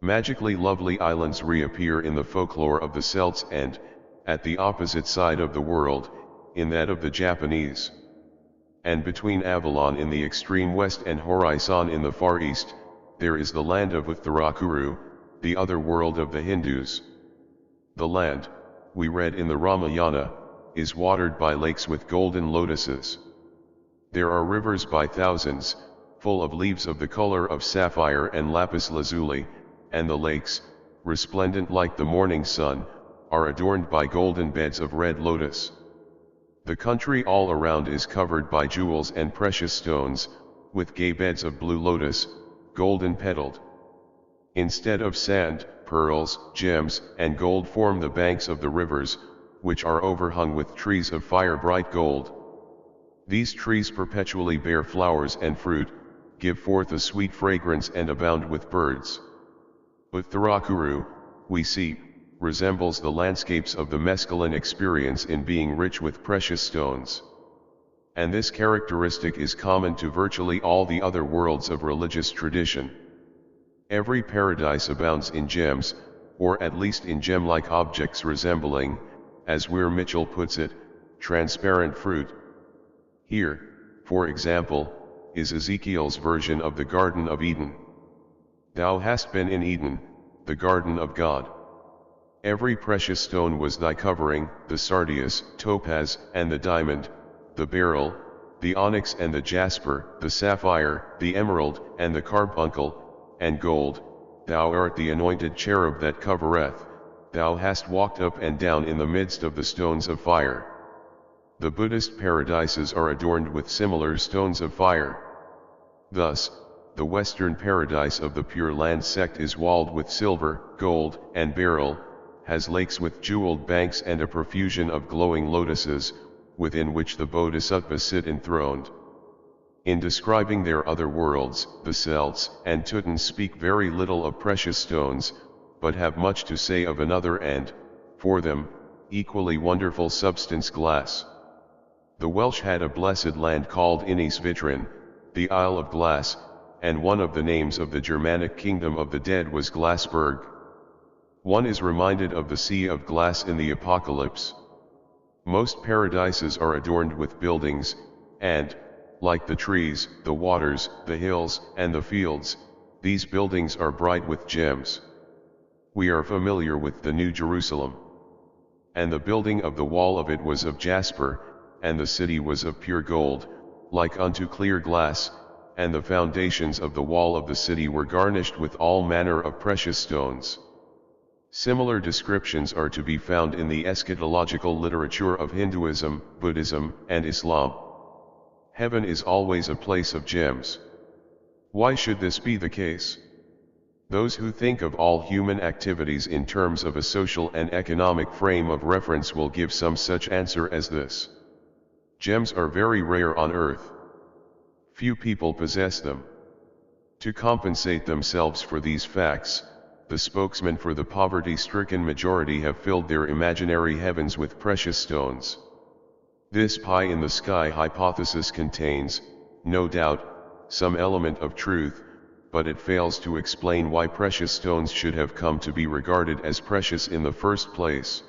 Magically lovely islands reappear in the folklore of the Celts and, at the opposite side of the world, in that of the Japanese. And between Avalon in the extreme west and Horizon in the far east, there is the land of Uttarakuru, the other world of the Hindus. The land, we read in the Ramayana, is watered by lakes with golden lotuses. There are rivers by thousands, full of leaves of the color of sapphire and lapis lazuli, and the lakes, resplendent like the morning sun, are adorned by golden beds of red lotus. The country all around is covered by jewels and precious stones, with gay beds of blue lotus, golden petaled. Instead of sand, pearls, gems, and gold form the banks of the rivers, which are overhung with trees of fire-bright gold. These trees perpetually bear flowers and fruit, give forth a sweet fragrance and abound with birds. Uttarakuru, we see, resembles the landscapes of the mescaline experience in being rich with precious stones. And this characteristic is common to virtually all the other worlds of religious tradition. Every paradise abounds in gems, or at least in gem-like objects resembling, as Weir Mitchell puts it, transparent fruit. Here, for example, is Ezekiel's version of the Garden of Eden. Thou hast been in Eden, the garden of God. Every precious stone was thy covering, the sardius, topaz, and the diamond, the beryl, the onyx and the jasper, the sapphire, the emerald, and the carbuncle, and gold, thou art the anointed cherub that covereth, thou hast walked up and down in the midst of the stones of fire. The Buddhist paradises are adorned with similar stones of fire. Thus, the Western paradise of the Pure Land sect is walled with silver, gold, and beryl, has lakes with jeweled banks and a profusion of glowing lotuses, within which the bodhisattvas sit enthroned. In describing their other worlds, the Celts and Teutons speak very little of precious stones, but have much to say of another and, for them, equally wonderful substance, glass. The Welsh had a blessed land called Ynys Vitrin, the Isle of Glass, and one of the names of the Germanic kingdom of the dead was Glassberg. One is reminded of the Sea of Glass in the Apocalypse. Most paradises are adorned with buildings, and, like the trees, the waters, the hills, and the fields, these buildings are bright with gems. We are familiar with the New Jerusalem. And the building of the wall of it was of jasper, and the city was of pure gold, like unto clear glass, and the foundations of the wall of the city were garnished with all manner of precious stones. Similar descriptions are to be found in the eschatological literature of Hinduism, Buddhism, and Islam. Heaven is always a place of gems. Why should this be the case? Those who think of all human activities in terms of a social and economic frame of reference will give some such answer as this. Gems are very rare on earth. Few people possess them. To compensate themselves for these facts, the spokesmen for the poverty-stricken majority have filled their imaginary heavens with precious stones. This pie-in-the-sky hypothesis contains, no doubt, some element of truth, but it fails to explain why precious stones should have come to be regarded as precious in the first place.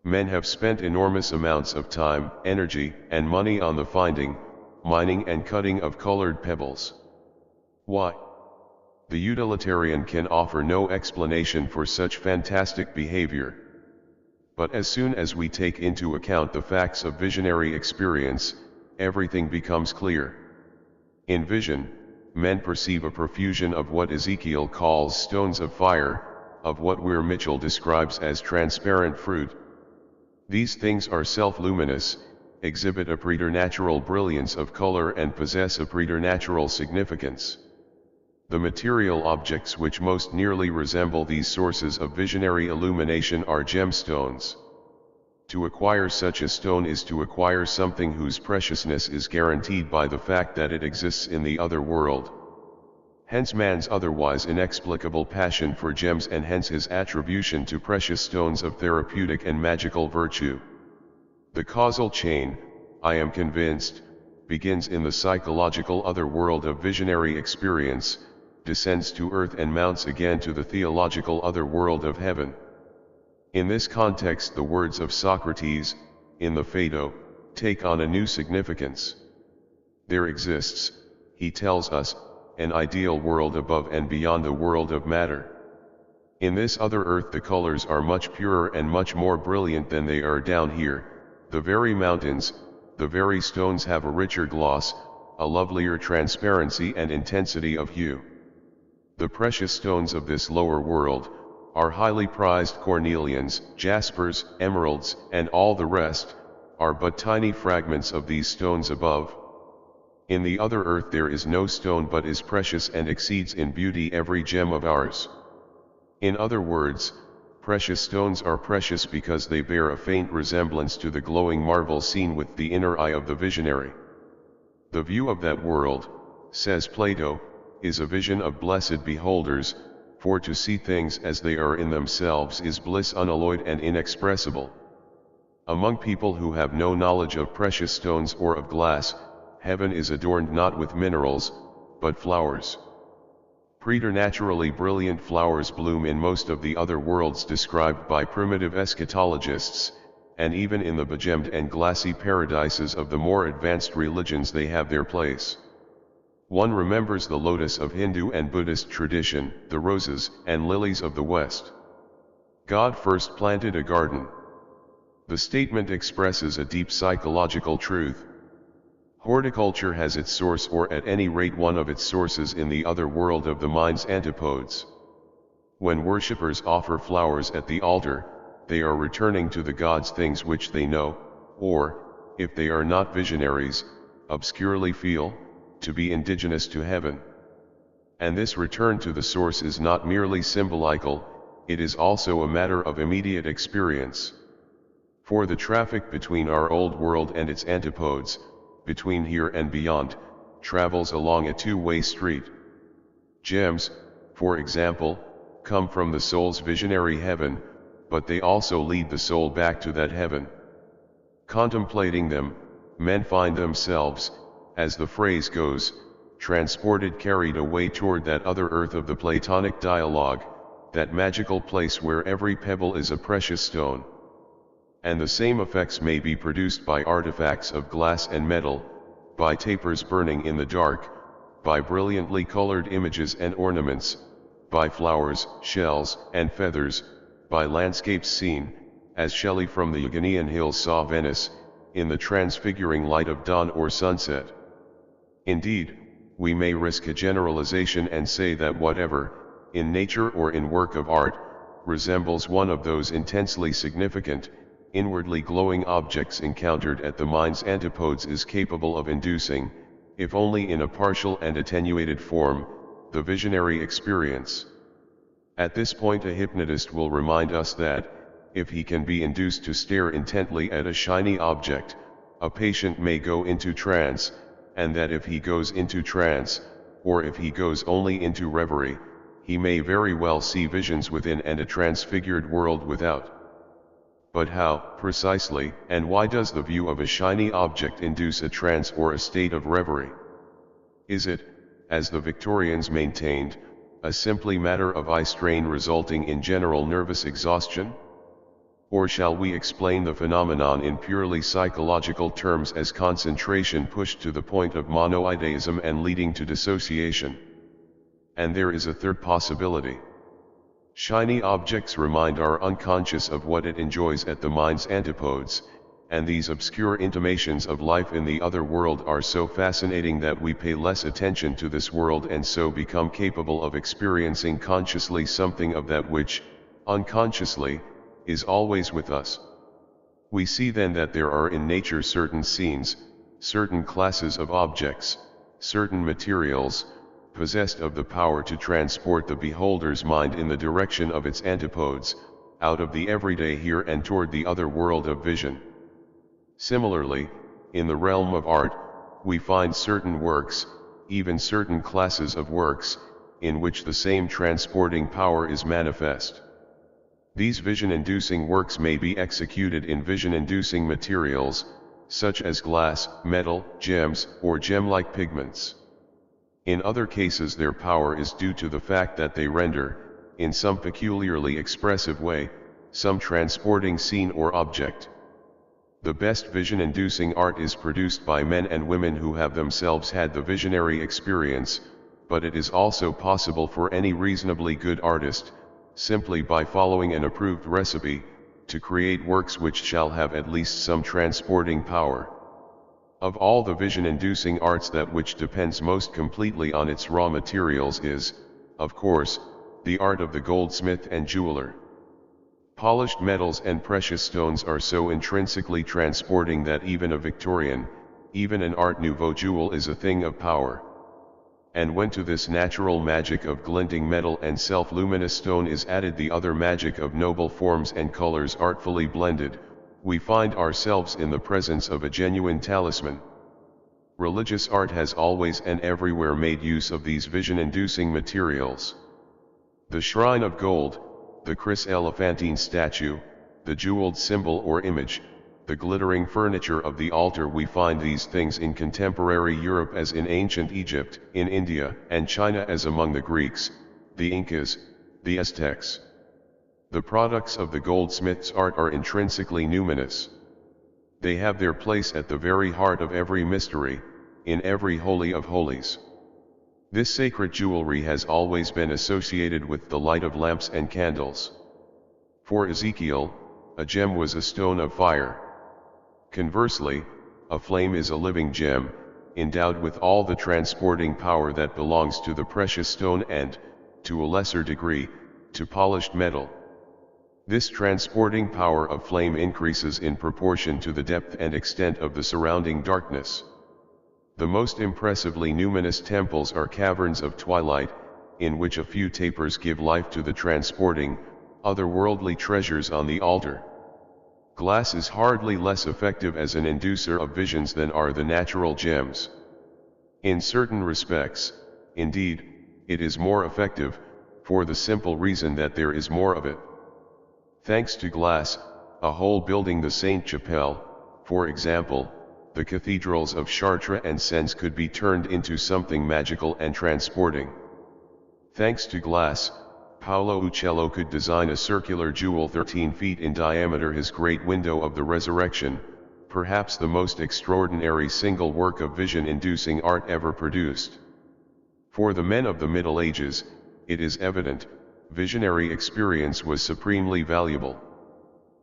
Men have spent enormous amounts of time, energy, and money on the finding, mining and cutting of colored pebbles. Why? The utilitarian can offer no explanation for such fantastic behavior. But as soon as we take into account the facts of visionary experience, everything becomes clear. In vision, men perceive a profusion of what Ezekiel calls stones of fire, of what Weir Mitchell describes as transparent fruit. These things are self-luminous, exhibit a preternatural brilliance of color and possess a preternatural significance. The material objects which most nearly resemble these sources of visionary illumination are gemstones. To acquire such a stone is to acquire something whose preciousness is guaranteed by the fact that it exists in the other world. Hence man's otherwise inexplicable passion for gems, and hence his attribution to precious stones of therapeutic and magical virtue. The causal chain, I am convinced, begins in the psychological other world of visionary experience, descends to earth and mounts again to the theological other world of heaven. In this context the words of Socrates, in the Phaedo, take on a new significance. There exists, he tells us, an ideal world above and beyond the world of matter. In this other earth the colors are much purer and much more brilliant than they are down here, the very mountains, the very stones have a richer gloss, a lovelier transparency and intensity of hue. The precious stones of this lower world are highly prized cornelians, jaspers, emeralds, and all the rest, are but tiny fragments of these stones above. In the other earth there is no stone but is precious and exceeds in beauty every gem of ours. In other words, precious stones are precious because they bear a faint resemblance to the glowing marvel seen with the inner eye of the visionary. The view of that world, says Plato, is a vision of blessed beholders, for to see things as they are in themselves is bliss unalloyed and inexpressible. Among people who have no knowledge of precious stones or of glass, heaven is adorned not with minerals, but flowers. Preternaturally brilliant flowers bloom in most of the other worlds described by primitive eschatologists, and even in the begemmed and glassy paradises of the more advanced religions they have their place. One remembers the lotus of Hindu and Buddhist tradition, the roses and lilies of the West. God first planted a garden. The statement expresses a deep psychological truth. Horticulture has its source, or at any rate one of its sources, in the other world of the mind's antipodes. When worshippers offer flowers at the altar, they are returning to the gods things which they know, or, if they are not visionaries, obscurely feel, to be indigenous to heaven. And this return to the source is not merely symbolical, it is also a matter of immediate experience. For the traffic between our old world and its antipodes, between here and beyond, travels along a two-way street. Gems, for example, come from the soul's visionary heaven, but they also lead the soul back to that heaven. Contemplating them, men find themselves, as the phrase goes, transported, carried away toward that other earth of the Platonic dialogue, that magical place where every pebble is a precious stone. And the same effects may be produced by artifacts of glass and metal, by tapers burning in the dark, by brilliantly colored images and ornaments, by flowers, shells, and feathers, by landscapes seen, as Shelley from the Euganean hills saw Venice, in the transfiguring light of dawn or sunset. Indeed, we may risk a generalization and say that whatever, in nature or in work of art, resembles one of those intensely significant, inwardly glowing objects encountered at the mind's antipodes is capable of inducing, if only in a partial and attenuated form, the visionary experience. At this point a hypnotist will remind us that, if he can be induced to stare intently at a shiny object, a patient may go into trance, and that if he goes into trance, or if he goes only into reverie, he may very well see visions within and a transfigured world without. But how, precisely, and why does the view of a shiny object induce a trance or a state of reverie? Is it, as the Victorians maintained, a simply matter of eye strain resulting in general nervous exhaustion? Or shall we explain the phenomenon in purely psychological terms as concentration pushed to the point of monoideism and leading to dissociation? And there is a third possibility. Shiny objects remind our unconscious of what it enjoys at the mind's antipodes, and these obscure intimations of life in the other world are so fascinating that we pay less attention to this world and so become capable of experiencing consciously something of that which, unconsciously, is always with us. We see then that there are in nature certain scenes, certain classes of objects, certain materials, possessed of the power to transport the beholder's mind in the direction of its antipodes, out of the everyday here and toward the other world of vision. Similarly, in the realm of art, we find certain works, even certain classes of works, in which the same transporting power is manifest. These vision-inducing works may be executed in vision-inducing materials, such as glass, metal, gems, or gem-like pigments. In other cases their power is due to the fact that they render, in some peculiarly expressive way, some transporting scene or object. The best vision-inducing art is produced by men and women who have themselves had the visionary experience, but it is also possible for any reasonably good artist, simply by following an approved recipe, to create works which shall have at least some transporting power. Of all the vision-inducing arts, that which depends most completely on its raw materials is, of course, the art of the goldsmith and jeweler. Polished metals and precious stones are so intrinsically transporting that even a Victorian, even an Art Nouveau jewel is a thing of power. And when to this natural magic of glinting metal and self-luminous stone is added the other magic of noble forms and colors artfully blended, we find ourselves in the presence of a genuine talisman. Religious art has always and everywhere made use of these vision-inducing materials. The shrine of gold, the chryselephantine statue, the jeweled symbol or image, the glittering furniture of the altar, we find these things in contemporary Europe as in ancient Egypt, in India and China as among the Greeks, the Incas, the Aztecs. The products of the goldsmith's art are intrinsically numinous. They have their place at the very heart of every mystery, in every holy of holies. This sacred jewelry has always been associated with the light of lamps and candles. For Ezekiel, a gem was a stone of fire. Conversely, a flame is a living gem, endowed with all the transporting power that belongs to the precious stone and, to a lesser degree, to polished metal. This transporting power of flame increases in proportion to the depth and extent of the surrounding darkness. The most impressively numinous temples are caverns of twilight, in which a few tapers give life to the transporting, otherworldly treasures on the altar. Glass is hardly less effective as an inducer of visions than are the natural gems. In certain respects, indeed, it is more effective, for the simple reason that there is more of it. Thanks to glass, a whole building, the Sainte-Chapelle, for example, the cathedrals of Chartres and Sens, could be turned into something magical and transporting. Thanks to glass, Paolo Uccello could design a circular jewel 13 feet in diameter, his great window of the resurrection, perhaps the most extraordinary single work of vision-inducing art ever produced. For the men of the Middle Ages, it is evident, visionary experience was supremely valuable.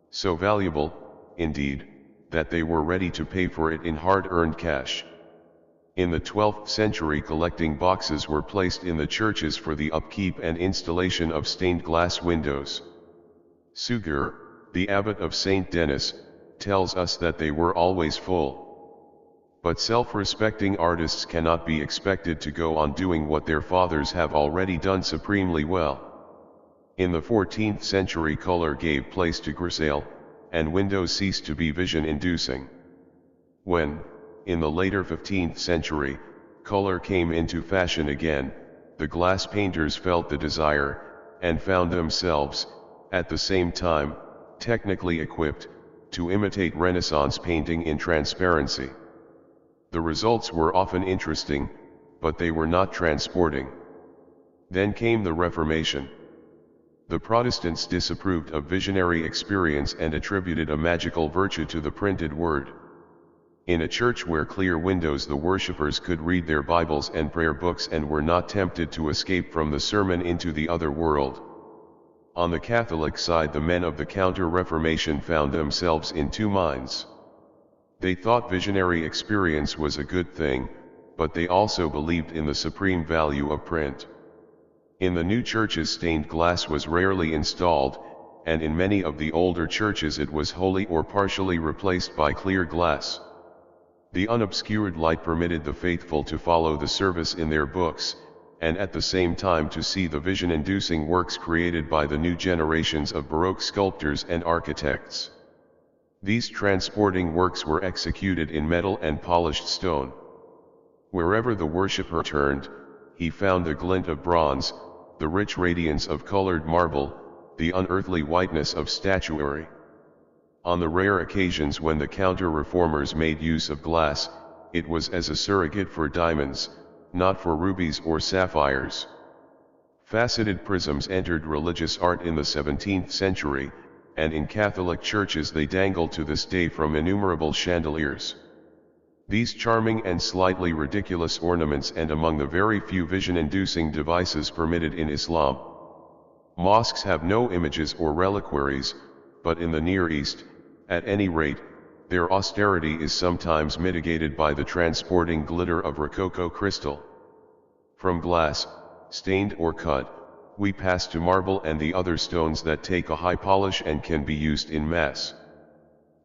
So valuable, indeed, that they were ready to pay for it in hard-earned cash. In the 12th century, collecting boxes were placed in the churches for the upkeep and installation of stained glass windows. Suger, the abbot of Saint Denis, tells us that they were always full. But self-respecting artists cannot be expected to go on doing what their fathers have already done supremely well. In the 14th century, color gave place to grisaille, and windows ceased to be vision-inducing. When, in the later 15th century, color came into fashion again, the glass painters felt the desire, and found themselves, at the same time, technically equipped, to imitate Renaissance painting in transparency. The results were often interesting, but they were not transporting. Then came the Reformation. The Protestants disapproved of visionary experience and attributed a magical virtue to the printed word. In a church where clear windows, the worshippers could read their Bibles and prayer books and were not tempted to escape from the sermon into the other world. On the Catholic side, the men of the Counter-Reformation found themselves in two minds. They thought visionary experience was a good thing, but they also believed in the supreme value of print. In the new churches, stained glass was rarely installed, and in many of the older churches it was wholly or partially replaced by clear glass. The unobscured light permitted the faithful to follow the service in their books, and at the same time to see the vision-inducing works created by the new generations of Baroque sculptors and architects. These transporting works were executed in metal and polished stone. Wherever the worshipper turned, he found the glint of bronze, the rich radiance of colored marble, the unearthly whiteness of statuary. On the rare occasions when the counter-reformers made use of glass, it was as a surrogate for diamonds, not for rubies or sapphires. Faceted prisms entered religious art in the 17th century, and in Catholic churches they dangle to this day from innumerable chandeliers. These charming and slightly ridiculous ornaments and among the very few vision-inducing devices permitted in Islam. Mosques have no images or reliquaries, but in the Near East, at any rate, their austerity is sometimes mitigated by the transporting glitter of Rococo crystal. From glass, stained or cut, we pass to marble and the other stones that take a high polish and can be used in mass.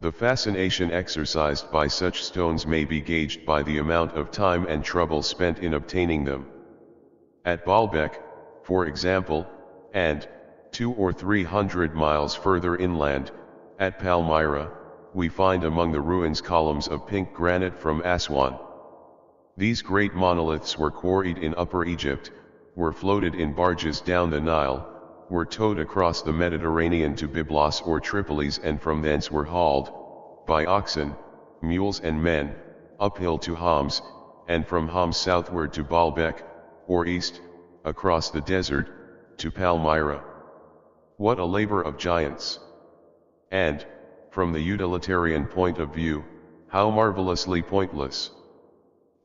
The fascination exercised by such stones may be gauged by the amount of time and trouble spent in obtaining them. At Baalbek, for example, and, 200 or 300 miles further inland, at Palmyra, we find among the ruins columns of pink granite from Aswan. These great monoliths were quarried in Upper Egypt, were floated in barges down the Nile, were towed across the Mediterranean to Byblos or Tripolis, and from thence were hauled, by oxen, mules and men, uphill to Homs, and from Homs southward to Baalbek, or east, across the desert, to Palmyra. What a labor of giants! And, from the utilitarian point of view, how marvelously pointless!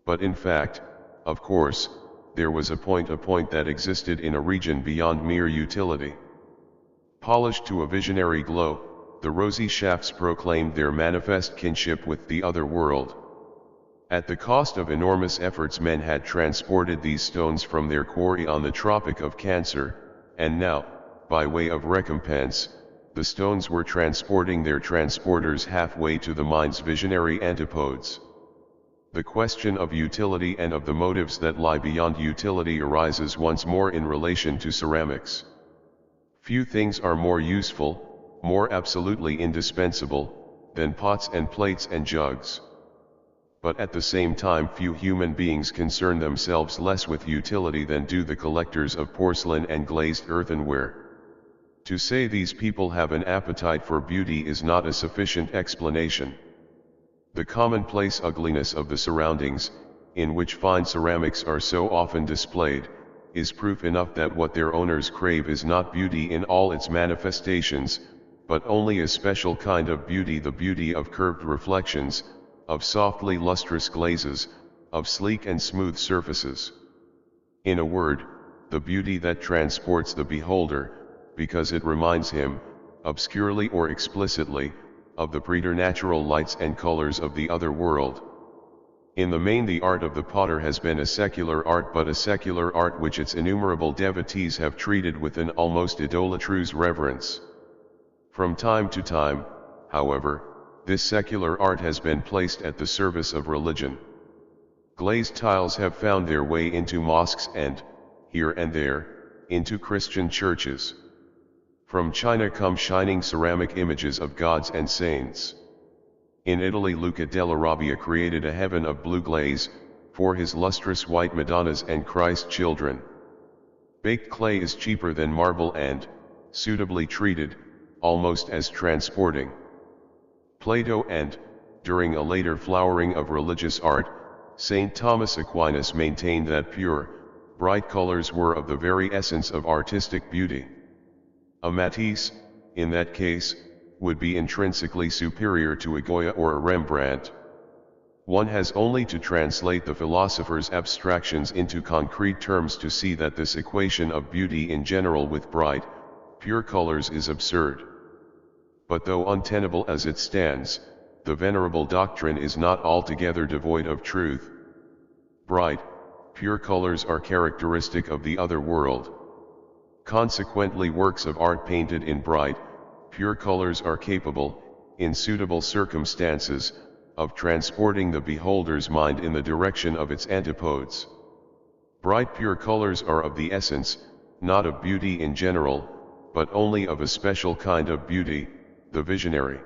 But in fact, of course, there was a point that existed in a region beyond mere utility. Polished to a visionary glow, the rosy shafts proclaimed their manifest kinship with the other world. At the cost of enormous efforts, men had transported these stones from their quarry on the Tropic of Cancer, and now, by way of recompense, the stones were transporting their transporters halfway to the mind's visionary antipodes. The question of utility and of the motives that lie beyond utility arises once more in relation to ceramics. Few things are more useful, more absolutely indispensable, than pots and plates and jugs. But at the same time, few human beings concern themselves less with utility than do the collectors of porcelain and glazed earthenware. To say these people have an appetite for beauty is not a sufficient explanation. The commonplace ugliness of the surroundings, in which fine ceramics are so often displayed, is proof enough that what their owners crave is not beauty in all its manifestations, but only a special kind of beauty, the beauty of curved reflections, of softly lustrous glazes, of sleek and smooth surfaces. In a word, the beauty that transports the beholder, because it reminds him, obscurely or explicitly, of the preternatural lights and colors of the other world. In the main, the art of the potter has been a secular art, but a secular art which its innumerable devotees have treated with an almost idolatrous reverence. From time to time, however, this secular art has been placed at the service of religion. Glazed tiles have found their way into mosques and, here and there, into Christian churches. From China come shining ceramic images of gods and saints. In Italy, Luca della Robbia created a heaven of blue glaze, for his lustrous white Madonnas and Christ children. Baked clay is cheaper than marble and, suitably treated, almost as transporting. Plato and, during a later flowering of religious art, St. Thomas Aquinas maintained that pure, bright colors were of the very essence of artistic beauty. A Matisse, in that case, would be intrinsically superior to a Goya or a Rembrandt. One has only to translate the philosopher's abstractions into concrete terms to see that this equation of beauty in general with bright, pure colors is absurd. But though untenable as it stands, the venerable doctrine is not altogether devoid of truth. Bright, pure colors are characteristic of the other world. Consequently, works of art painted in bright, pure colors are capable, in suitable circumstances, of transporting the beholder's mind in the direction of its antipodes. Bright pure colors are of the essence, not of beauty in general, but only of a special kind of beauty, the visionary.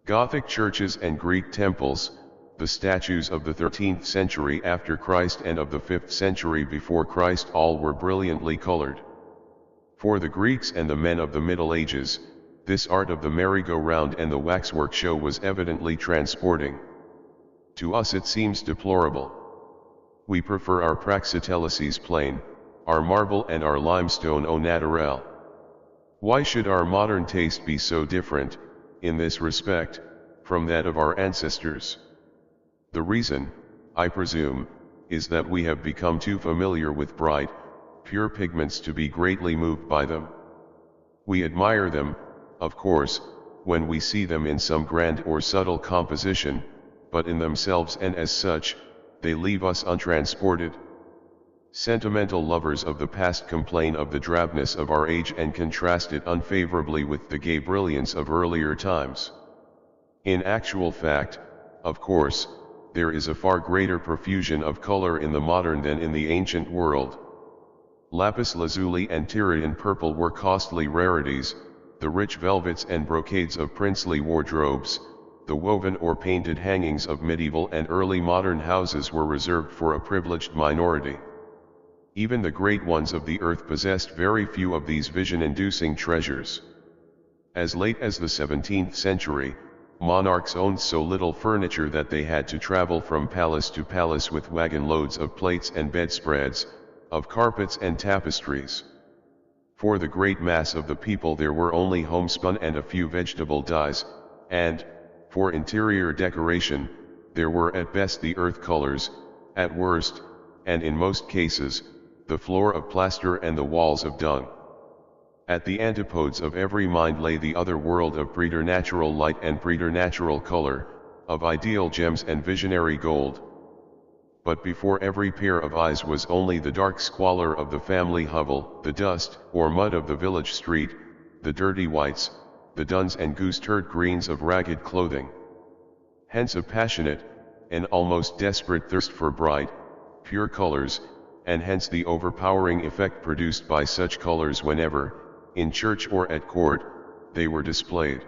Gothic churches and Greek temples, the statues of the 13th century after Christ and of the 5th century before Christ, all were brilliantly colored. For the Greeks and the men of the Middle Ages, this art of the merry-go-round and the waxwork show was evidently transporting. To us it seems deplorable. We prefer our praxiteles plain, our marble and our limestone au naturel. Why should our modern taste be so different, in this respect, from that of our ancestors? The reason, I presume, is that we have become too familiar with bright, pure pigments to be greatly moved by them. We admire them, of course, when we see them in some grand or subtle composition, but in themselves and as such, they leave us untransported. Sentimental lovers of the past complain of the drabness of our age and contrast it unfavorably with the gay brilliance of earlier times. In actual fact, of course, there is a far greater profusion of color in the modern than in the ancient world. Lapis lazuli and Tyrian purple were costly rarities, the rich velvets and brocades of princely wardrobes, the woven or painted hangings of medieval and early modern houses were reserved for a privileged minority. Even the great ones of the earth possessed very few of these vision-inducing treasures. As late as the 17th century, monarchs owned so little furniture that they had to travel from palace to palace with wagon loads of plates and bedspreads, of carpets and tapestries. For the great mass of the people there were only homespun and a few vegetable dyes, and, for interior decoration, there were at best the earth colors, at worst, and in most cases, the floor of plaster and the walls of dung. At the antipodes of every mind lay the other world of preternatural light and preternatural color, of ideal gems and visionary gold. But before every pair of eyes was only the dark squalor of the family hovel, the dust or mud of the village street, the dirty whites, the duns and goose-turd greens of ragged clothing. Hence a passionate, an almost desperate thirst for bright, pure colors, and hence the overpowering effect produced by such colors whenever, in church or at court, they were displayed.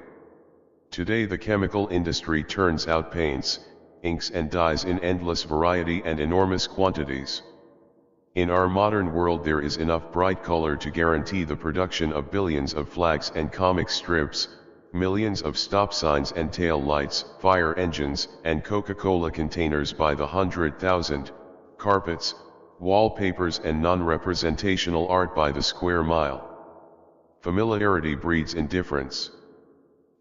Today the chemical industry turns out paints, inks and dyes in endless variety and enormous quantities. In our modern world there is enough bright color to guarantee the production of billions of flags and comic strips, millions of stop signs and tail lights, fire engines, and Coca-Cola containers by the 100,000, carpets, wallpapers and non-representational art by the square mile. Familiarity breeds indifference.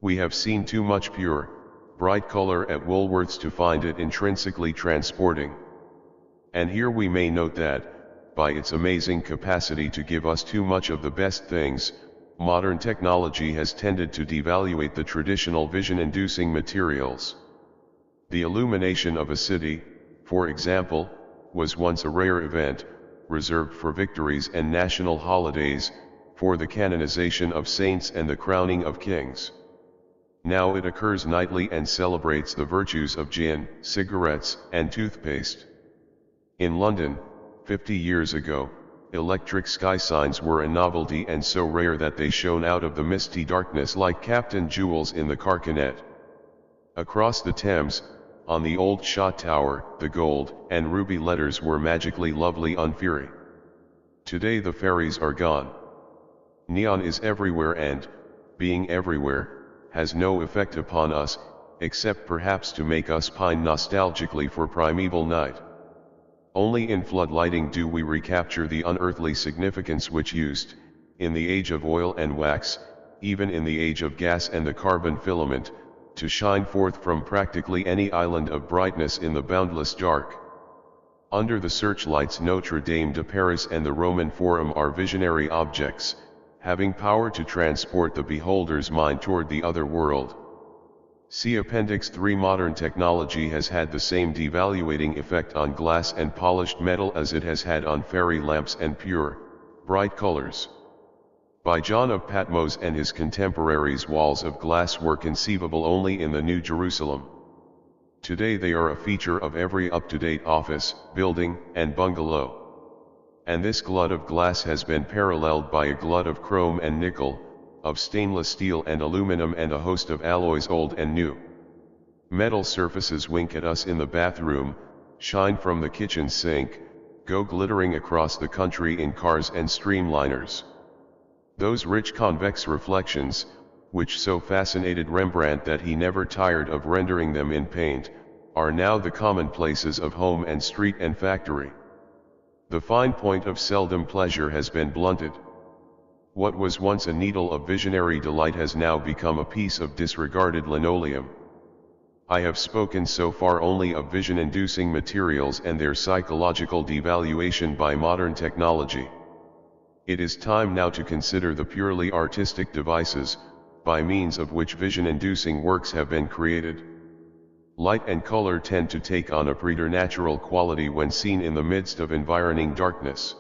We have seen too much pure, bright color at Woolworths to find it intrinsically transporting. And here we may note that, by its amazing capacity to give us too much of the best things, modern technology has tended to devaluate the traditional vision-inducing materials. The illumination of a city, for example, was once a rare event, reserved for victories and national holidays, for the canonization of saints and the crowning of kings. Now it occurs nightly and celebrates the virtues of gin, cigarettes, and toothpaste. In London, 50 years ago, electric sky signs were a novelty and so rare that they shone out of the misty darkness like Captain Jewels in the Carcanet. Across the Thames, on the old shot tower, the gold and ruby letters were magically lovely on Fury. Today the fairies are gone. Neon is everywhere and, being everywhere, has no effect upon us, except perhaps to make us pine nostalgically for primeval night. Only in flood lighting do we recapture the unearthly significance which used, in the age of oil and wax, even in the age of gas and the carbon filament, to shine forth from practically any island of brightness in the boundless dark. Under the searchlights Notre Dame de Paris and the Roman Forum are visionary objects, having power to transport the beholder's mind toward the other world. See Appendix 3. Modern technology has had the same devaluating effect on glass and polished metal as it has had on fairy lamps and pure, bright colors. By John of Patmos and his contemporaries, walls of glass were conceivable only in the New Jerusalem. Today they are a feature of every up-to-date office, building, and bungalow. And this glut of glass has been paralleled by a glut of chrome and nickel, of stainless steel and aluminum and a host of alloys old and new. Metal surfaces wink at us in the bathroom, shine from the kitchen sink, go glittering across the country in cars and streamliners. Those rich convex reflections, which so fascinated Rembrandt that he never tired of rendering them in paint, are now the commonplaces of home and street and factory. The fine point of seldom pleasure has been blunted. What was once a needle of visionary delight has now become a piece of disregarded linoleum. I have spoken so far only of vision-inducing materials and their psychological devaluation by modern technology. It is time now to consider the purely artistic devices, by means of which vision-inducing works have been created. Light and color tend to take on a preternatural quality when seen in the midst of environing darkness.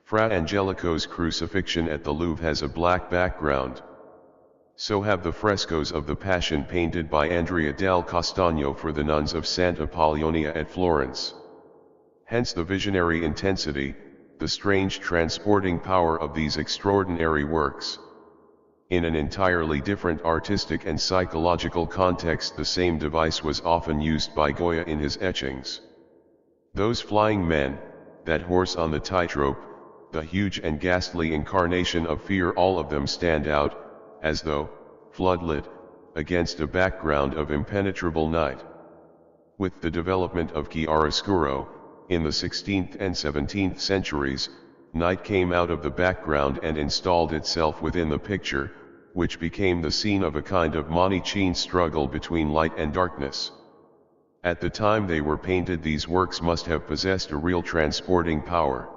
Fra Angelico's crucifixion at the Louvre has a black background. So have the frescoes of the Passion painted by Andrea del Castagno for the nuns of Santa Apollonia at Florence. Hence the visionary intensity, the strange transporting power of these extraordinary works. In an entirely different artistic and psychological context, the same device was often used by Goya in his etchings. Those flying men, that horse on the tightrope, the huge and ghastly incarnation of fear, all of them stand out, as though, floodlit, against a background of impenetrable night. With the development of chiaroscuro, in the 16th and 17th centuries, night came out of the background and installed itself within the picture, which became the scene of a kind of Manichean struggle between light and darkness. At the time they were painted, these works must have possessed a real transporting power.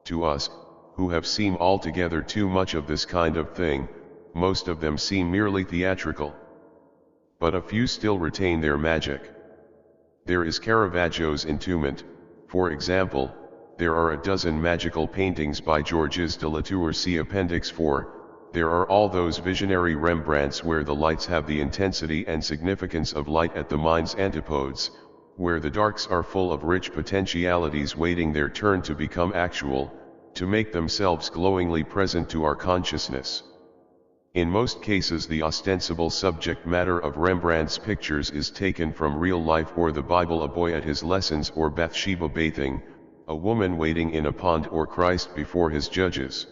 To us, who have seen altogether too much of this kind of thing, most of them seem merely theatrical. but a few still retain their magic. There is Caravaggio's Entombment, for example. There are a dozen magical paintings by Georges de Latour, see Appendix 4, there are all those visionary Rembrandts where the lights have the intensity and significance of light at the mind's antipodes, where the darks are full of rich potentialities waiting their turn to become actual, to make themselves glowingly present to our consciousness. In most cases the ostensible subject matter of Rembrandt's pictures is taken from real life, or the Bible, a boy at his lessons, or Bathsheba bathing, a woman waiting in a pond, or Christ before his judges.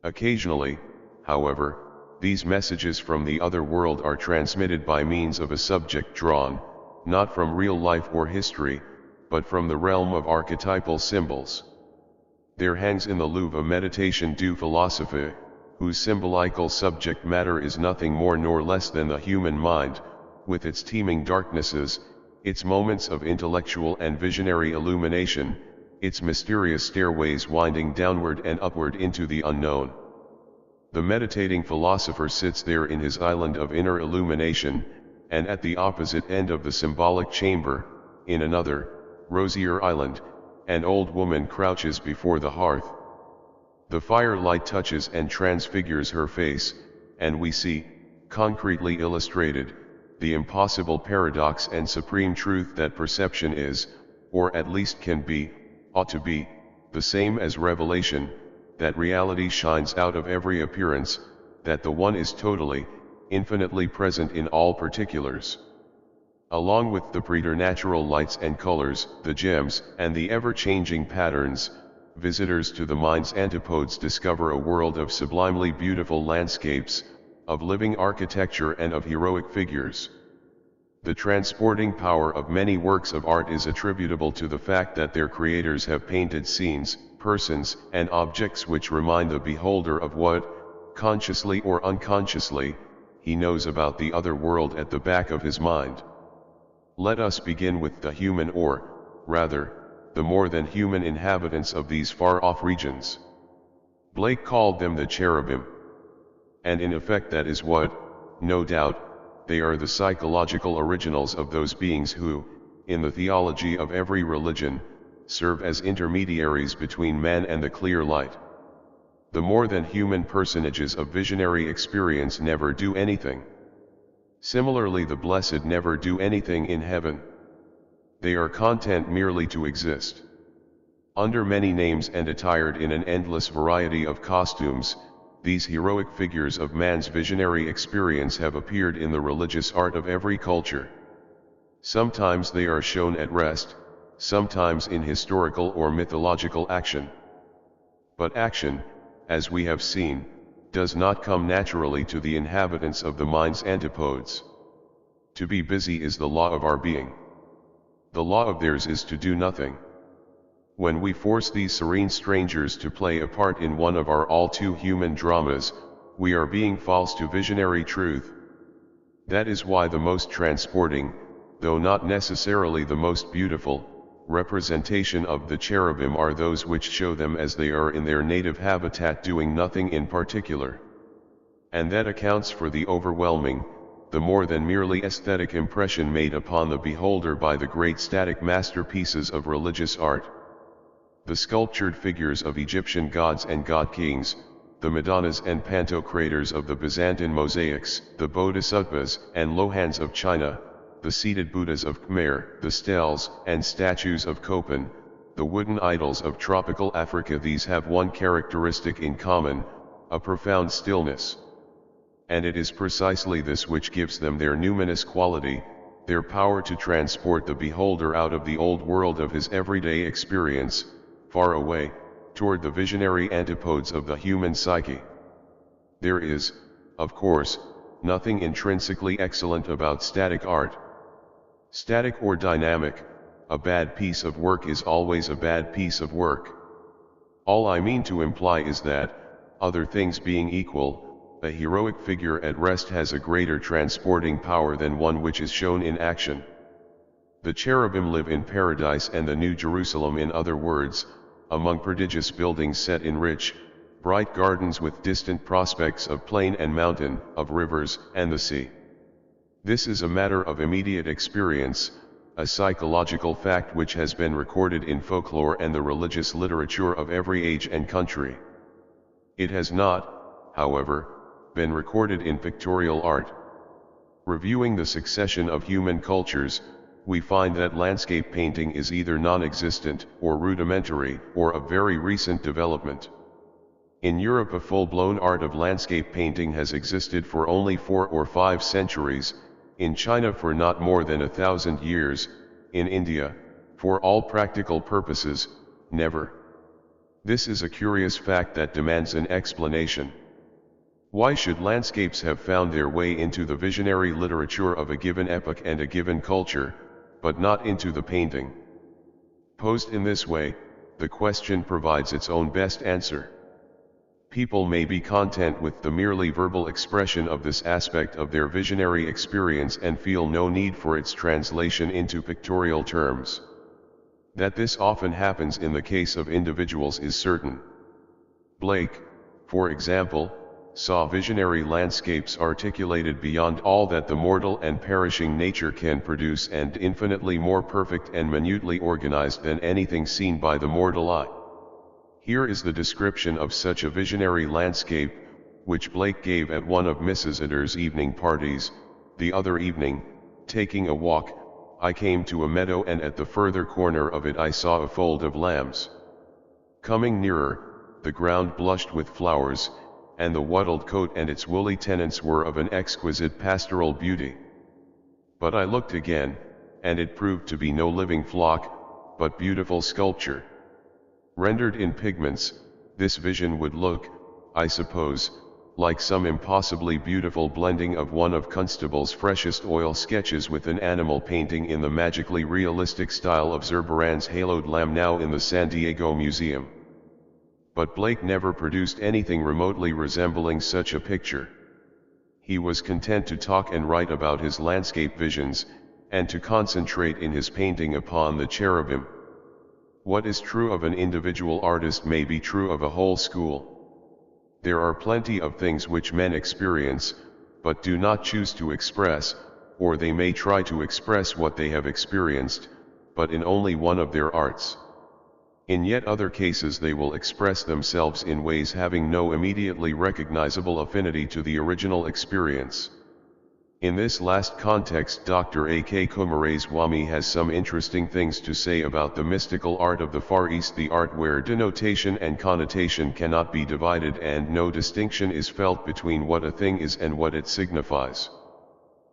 Occasionally, however, these messages from the other world are transmitted by means of a subject drawn, not from real life or history, but from the realm of archetypal symbols. There hangs in the Louvre a Meditation du Philosophe, whose symbolical subject matter is nothing more nor less than the human mind, with its teeming darknesses, its moments of intellectual and visionary illumination, its mysterious stairways winding downward and upward into the unknown. The meditating philosopher sits there in his island of inner illumination, and at the opposite end of the symbolic chamber, in another, rosier island, an old woman crouches before the hearth. The firelight touches and transfigures her face, and we see, concretely illustrated, the impossible paradox and supreme truth that perception is, or at least can be, ought to be, the same as revelation, that reality shines out of every appearance, that the one is totally, infinitely present in all particulars. Along with the preternatural lights and colors, the gems, and the ever-changing patterns, visitors to the mind's antipodes discover a world of sublimely beautiful landscapes, of living architecture and of heroic figures. The transporting power of many works of art is attributable to the fact that their creators have painted scenes, persons, and objects which remind the beholder of what, consciously or unconsciously, he knows about the other world at the back of his mind. Let us begin with the human, or, rather, the more than human inhabitants of these far-off regions. Blake called them the cherubim. And in effect that is what, no doubt, they are, the psychological originals of those beings who, in the theology of every religion, serve as intermediaries between man and the clear light. The more than human personages of visionary experience never do anything. Similarly, the blessed never do anything in heaven. They are content merely to exist. Under many names and attired in an endless variety of costumes, these heroic figures of man's visionary experience have appeared in the religious art of every culture. Sometimes they are shown at rest, sometimes in historical or mythological action. But action, as we have seen, does not come naturally to the inhabitants of the mind's antipodes. To be busy is the law of our being. The law of theirs is to do nothing. When we force these serene strangers to play a part in one of our all too human dramas, we are being false to visionary truth. That is why the most transporting, though not necessarily the most beautiful, representation of the cherubim are those which show them as they are in their native habitat, doing nothing in particular. And that accounts for the overwhelming, the more than merely aesthetic impression made upon the beholder by the great static masterpieces of religious art. The sculptured figures of Egyptian gods and god-kings, the Madonnas and Pantocrators of the Byzantine mosaics, the Bodhisattvas and Lohans of China, the seated Buddhas of Khmer, the stels and statues of Copan, the wooden idols of tropical Africa, these have one characteristic in common, a profound stillness. And it is precisely this which gives them their numinous quality, their power to transport the beholder out of the old world of his everyday experience, far away, toward the visionary antipodes of the human psyche. There is, of course, nothing intrinsically excellent about static art. Static or dynamic, a bad piece of work is always a bad piece of work. All I mean to imply is that, other things being equal, a heroic figure at rest has a greater transporting power than one which is shown in action. The cherubim live in paradise and the New Jerusalem, in other words, among prodigious buildings set in rich, bright gardens with distant prospects of plain and mountain, of rivers and the sea. This is a matter of immediate experience, a psychological fact which has been recorded in folklore and the religious literature of every age and country. It has not, however, been recorded in pictorial art. Reviewing the succession of human cultures, we find that landscape painting is either non-existent, or rudimentary, or of very recent development. In Europe, a full-blown art of landscape painting has existed for only 4 or 5 centuries, in China for not more than 1,000 years, in India, for all practical purposes, never. This is a curious fact that demands an explanation. Why should landscapes have found their way into the visionary literature of a given epoch and a given culture, but not into the painting? Posed in this way, the question provides its own best answer. People may be content with the merely verbal expression of this aspect of their visionary experience and feel no need for its translation into pictorial terms. That this often happens in the case of individuals is certain. Blake, for example, saw visionary landscapes articulated beyond all that the mortal and perishing nature can produce and infinitely more perfect and minutely organized than anything seen by the mortal eye. Here is the description of such a visionary landscape, which Blake gave at one of Mrs. Adair's evening parties. The other evening, taking a walk, I came to a meadow, and at the further corner of it I saw a fold of lambs. Coming nearer, the ground blushed with flowers, and the wattled coat and its woolly tenants were of an exquisite pastoral beauty. But I looked again, and it proved to be no living flock, but beautiful sculpture. Rendered in pigments, this vision would look, I suppose, like some impossibly beautiful blending of one of Constable's freshest oil sketches with an animal painting in the magically realistic style of Zurbaran's haloed lamb now in the San Diego Museum. But Blake never produced anything remotely resembling such a picture. He was content to talk and write about his landscape visions, and to concentrate in his painting upon the cherubim. What is true of an individual artist may be true of a whole school. There are plenty of things which men experience, but do not choose to express, or they may try to express what they have experienced, but in only one of their arts. In yet other cases they will express themselves in ways having no immediately recognizable affinity to the original experience. In this last context, Dr. A.K. Kumaraswamy has some interesting things to say about the mystical art of the Far East, the art where denotation and connotation cannot be divided and no distinction is felt between what a thing is and what it signifies.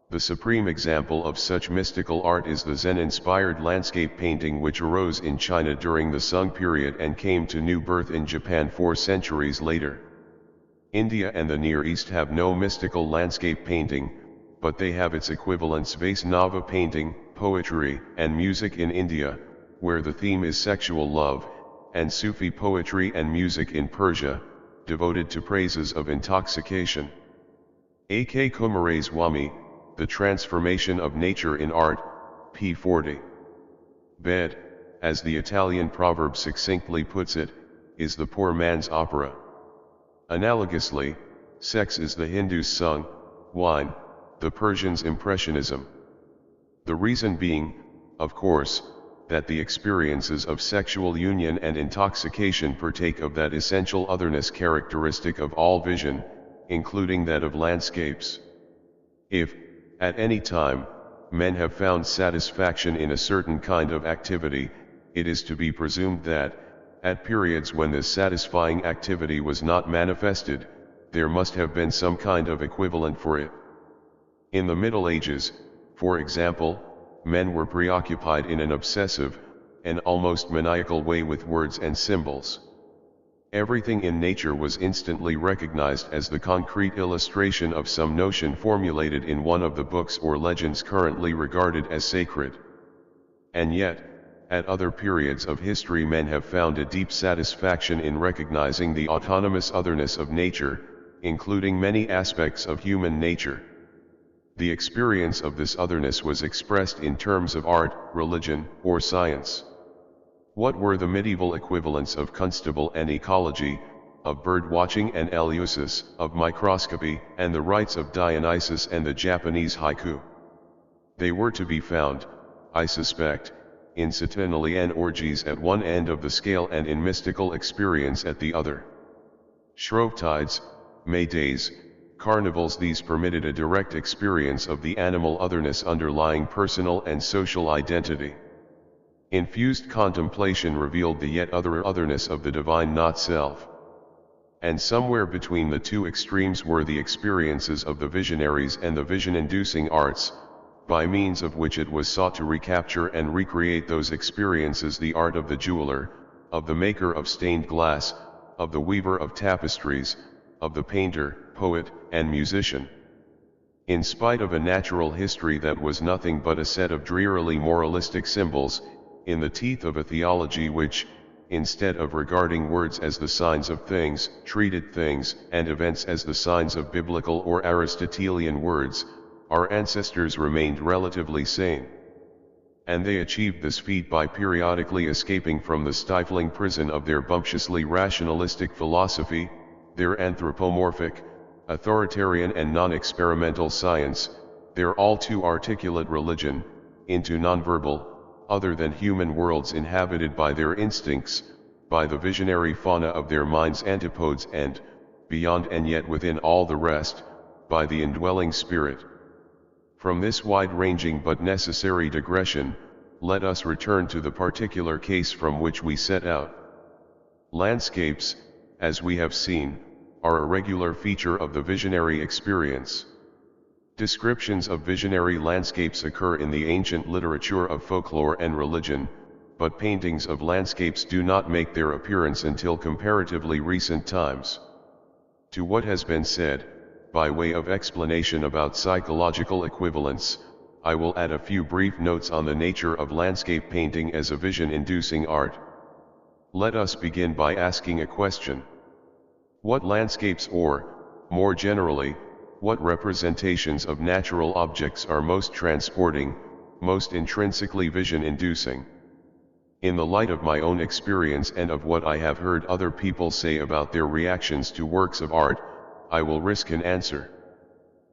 The supreme example of such mystical art is the Zen-inspired landscape painting which arose in China during the Sung period and came to new birth in Japan 4 centuries later. India and the Near East have no mystical landscape painting, but they have its equivalents: Vaisnava painting, poetry, and music in India, where the theme is sexual love, and Sufi poetry and music in Persia, devoted to praises of intoxication. A.K. Kumaraswamy, The Transformation of Nature in Art, p. 40. Bed, as the Italian proverb succinctly puts it, is the poor man's opera. Analogously, sex is the Hindu's sung, wine, the Persian's impressionism. The reason being, of course, that the experiences of sexual union and intoxication partake of that essential otherness characteristic of all vision, including that of landscapes. If, at any time, men have found satisfaction in a certain kind of activity, it is to be presumed that, at periods when this satisfying activity was not manifested, there must have been some kind of equivalent for it. In the Middle Ages, for example, men were preoccupied in an obsessive, and almost maniacal way with words and symbols. Everything in nature was instantly recognized as the concrete illustration of some notion formulated in one of the books or legends currently regarded as sacred. And yet, at other periods of history, men have found a deep satisfaction in recognizing the autonomous otherness of nature, including many aspects of human nature. The experience of this otherness was expressed in terms of art, religion, or science. What were the medieval equivalents of Constable and ecology, of bird-watching and Eleusis, of microscopy, and the rites of Dionysus and the Japanese haiku? They were to be found, I suspect, in Saturnalia and orgies at one end of the scale and in mystical experience at the other. Shrovetides, May days, carnivals, these permitted a direct experience of the animal otherness underlying personal and social identity. Infused contemplation revealed the yet other otherness of the divine not self. And somewhere between the two extremes were the experiences of the visionaries and the vision-inducing arts, by means of which it was sought to recapture and recreate those experiences, the art of the jeweler, of the maker of stained glass, of the weaver of tapestries, of the painter, poet, and musician. In spite of a natural history that was nothing but a set of drearily moralistic symbols, in the teeth of a theology which, instead of regarding words as the signs of things, treated things and events as the signs of biblical or Aristotelian words, our ancestors remained relatively sane. And they achieved this feat by periodically escaping from the stifling prison of their bumptiously rationalistic philosophy, their anthropomorphic, authoritarian and non-experimental science, their all too articulate religion, into non-verbal, other than human worlds inhabited by their instincts, by the visionary fauna of their minds' antipodes and, beyond and yet within all the rest, by the indwelling spirit. From this wide-ranging but necessary digression, let us return to the particular case from which we set out. Landscapes, as we have seen, are a regular feature of the visionary experience. Descriptions of visionary landscapes occur in the ancient literature of folklore and religion, but paintings of landscapes do not make their appearance until comparatively recent times. To what has been said, by way of explanation about psychological equivalence, I will add a few brief notes on the nature of landscape painting as a vision-inducing art. Let us begin by asking a question. What landscapes or, more generally, what representations of natural objects are most transporting, most intrinsically vision-inducing? In the light of my own experience and of what I have heard other people say about their reactions to works of art, I will risk an answer.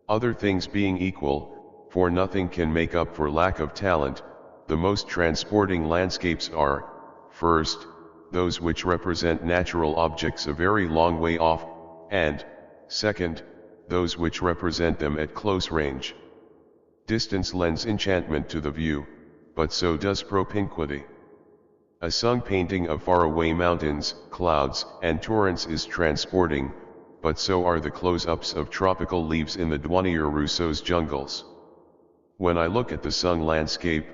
Other things being equal, for nothing can make up for lack of talent, the most transporting landscapes are, first, those which represent natural objects a very long way off, and, second, those which represent them at close range. Distance lends enchantment to the view, but so does propinquity. A sun painting of faraway mountains, clouds, and torrents is transporting, but so are the close-ups of tropical leaves in the Douanier-Rousseau's jungles. When I look at the sun landscape,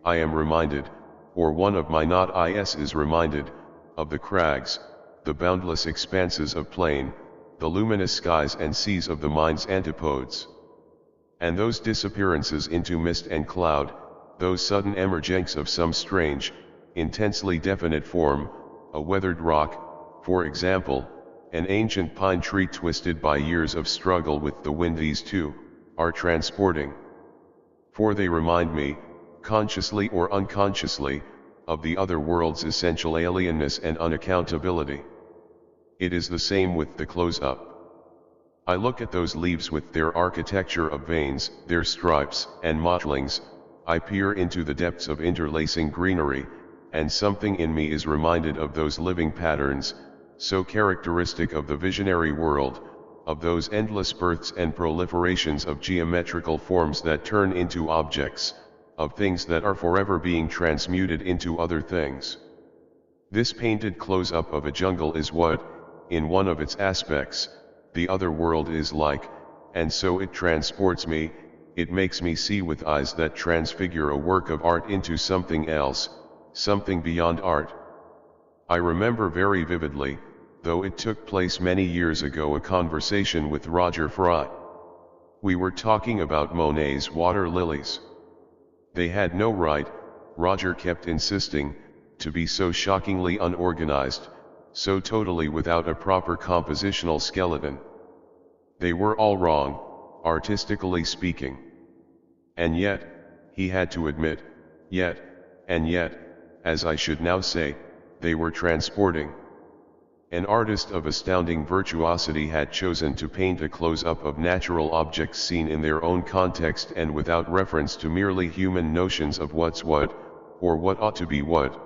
I am reminded, or one of my not is reminded, of the crags, the boundless expanses of plain, the luminous skies and seas of the mind's antipodes. And those disappearances into mist and cloud, those sudden emergence of some strange, intensely definite form, a weathered rock, for example, an ancient pine tree twisted by years of struggle with the wind, these too, are transporting. For they remind me, consciously or unconsciously, of the other world's essential alienness and unaccountability. It is the same with the close-up. I look at those leaves with their architecture of veins, their stripes and mottlings, I peer into the depths of interlacing greenery, and something in me is reminded of those living patterns, so characteristic of the visionary world, of those endless births and proliferations of geometrical forms that turn into objects, of things that are forever being transmuted into other things. This painted close-up of a jungle is what, in one of its aspects, the other world is like, and so it transports me, it makes me see with eyes that transfigure a work of art into something else, something beyond art. I remember very vividly, though it took place many years ago, a conversation with Roger Fry. We were talking about Monet's water lilies. They had no right, Roger kept insisting, to be so shockingly unorganized, so totally without a proper compositional skeleton. They were all wrong, artistically speaking. And yet, he had to admit, and yet, as I should now say, they were transporting. An artist of astounding virtuosity had chosen to paint a close-up of natural objects seen in their own context and without reference to merely human notions of what's what, or what ought to be what.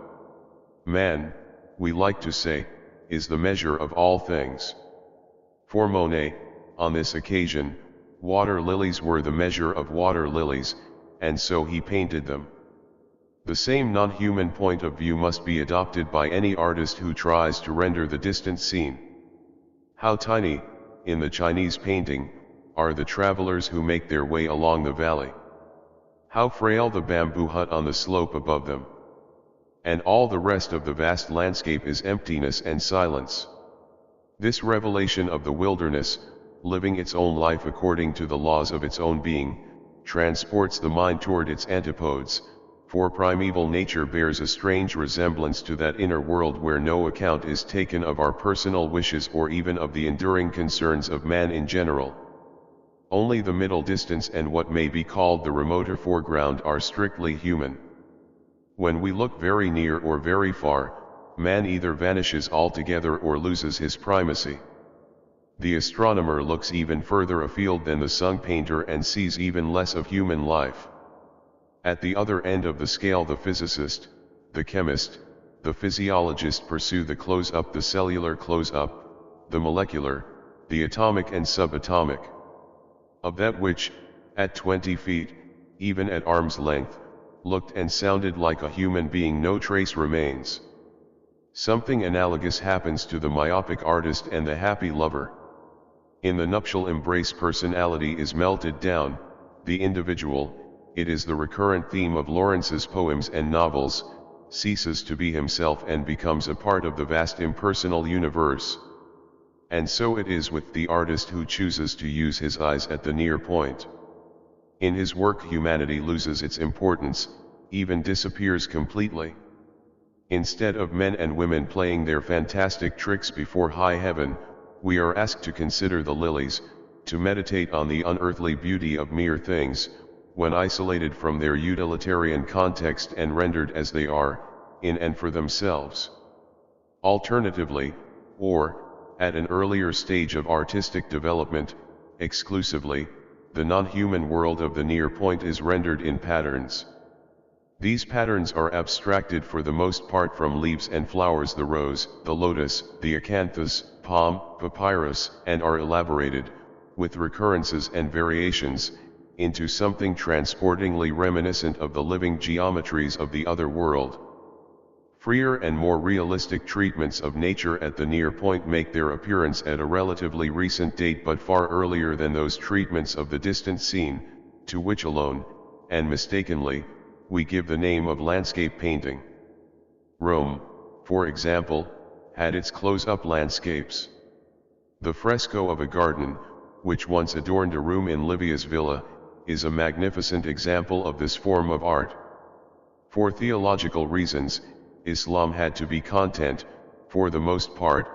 Man, we like to say, is the measure of all things. For Monet, on this occasion, water lilies were the measure of water lilies, and so he painted them. The same non-human point of view must be adopted by any artist who tries to render the distant scene. How tiny, in the Chinese painting, are the travelers who make their way along the valley. How frail the bamboo hut on the slope above them. And all the rest of the vast landscape is emptiness and silence. This revelation of the wilderness, living its own life according to the laws of its own being, transports the mind toward its antipodes, for primeval nature bears a strange resemblance to that inner world where no account is taken of our personal wishes or even of the enduring concerns of man in general. Only the middle distance and what may be called the remoter foreground are strictly human. When we look very near or very far, man either vanishes altogether or loses his primacy. The astronomer looks even further afield than the sun painter and sees even less of human life. At the other end of the scale, the physicist, the chemist, the physiologist pursue the close-up, the cellular close-up, the molecular, the atomic and subatomic. Of that which, at 20 feet, even at arm's length, looked and sounded like a human being, no trace remains. Something analogous happens to the myopic artist and the happy lover. In the nuptial embrace, personality is melted down, the individual, it is the recurrent theme of Lawrence's poems and novels, ceases to be himself and becomes a part of the vast impersonal universe. And so it is with the artist who chooses to use his eyes at the near point. In his work, humanity loses its importance, even disappears completely. Instead of men and women playing their fantastic tricks before high heaven, we are asked to consider the lilies, to meditate on the unearthly beauty of mere things, when isolated from their utilitarian context and rendered as they are, in and for themselves. Alternatively, or, at an earlier stage of artistic development, exclusively, the non-human world of the near point is rendered in patterns. These patterns are abstracted for the most part from leaves and flowers, the rose, the lotus, the acanthus, palm, papyrus, and are elaborated, with recurrences and variations, into something transportingly reminiscent of the living geometries of the other world. Freer and more realistic treatments of nature at the near point make their appearance at a relatively recent date, but far earlier than those treatments of the distant scene, to which alone, and mistakenly, we give the name of landscape painting. Rome, for example, had its close-up landscapes. The fresco of a garden, which once adorned a room in Livia's villa, is a magnificent example of this form of art. For theological reasons, Islam had to be content, for the most part,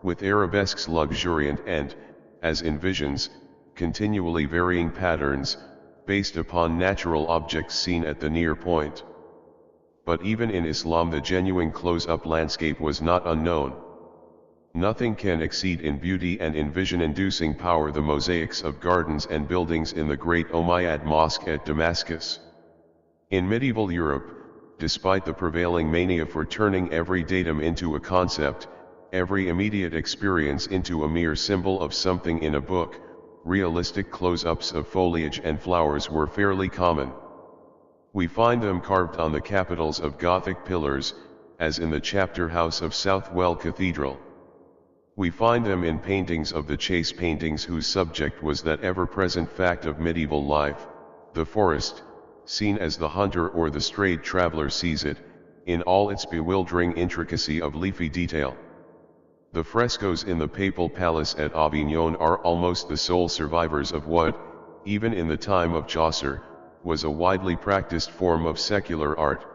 with arabesques luxuriant and, as in visions, continually varying patterns, based upon natural objects seen at the near point. But even in Islam the genuine close-up landscape was not unknown. Nothing can exceed in beauty and in vision-inducing power the mosaics of gardens and buildings in the great Umayyad Mosque at Damascus. In medieval Europe, despite the prevailing mania for turning every datum into a concept, every immediate experience into a mere symbol of something in a book, realistic close-ups of foliage and flowers were fairly common. We find them carved on the capitals of Gothic pillars, as in the chapter house of Southwell Cathedral. We find them in paintings of the chase paintings whose subject was that ever-present fact of medieval life, the forest, seen as the hunter or the strayed traveler sees it, in all its bewildering intricacy of leafy detail. The frescoes in the Papal Palace at Avignon are almost the sole survivors of what, even in the time of Chaucer, was a widely practiced form of secular art.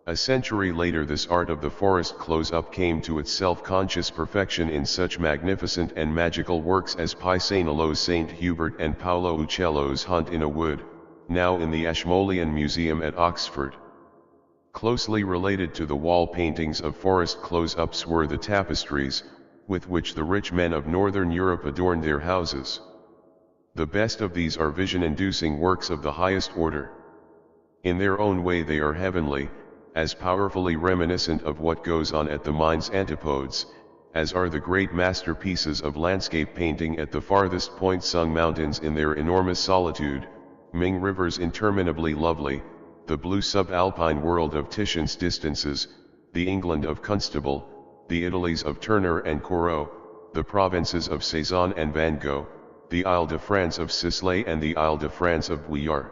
A century later this art of the forest close-up came to its self-conscious perfection in such magnificent and magical works as Pisanolo's Saint Hubert and Paolo Uccello's Hunt in a Wood, now in the Ashmolean Museum at Oxford. Closely related to the wall paintings of forest close-ups were the tapestries, with which the rich men of Northern Europe adorned their houses. The best of these are vision-inducing works of the highest order. In their own way they are heavenly, as powerfully reminiscent of what goes on at the mind's antipodes, as are the great masterpieces of landscape painting at the farthest point Sung Mountains in their enormous solitude, Ming rivers interminably lovely, the blue subalpine world of Titian's Distances, the England of Constable, the Italies of Turner and Corot, the provinces of Cézanne and Van Gogh, the Isle de France of Sisley and the Isle de France of Vuillard.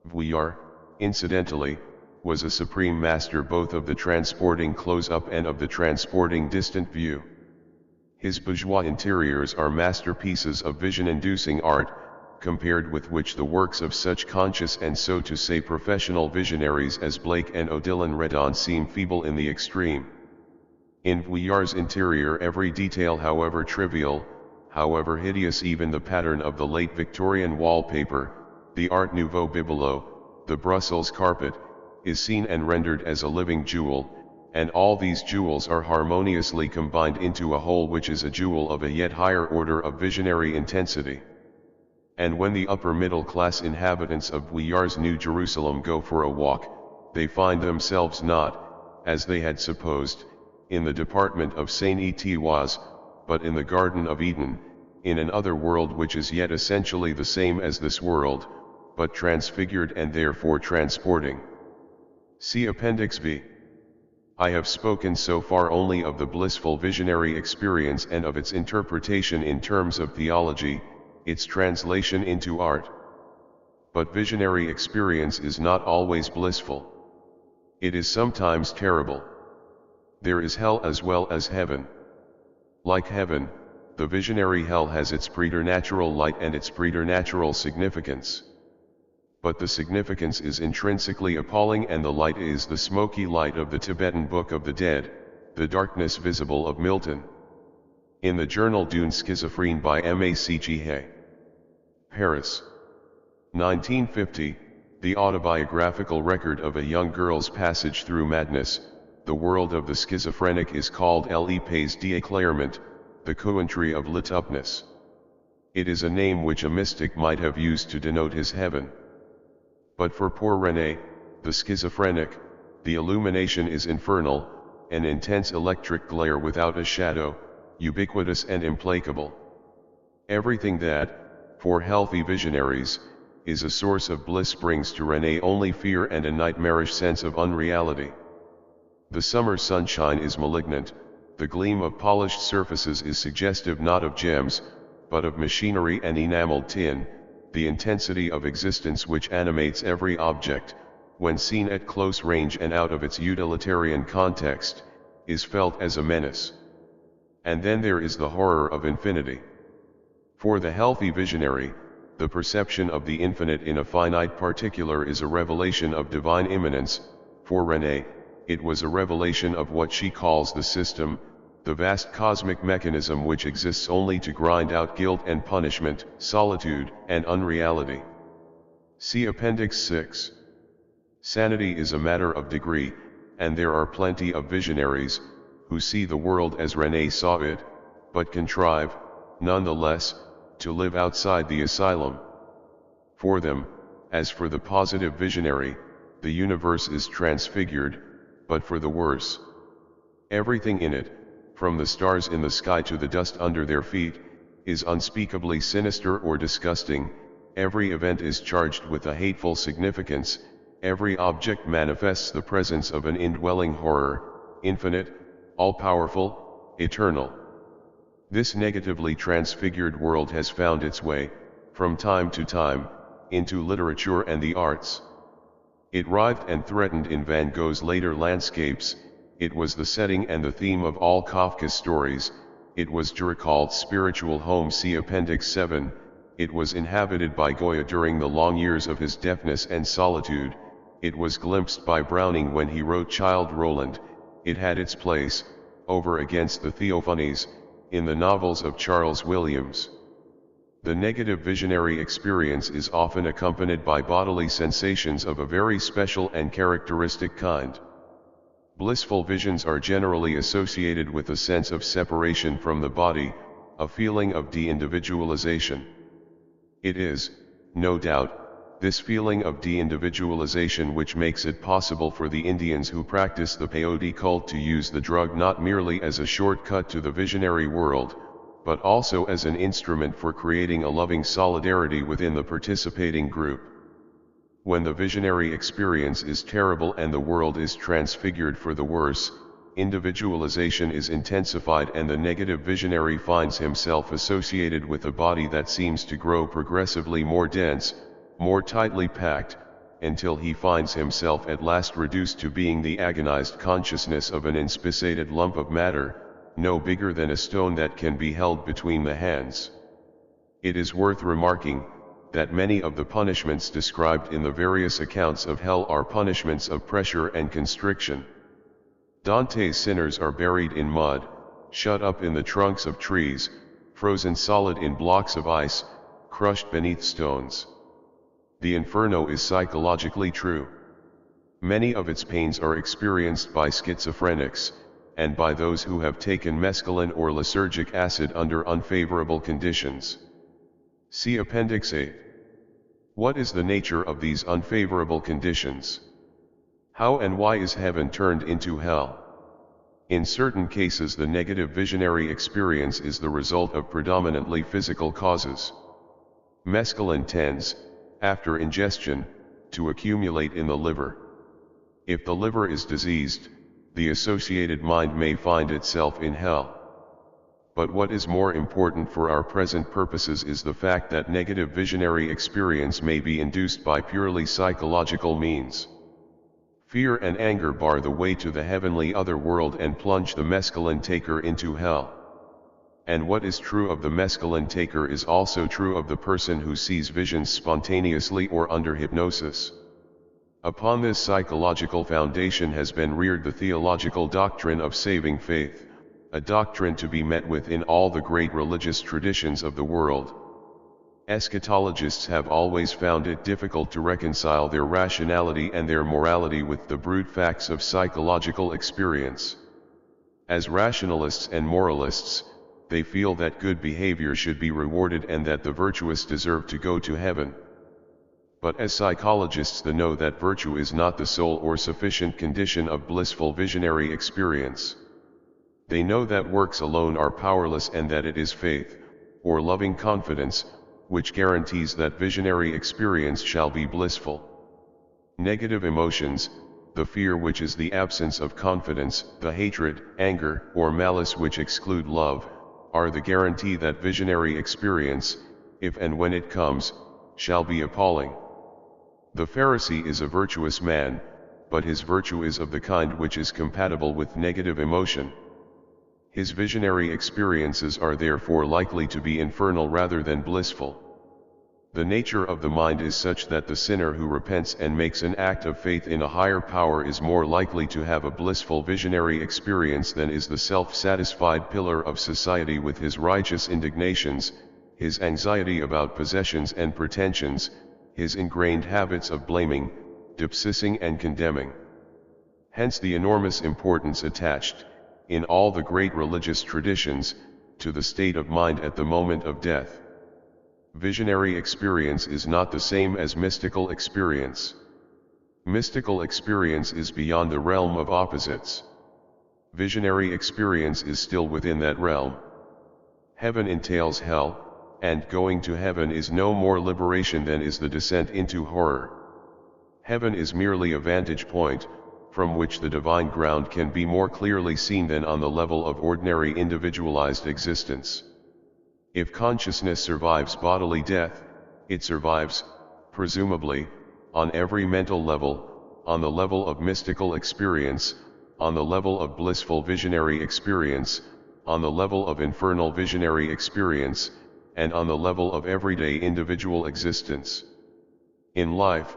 Vuillard, incidentally, was a supreme master both of the transporting close-up and of the transporting distant view. His bourgeois interiors are masterpieces of vision-inducing art, compared with which the works of such conscious and so to say professional visionaries as Blake and Odilon Redon seem feeble in the extreme. In Vuillard's interior every detail, however trivial, however hideous, even the pattern of the late Victorian wallpaper, the Art Nouveau bibelot, the Brussels carpet, is seen and rendered as a living jewel, and all these jewels are harmoniously combined into a whole which is a jewel of a yet higher order of visionary intensity. And when the upper middle class inhabitants of Vuillard's New Jerusalem go for a walk, they find themselves not, as they had supposed, in the department of Saint-Étienne, but in the Garden of Eden, in an other world which is yet essentially the same as this world, but transfigured and therefore transporting. See Appendix B. I have spoken so far only of the blissful visionary experience and of its interpretation in terms of theology, its translation into art. But visionary experience is not always blissful. It is sometimes terrible. There is hell as well as heaven. Like heaven, the visionary hell has its preternatural light and its preternatural significance. But the significance is intrinsically appalling, and the light is the smoky light of the Tibetan Book of the Dead, the darkness visible of Milton. In the journal D'une Schizophrène by Macghe. Paris. 1950, the autobiographical record of a young girl's passage through madness, the world of the schizophrenic, is called Le Pays d'Éclairement, the country of lit-upness. It is a name which a mystic might have used to denote his heaven. But for poor René, the schizophrenic, the illumination is infernal, an intense electric glare without a shadow, ubiquitous and implacable. Everything that, for healthy visionaries, is a source of bliss brings to René only fear and a nightmarish sense of unreality. The summer sunshine is malignant, the gleam of polished surfaces is suggestive not of gems, but of machinery and enameled tin. The intensity of existence which animates every object, when seen at close range and out of its utilitarian context, is felt as a menace. And then there is the horror of infinity. For the healthy visionary, the perception of the infinite in a finite particular is a revelation of divine immanence. For René, it was a revelation of what she calls the system, the vast cosmic mechanism which exists only to grind out guilt and punishment, solitude, and unreality. See Appendix 6. Sanity is a matter of degree, and there are plenty of visionaries, who see the world as René saw it, but contrive, nonetheless, to live outside the asylum. For them, as for the positive visionary, the universe is transfigured, but for the worse. Everything in it, from the stars in the sky to the dust under their feet, is unspeakably sinister or disgusting. Every event is charged with a hateful significance, every object manifests the presence of an indwelling horror, infinite, all-powerful, eternal. This negatively transfigured world has found its way, from time to time, into literature and the arts. It writhed and threatened in Van Gogh's later landscapes. It was the setting and the theme of all Kafka's stories. It was Dürerwald's spiritual home. See Appendix 7. It was inhabited by Goya during the long years of his deafness and solitude. It was glimpsed by Browning when he wrote Childe Roland. It had its place, over against the Theophanies, in the novels of Charles Williams. The negative visionary experience is often accompanied by bodily sensations of a very special and characteristic kind. Blissful visions are generally associated with a sense of separation from the body, a feeling of de-individualization. It is, no doubt, this feeling of de-individualization which makes it possible for the Indians who practice the peyote cult to use the drug not merely as a shortcut to the visionary world, but also as an instrument for creating a loving solidarity within the participating group. When the visionary experience is terrible and the world is transfigured for the worse, individualization is intensified and the negative visionary finds himself associated with a body that seems to grow progressively more dense, more tightly packed, until he finds himself at last reduced to being the agonized consciousness of an inspissated lump of matter, no bigger than a stone that can be held between the hands. It is worth remarking that many of the punishments described in the various accounts of hell are punishments of pressure and constriction. Dante's sinners are buried in mud, shut up in the trunks of trees, frozen solid in blocks of ice, crushed beneath stones. The inferno is psychologically true. Many of its pains are experienced by schizophrenics, and by those who have taken mescaline or lysergic acid under unfavorable conditions. See Appendix 8. What is the nature of these unfavorable conditions? How and why is heaven turned into hell? In certain cases, the negative visionary experience is the result of predominantly physical causes. Mescaline tends, after ingestion, to accumulate in the liver. If the liver is diseased, the associated mind may find itself in hell. But what is more important for our present purposes is the fact that negative visionary experience may be induced by purely psychological means. Fear and anger bar the way to the heavenly other world and plunge the mescaline taker into hell. And what is true of the mescaline taker is also true of the person who sees visions spontaneously or under hypnosis. Upon this psychological foundation has been reared the theological doctrine of saving faith, a doctrine to be met with in all the great religious traditions of the world. Eschatologists have always found it difficult to reconcile their rationality and their morality with the brute facts of psychological experience. As rationalists and moralists, they feel that good behavior should be rewarded and that the virtuous deserve to go to heaven. But as psychologists, they know that virtue is not the sole or sufficient condition of blissful visionary experience. They know that works alone are powerless and that it is faith, or loving confidence, which guarantees that visionary experience shall be blissful. Negative emotions, the fear which is the absence of confidence, the hatred, anger, or malice which exclude love, are the guarantee that visionary experience, if and when it comes, shall be appalling. The Pharisee is a virtuous man, but his virtue is of the kind which is compatible with negative emotion. His visionary experiences are therefore likely to be infernal rather than blissful. The nature of the mind is such that the sinner who repents and makes an act of faith in a higher power is more likely to have a blissful visionary experience than is the self-satisfied pillar of society with his righteous indignations, his anxiety about possessions and pretensions, his ingrained habits of blaming, depsising and condemning. Hence the enormous importance attached, in all the great religious traditions, to the state of mind at the moment of death. Visionary experience is not the same as mystical experience. Mystical experience is beyond the realm of opposites. Visionary experience is still within that realm. Heaven entails hell, and going to heaven is no more liberation than is the descent into horror. Heaven is merely a vantage point, from which the divine ground can be more clearly seen than on the level of ordinary individualized existence. If consciousness survives bodily death, it survives, presumably, on every mental level, on the level of mystical experience, on the level of blissful visionary experience, on the level of infernal visionary experience, and on the level of everyday individual existence. In life,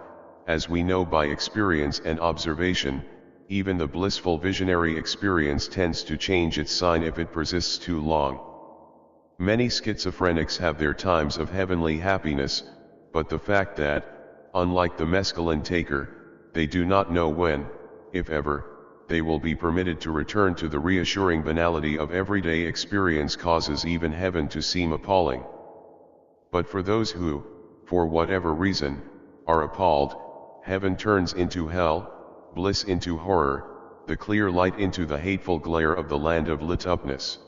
as we know by experience and observation, even the blissful visionary experience tends to change its sign if it persists too long. Many schizophrenics have their times of heavenly happiness, but the fact that, unlike the mescaline taker, they do not know when, if ever, they will be permitted to return to the reassuring banality of everyday experience causes even heaven to seem appalling. But for those who, for whatever reason, are appalled, heaven turns into hell, bliss into horror, the clear light into the hateful glare of the land of lit-upness.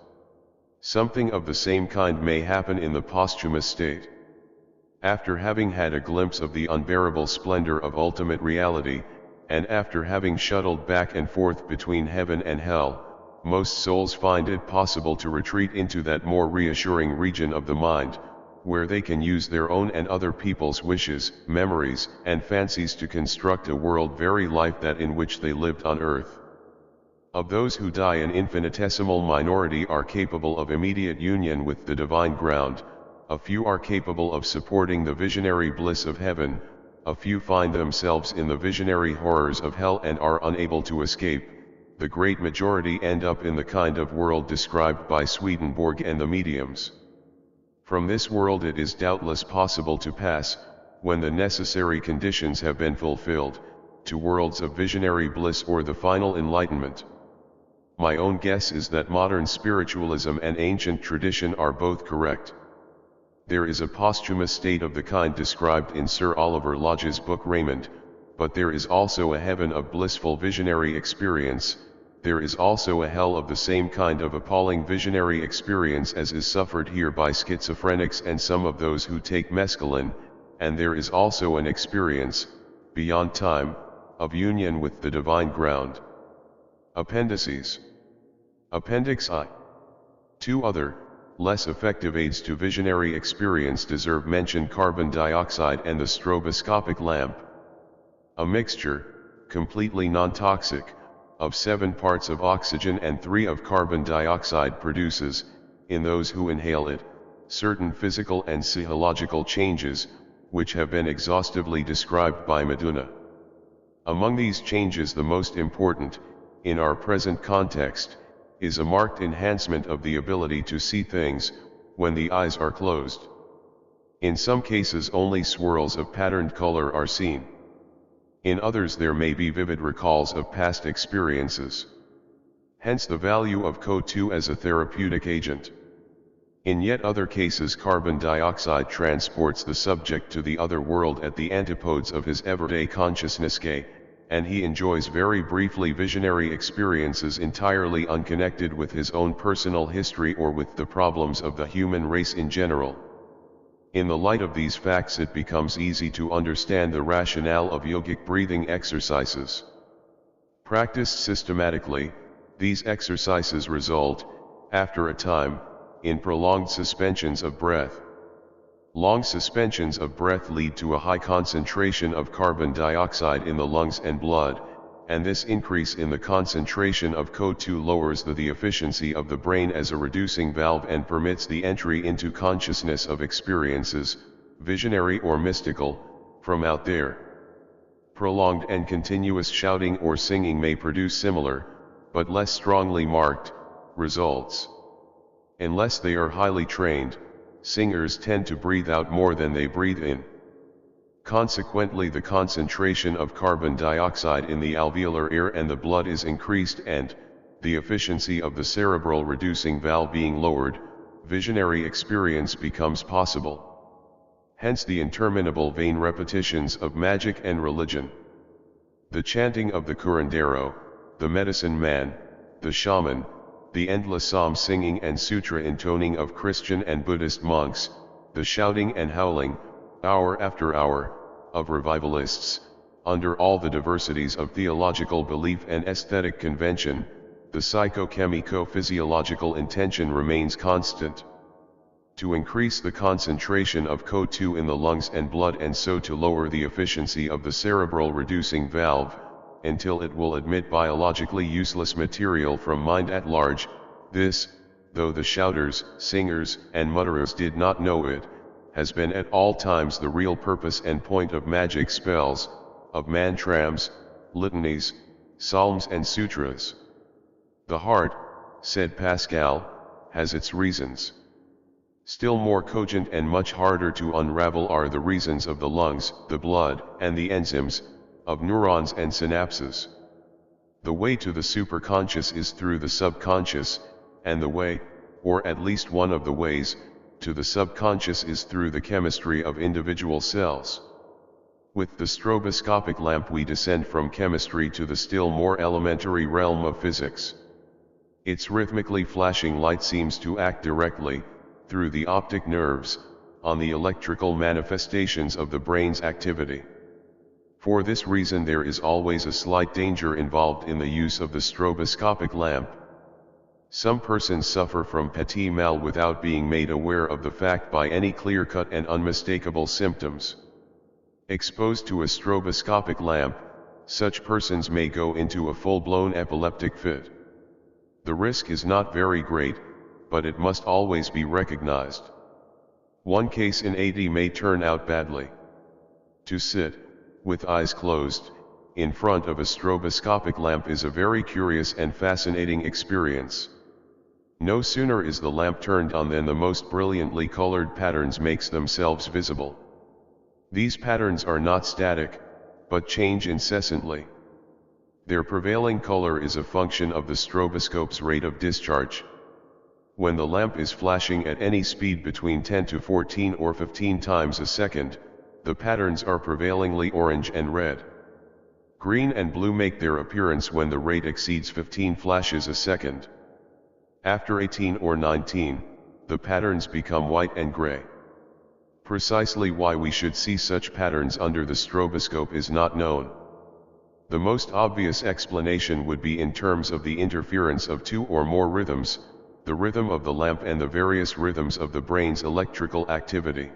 Something of the same kind may happen in the posthumous state. After having had a glimpse of the unbearable splendor of ultimate reality, and after having shuttled back and forth between heaven and hell, most souls find it possible to retreat into that more reassuring region of the mind, where they can use their own and other people's wishes, memories, and fancies to construct a world very like that in which they lived on earth. Of those who die, an infinitesimal minority are capable of immediate union with the divine ground, a few are capable of supporting the visionary bliss of heaven, a few find themselves in the visionary horrors of hell and are unable to escape, the great majority end up in the kind of world described by Swedenborg and the mediums. From this world it is doubtless possible to pass, when the necessary conditions have been fulfilled, to worlds of visionary bliss or the final enlightenment. My own guess is that modern spiritualism and ancient tradition are both correct. There is a posthumous state of the kind described in Sir Oliver Lodge's book Raymond, but there is also a heaven of blissful visionary experience. There is also a hell of the same kind of appalling visionary experience as is suffered here by schizophrenics and some of those who take mescaline, and there is also an experience, beyond time, of union with the divine ground. Appendices. Appendix I. Two other, less effective aids to visionary experience deserve mention: carbon dioxide and the stroboscopic lamp. A mixture, completely non-toxic, of 7 parts of oxygen and 3 of carbon dioxide produces, in those who inhale it, certain physical and psychological changes, which have been exhaustively described by Meduna. Among these changes the most important, in our present context, is a marked enhancement of the ability to see things, when the eyes are closed. In some cases only swirls of patterned color are seen. In others there may be vivid recalls of past experiences. Hence the value of CO2 as a therapeutic agent. In yet other cases carbon dioxide transports the subject to the other world at the antipodes of his everyday consciousness, and he enjoys very briefly visionary experiences entirely unconnected with his own personal history or with the problems of the human race in general. In the light of these facts it becomes easy to understand the rationale of yogic breathing exercises. Practiced systematically, these exercises result, after a time, in prolonged suspensions of breath. Long suspensions of breath lead to a high concentration of carbon dioxide in the lungs and blood, and this increase in the concentration of CO2 lowers the efficiency of the brain as a reducing valve and permits the entry into consciousness of experiences, visionary or mystical, from out there. Prolonged and continuous shouting or singing may produce similar, but less strongly marked, results. Unless they are highly trained, singers tend to breathe out more than they breathe in. Consequently, the concentration of carbon dioxide in the alveolar air and the blood is increased and, the efficiency of the cerebral reducing valve being lowered, visionary experience becomes possible. Hence the interminable vain repetitions of magic and religion. The chanting of the curandero, the medicine man, the shaman, the endless psalm singing and sutra intoning of Christian and Buddhist monks, the shouting and howling, hour after hour, of revivalists, under all the diversities of theological belief and aesthetic convention, the psychochemico-physiological intention remains constant. To increase the concentration of CO2 in the lungs and blood and so to lower the efficiency of the cerebral reducing valve, until it will admit biologically useless material from mind at large. This, though the shouters, singers, and mutterers did not know it, has been at all times the real purpose and point of magic spells, of mantrams, litanies, psalms and sutras. The heart, said Pascal, has its reasons. Still more cogent and much harder to unravel are the reasons of the lungs, the blood, and the enzymes, of neurons and synapses. The way to the superconscious is through the subconscious, and the way, or at least one of the ways, to the subconscious is through the chemistry of individual cells. With the stroboscopic lamp we descend from chemistry to the still more elementary realm of physics. Its rhythmically flashing light seems to act directly, through the optic nerves, on the electrical manifestations of the brain's activity. For this reason there is always a slight danger involved in the use of the stroboscopic lamp. Some persons suffer from petit mal without being made aware of the fact by any clear-cut and unmistakable symptoms. Exposed to a stroboscopic lamp, such persons may go into a full-blown epileptic fit. The risk is not very great, but it must always be recognized. One case in 80 may turn out badly. To sit, with eyes closed, in front of a stroboscopic lamp is a very curious and fascinating experience. No sooner is the lamp turned on than the most brilliantly colored patterns makes themselves visible. These patterns are not static, but change incessantly. Their prevailing color is a function of the stroboscope's rate of discharge. When the lamp is flashing at any speed between 10 to 14 or 15 times a second, the patterns are prevailingly orange and red. Green and blue make their appearance when the rate exceeds 15 flashes a second. After 18 or 19, the patterns become white and gray. Precisely why we should see such patterns under the stroboscope is not known. The most obvious explanation would be in terms of the interference of two or more rhythms, the rhythm of the lamp and the various rhythms of the brain's electrical activity.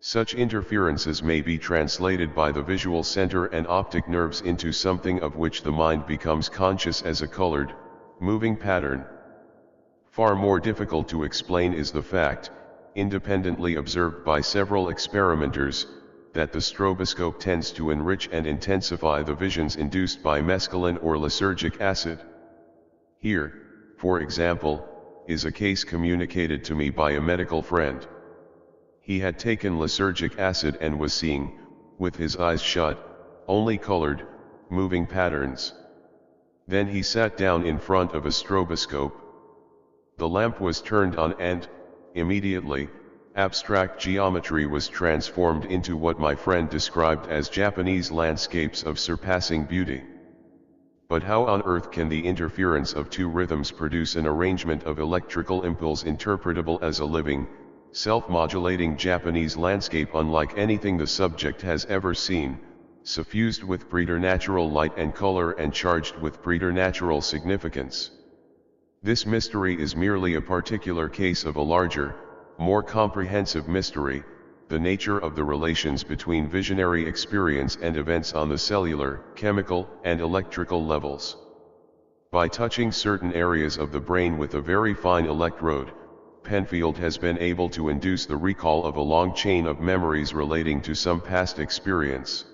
Such interferences may be translated by the visual center and optic nerves into something of which the mind becomes conscious as a colored, moving pattern. Far more difficult to explain is the fact, independently observed by several experimenters, that the stroboscope tends to enrich and intensify the visions induced by mescaline or lysergic acid. Here, for example, is a case communicated to me by a medical friend. He had taken lysergic acid and was seeing, with his eyes shut, only colored, moving patterns. Then he sat down in front of a stroboscope. The lamp was turned on and, immediately, abstract geometry was transformed into what my friend described as Japanese landscapes of surpassing beauty. But how on earth can the interference of two rhythms produce an arrangement of electrical impulse interpretable as a living, self-modulating Japanese landscape unlike anything the subject has ever seen, suffused with preternatural light and color and charged with preternatural significance? This mystery is merely a particular case of a larger, more comprehensive mystery, the nature of the relations between visionary experience and events on the cellular, chemical, and electrical levels. By touching certain areas of the brain with a very fine electrode, Penfield has been able to induce the recall of a long chain of memories relating to some past experience.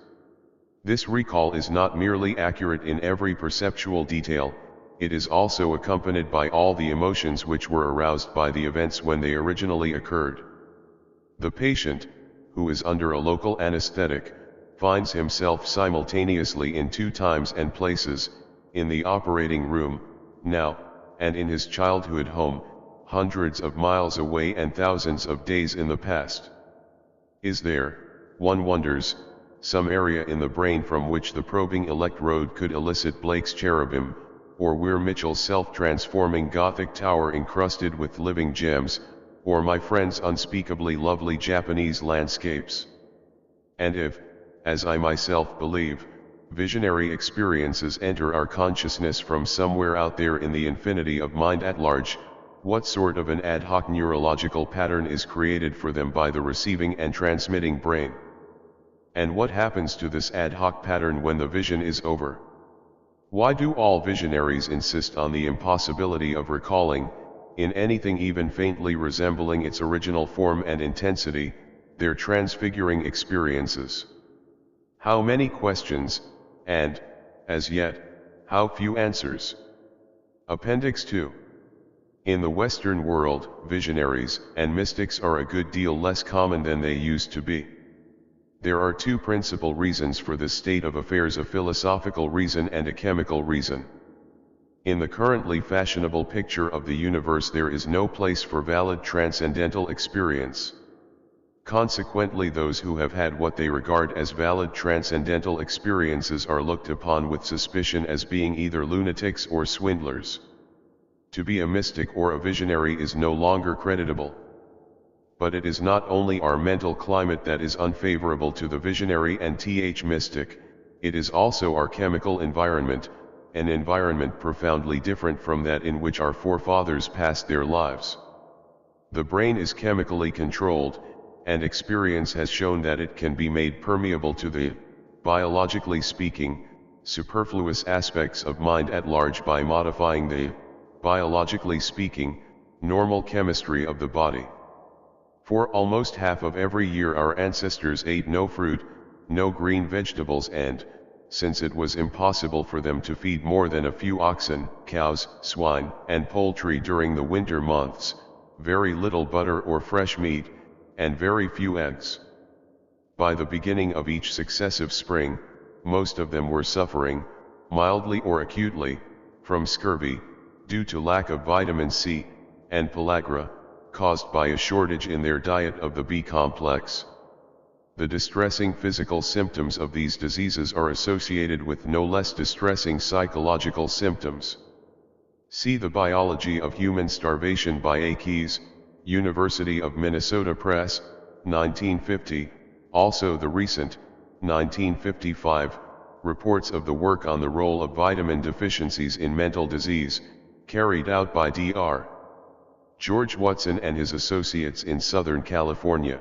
This recall is not merely accurate in every perceptual detail, it is also accompanied by all the emotions which were aroused by the events when they originally occurred. The patient, who is under a local anesthetic, finds himself simultaneously in two times and places, in the operating room, now, and in his childhood home, hundreds of miles away and thousands of days in the past. Is there, one wonders, some area in the brain from which the probing electrode could elicit Blake's cherubim, or Weir Mitchell's self-transforming Gothic tower encrusted with living gems, or my friend's unspeakably lovely Japanese landscapes? And if, as I myself believe, visionary experiences enter our consciousness from somewhere out there in the infinity of mind at large, what sort of an ad hoc neurological pattern is created for them by the receiving and transmitting brain? And what happens to this ad hoc pattern when the vision is over? Why do all visionaries insist on the impossibility of recalling, in anything even faintly resembling its original form and intensity, their transfiguring experiences? How many questions, and, as yet, how few answers? Appendix 2. In the Western world, visionaries and mystics are a good deal less common than they used to be. There are two principal reasons for this state of affairs: a philosophical reason and a chemical reason. In the currently fashionable picture of the universe, there is no place for valid transcendental experience. Consequently, those who have had what they regard as valid transcendental experiences are looked upon with suspicion as being either lunatics or swindlers. To be a mystic or a visionary is no longer creditable. But it is not only our mental climate that is unfavorable to the visionary and mystic, it is also our chemical environment, an environment profoundly different from that in which our forefathers passed their lives. The brain is chemically controlled, and experience has shown that it can be made permeable to the, biologically speaking, superfluous aspects of mind at large by modifying the, biologically speaking, normal chemistry of the body. For almost half of every year our ancestors ate no fruit, no green vegetables, and, since it was impossible for them to feed more than a few oxen, cows, swine, and poultry during the winter months, very little butter or fresh meat, and very few eggs. By the beginning of each successive spring, most of them were suffering, mildly or acutely, from scurvy, due to lack of vitamin C, and pellagra, caused by a shortage in their diet of the B complex. The distressing physical symptoms of these diseases are associated with no less distressing psychological symptoms. See The Biology of Human Starvation by A. Keyes, University of Minnesota Press, 1950, also the recent, 1955, reports of the work on the role of vitamin deficiencies in mental disease, carried out by Dr. George Watson and his associates in Southern California.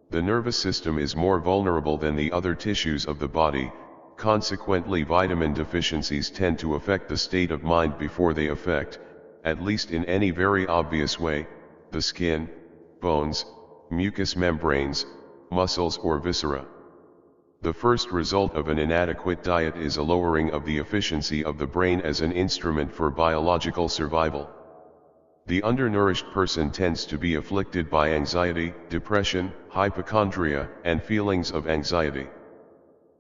The nervous system is more vulnerable than the other tissues of the body, consequently vitamin deficiencies tend to affect the state of mind before they affect, at least in any very obvious way, the skin, bones, mucous membranes, muscles or viscera. The first result of an inadequate diet is a lowering of the efficiency of the brain as an instrument for biological survival. The undernourished person tends to be afflicted by anxiety, depression, hypochondria, and feelings of anxiety.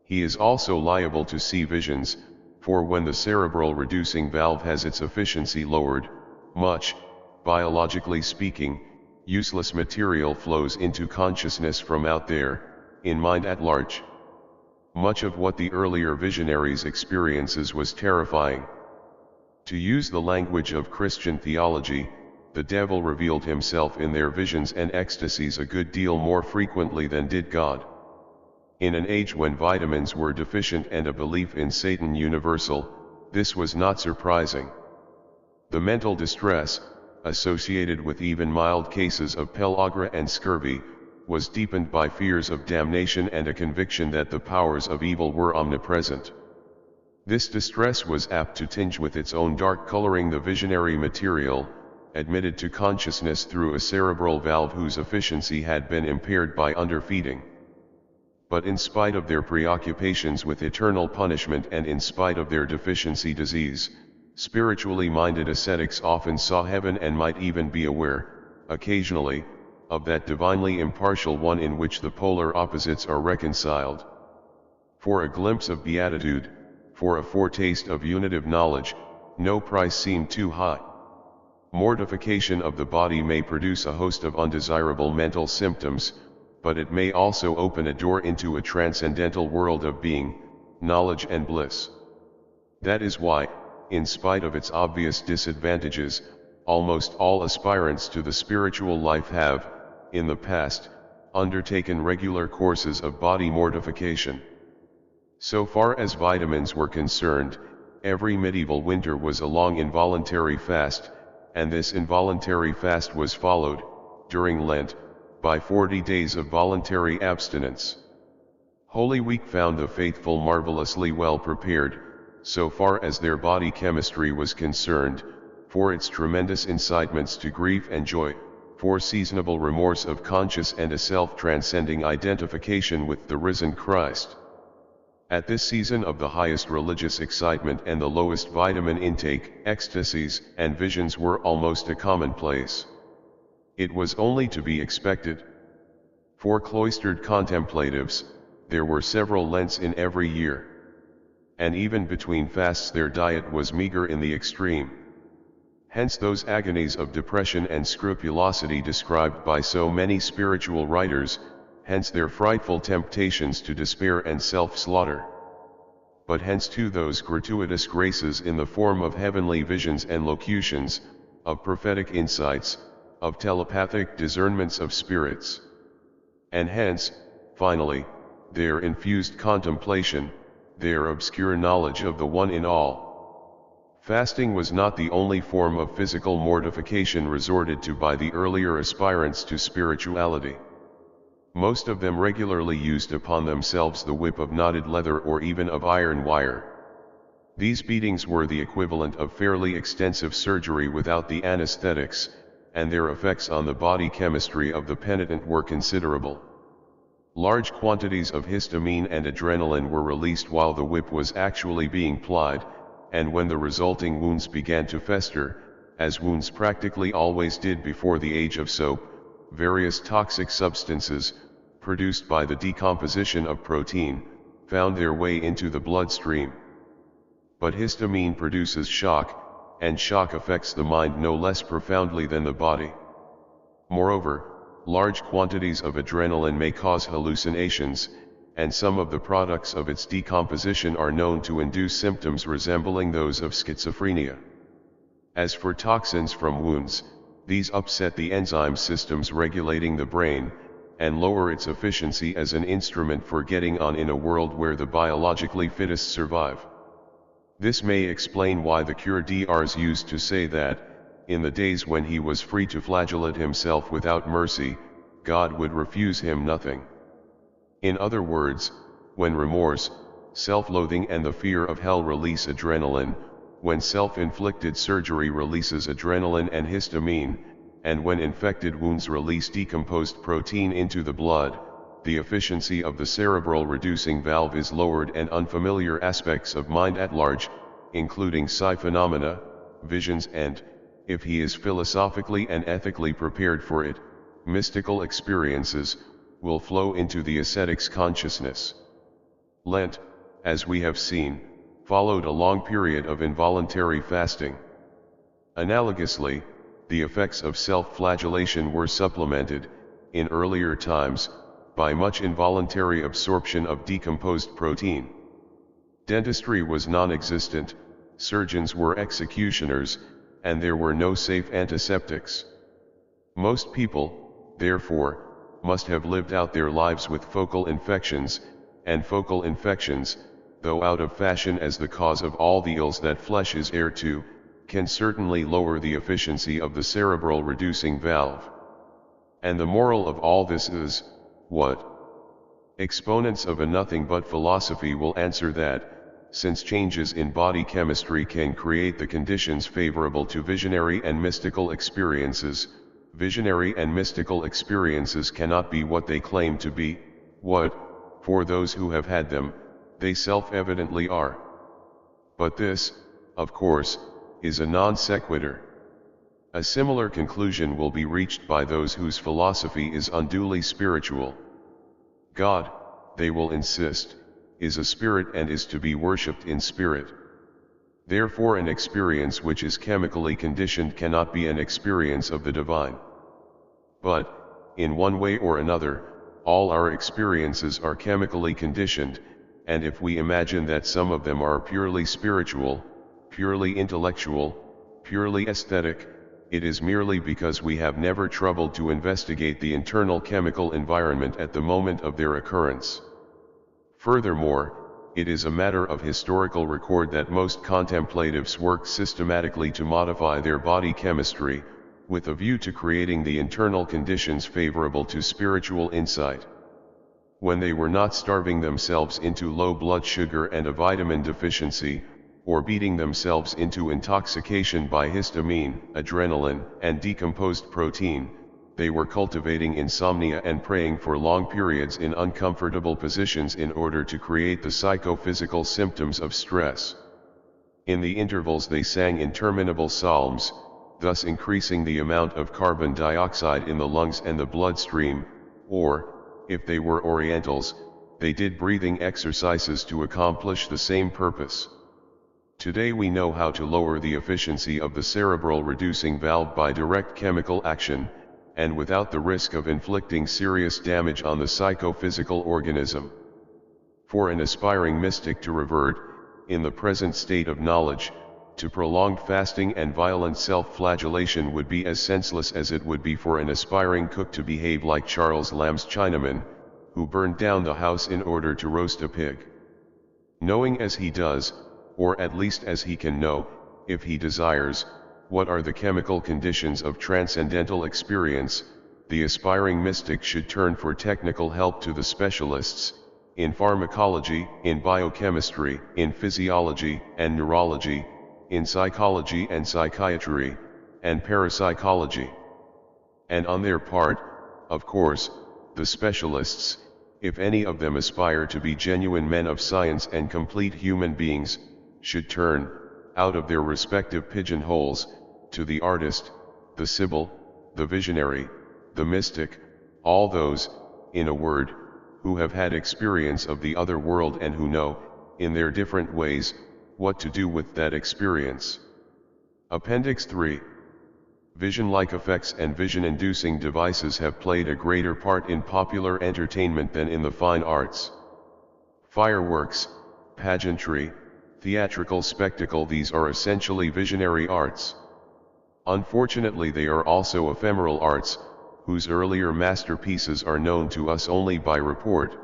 He is also liable to see visions, for when the cerebral reducing valve has its efficiency lowered, much, biologically speaking, useless material flows into consciousness from out there, in mind at large. Much of what the earlier visionaries' experiences was terrifying. To use the language of Christian theology, the devil revealed himself in their visions and ecstasies a good deal more frequently than did God. In an age when vitamins were deficient and a belief in Satan universal, this was not surprising. The mental distress, associated with even mild cases of pellagra and scurvy, was deepened by fears of damnation and a conviction that the powers of evil were omnipresent. This distress was apt to tinge with its own dark coloring the visionary material, admitted to consciousness through a cerebral valve whose efficiency had been impaired by underfeeding. But in spite of their preoccupations with eternal punishment and in spite of their deficiency disease, spiritually minded ascetics often saw heaven and might even be aware, occasionally, of that divinely impartial one in which the polar opposites are reconciled. For a glimpse of beatitude, for a foretaste of unitive knowledge, no price seemed too high. Mortification of the body may produce a host of undesirable mental symptoms, but it may also open a door into a transcendental world of being, knowledge and bliss. That is why, in spite of its obvious disadvantages, almost all aspirants to the spiritual life have, in the past, undertaken regular courses of body mortification. So far as vitamins were concerned, every medieval winter was a long involuntary fast, and this involuntary fast was followed, during Lent, by 40 days of voluntary abstinence. Holy Week found the faithful marvelously well prepared, so far as their body chemistry was concerned, for its tremendous incitements to grief and joy, for seasonable remorse of conscience and a self-transcending identification with the risen Christ. At this season of the highest religious excitement and the lowest vitamin intake, ecstasies and visions were almost a commonplace. It was only to be expected. For cloistered contemplatives, there were several Lents in every year. And even between fasts their diet was meager in the extreme. Hence those agonies of depression and scrupulosity described by so many spiritual writers, hence their frightful temptations to despair and self-slaughter. But hence too those gratuitous graces in the form of heavenly visions and locutions, of prophetic insights, of telepathic discernments of spirits. And hence, finally, their infused contemplation, their obscure knowledge of the One in all. Fasting was not the only form of physical mortification resorted to by the earlier aspirants to spirituality. Most of them regularly used upon themselves the whip of knotted leather or even of iron wire. These beatings were the equivalent of fairly extensive surgery without the anesthetics, and their effects on the body chemistry of the penitent were considerable. Large quantities of histamine and adrenaline were released while the whip was actually being plied, and when the resulting wounds began to fester, as wounds practically always did before the age of soap, various toxic substances, produced by the decomposition of protein, found their way into the bloodstream. But histamine produces shock, and shock affects the mind no less profoundly than the body. Moreover, large quantities of adrenaline may cause hallucinations, and some of the products of its decomposition are known to induce symptoms resembling those of schizophrenia. As for toxins from wounds, these upset the enzyme systems regulating the brain, and lower its efficiency as an instrument for getting on in a world where the biologically fittest survive. This may explain why the cure Drs used to say that, in the days when he was free to flagellate himself without mercy, God would refuse him nothing. In other words, when remorse, self-loathing and the fear of hell release adrenaline, when self-inflicted surgery releases adrenaline and histamine, and when infected wounds release decomposed protein into the blood, the efficiency of the cerebral reducing valve is lowered and unfamiliar aspects of mind at large, including psi phenomena, visions and, if he is philosophically and ethically prepared for it, mystical experiences, will flow into the ascetic's consciousness. Lent, as we have seen, followed a long period of involuntary fasting. Analogously, the effects of self-flagellation were supplemented, in earlier times, by much involuntary absorption of decomposed protein. Dentistry was non-existent, surgeons were executioners, and there were no safe antiseptics. Most people, therefore, must have lived out their lives with focal infections, and focal infections, though out of fashion as the cause of all the ills that flesh is heir to, can certainly lower the efficiency of the cerebral reducing valve. And the moral of all this is, what? Exponents of a nothing but philosophy will answer that, since changes in body chemistry can create the conditions favorable to visionary and mystical experiences, visionary and mystical experiences cannot be what they claim to be, what, for those who have had them, they self-evidently are. But this, of course, is a non sequitur. A similar conclusion will be reached by those whose philosophy is unduly spiritual. God, they will insist, is a spirit and is to be worshipped in spirit. Therefore an experience which is chemically conditioned cannot be an experience of the divine. But, in one way or another, all our experiences are chemically conditioned, and if we imagine that some of them are purely spiritual, purely intellectual, purely aesthetic, it is merely because we have never troubled to investigate the internal chemical environment at the moment of their occurrence. Furthermore, it is a matter of historical record that most contemplatives work systematically to modify their body chemistry, with a view to creating the internal conditions favorable to spiritual insight. When they were not starving themselves into low blood sugar and a vitamin deficiency, or beating themselves into intoxication by histamine, adrenaline, and decomposed protein, they were cultivating insomnia and praying for long periods in uncomfortable positions in order to create the psychophysical symptoms of stress. In the intervals they sang interminable psalms, thus increasing the amount of carbon dioxide in the lungs and the bloodstream, or, if they were Orientals, they did breathing exercises to accomplish the same purpose. Today we know how to lower the efficiency of the cerebral reducing valve by direct chemical action, and without the risk of inflicting serious damage on the psychophysical organism. For an aspiring mystic to revert, in the present state of knowledge, to prolonged fasting and violent self-flagellation would be as senseless as it would be for an aspiring cook to behave like Charles Lamb's Chinaman, who burned down the house in order to roast a pig. Knowing as he does, or at least as he can know, if he desires, what are the chemical conditions of transcendental experience, the aspiring mystic should turn for technical help to the specialists, in pharmacology, in biochemistry, in physiology and neurology, in psychology and psychiatry, and parapsychology. And on their part, of course, the specialists, if any of them aspire to be genuine men of science and complete human beings, should turn, out of their respective pigeonholes, to the artist, the sibyl, the visionary, the mystic, all those, in a word, who have had experience of the other world and who know, in their different ways, what to do with that experience. Appendix 3. Vision-like effects and vision-inducing devices have played a greater part in popular entertainment than in the fine arts. Fireworks, pageantry, theatrical spectacle, these are essentially visionary arts. Unfortunately, they are also ephemeral arts, whose earlier masterpieces are known to us only by report.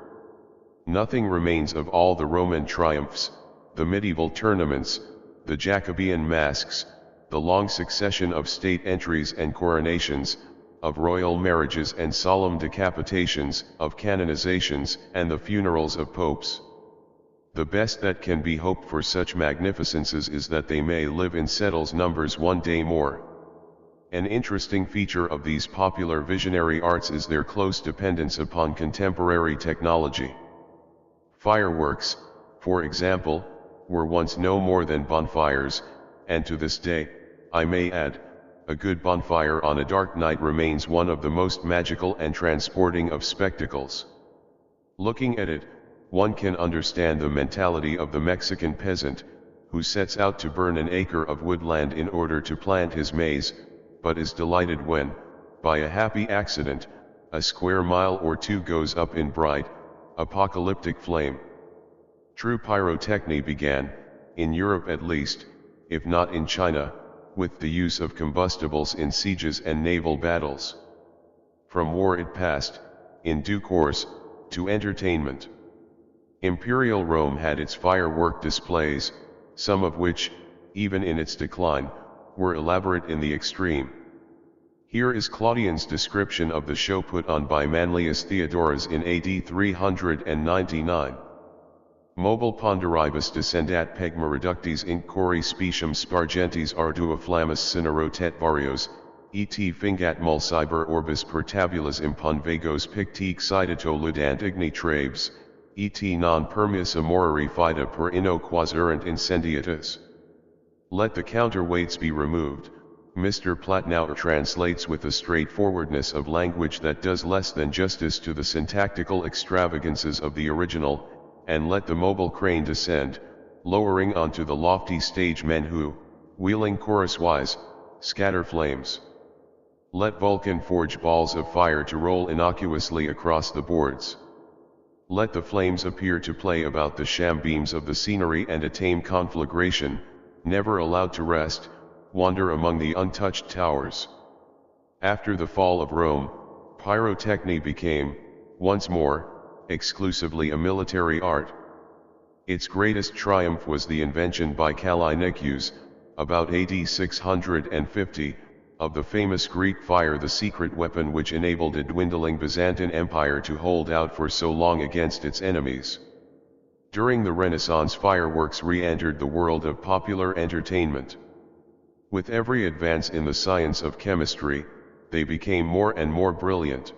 Nothing remains of all the Roman triumphs, the medieval tournaments, the Jacobean masques, the long succession of state entries and coronations, of royal marriages and solemn decapitations, of canonizations, and the funerals of popes. The best that can be hoped for such magnificences is that they may live in settled numbers one day more. An interesting feature of these popular visionary arts is their close dependence upon contemporary technology. Fireworks, for example, were once no more than bonfires, and to this day, I may add, a good bonfire on a dark night remains one of the most magical and transporting of spectacles. Looking at it, one can understand the mentality of the Mexican peasant, who sets out to burn an acre of woodland in order to plant his maize, but is delighted when, by a happy accident, a square mile or two goes up in bright, apocalyptic flame. True pyrotechny began, in Europe at least, if not in China, with the use of combustibles in sieges and naval battles. From war it passed, in due course, to entertainment. Imperial Rome had its firework displays, some of which, even in its decline, were elaborate in the extreme. Here is Claudian's description of the show put on by Manlius Theodorus in AD 399. Mobile ponderibus descendat pegma reductis in cori specium spargentis ardua flammis cinerotet varios, et fingat mulciber orbis per tabulas impon vagos pictique citato ludant igni trabes, et non permis amorari fida per inno quasurant incendiatus. Let the counterweights be removed. Mr. Platnauer translates with a straightforwardness of language that does less than justice to the syntactical extravagances of the original, and let the mobile crane descend, lowering onto the lofty stage men who, wheeling chorus-wise, scatter flames. Let Vulcan forge balls of fire to roll innocuously across the boards. Let the flames appear to play about the sham beams of the scenery and a tame conflagration, never allowed to rest, wander among the untouched towers. After the fall of Rome, pyrotechny became, once more, exclusively a military art. Its greatest triumph was the invention by Callinicus, about AD 650, of the famous Greek fire, the secret weapon which enabled a dwindling Byzantine Empire to hold out for so long against its enemies. During the Renaissance, fireworks re-entered the world of popular entertainment. With every advance in the science of chemistry, they became more and more brilliant.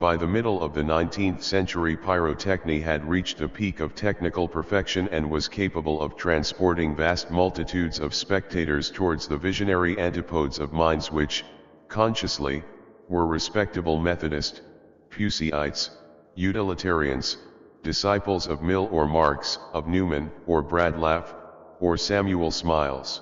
By the middle of the 19th century, pyrotechny had reached a peak of technical perfection and was capable of transporting vast multitudes of spectators towards the visionary antipodes of minds which, consciously, were respectable Methodist, Puseites, utilitarians, disciples of Mill or Marx, of Newman, or Bradlaugh, or Samuel Smiles.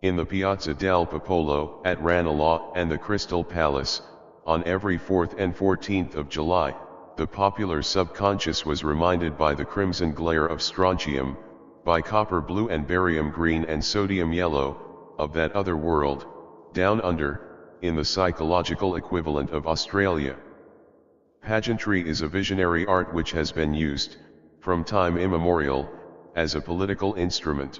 In the Piazza del Popolo, at Ranelagh, and the Crystal Palace, on every 4th and 14th of July, the popular subconscious was reminded by the crimson glare of strontium, by copper blue and barium green and sodium yellow, of that other world, down under, in the psychological equivalent of Australia. Pageantry is a visionary art which has been used, from time immemorial, as a political instrument.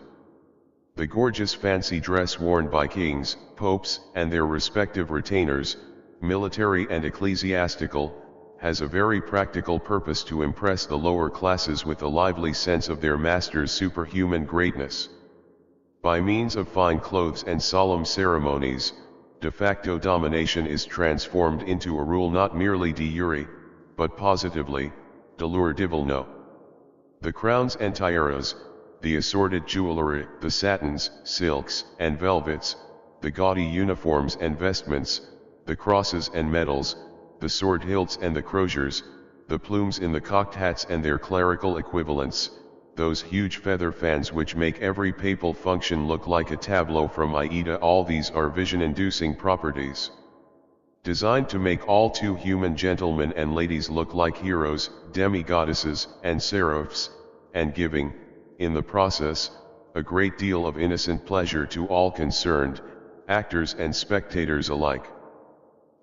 The gorgeous fancy dress worn by kings, popes, and their respective retainers, military and ecclesiastical, has a very practical purpose to impress the lower classes with a lively sense of their master's superhuman greatness. By means of fine clothes and solemn ceremonies, de facto domination is transformed into a rule not merely de jure, but positively, de jure divino. The crowns and tiaras, the assorted jewelry, the satins, silks, and velvets, the gaudy uniforms and vestments, the crosses and medals, the sword hilts and the croziers, the plumes in the cocked hats and their clerical equivalents, those huge feather fans which make every papal function look like a tableau from Aida, all these are vision-inducing properties. Designed to make all too human gentlemen and ladies look like heroes, demi-goddesses, and seraphs, and giving, in the process, a great deal of innocent pleasure to all concerned, actors and spectators alike.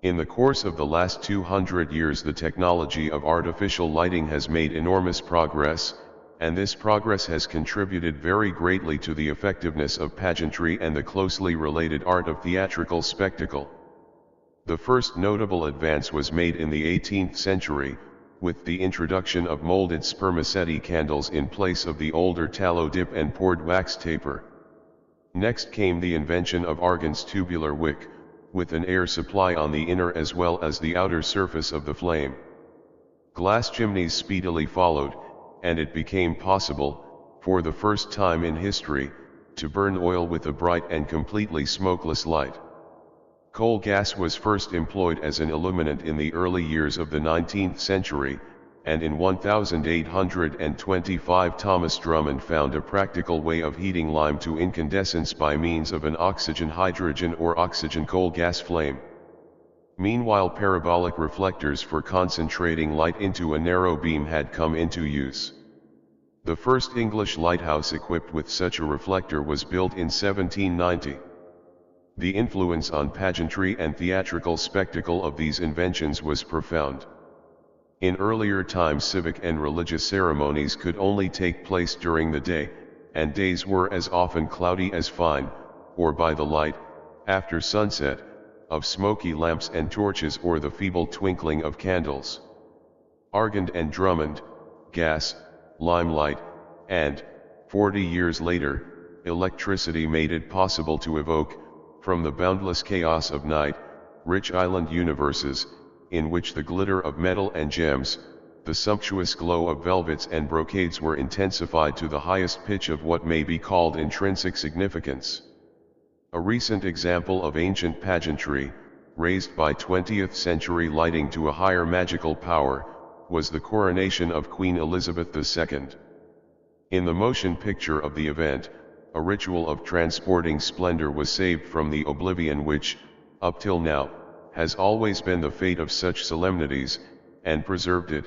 In the course of the last 200 years the technology of artificial lighting has made enormous progress, and this progress has contributed very greatly to the effectiveness of pageantry and the closely related art of theatrical spectacle. The first notable advance was made in the 18th century, with the introduction of molded spermaceti candles in place of the older tallow dip and poured wax taper. Next came the invention of Argand's tubular wick, with an air supply on the inner as well as the outer surface of the flame. Glass chimneys speedily followed, and it became possible, for the first time in history, to burn oil with a bright and completely smokeless light. Coal gas was first employed as an illuminant in the early years of the 19th century, and in 1825 Thomas Drummond found a practical way of heating lime to incandescence by means of an oxygen-hydrogen or oxygen-coal gas flame. Meanwhile, parabolic reflectors for concentrating light into a narrow beam had come into use. The first English lighthouse equipped with such a reflector was built in 1790. The influence on pageantry and theatrical spectacle of these inventions was profound. In earlier times civic and religious ceremonies could only take place during the day, and days were as often cloudy as fine, or by the light, after sunset, of smoky lamps and torches or the feeble twinkling of candles. Argand and Drummond, gas, limelight, and, 40 years later, electricity made it possible to evoke, from the boundless chaos of night, rich island universes, in which the glitter of metal and gems, the sumptuous glow of velvets and brocades were intensified to the highest pitch of what may be called intrinsic significance. A recent example of ancient pageantry, raised by 20th century lighting to a higher magical power, was the coronation of Queen Elizabeth II. In the motion picture of the event, a ritual of transporting splendor was saved from the oblivion which, up till now, has always been the fate of such solemnities, and preserved it,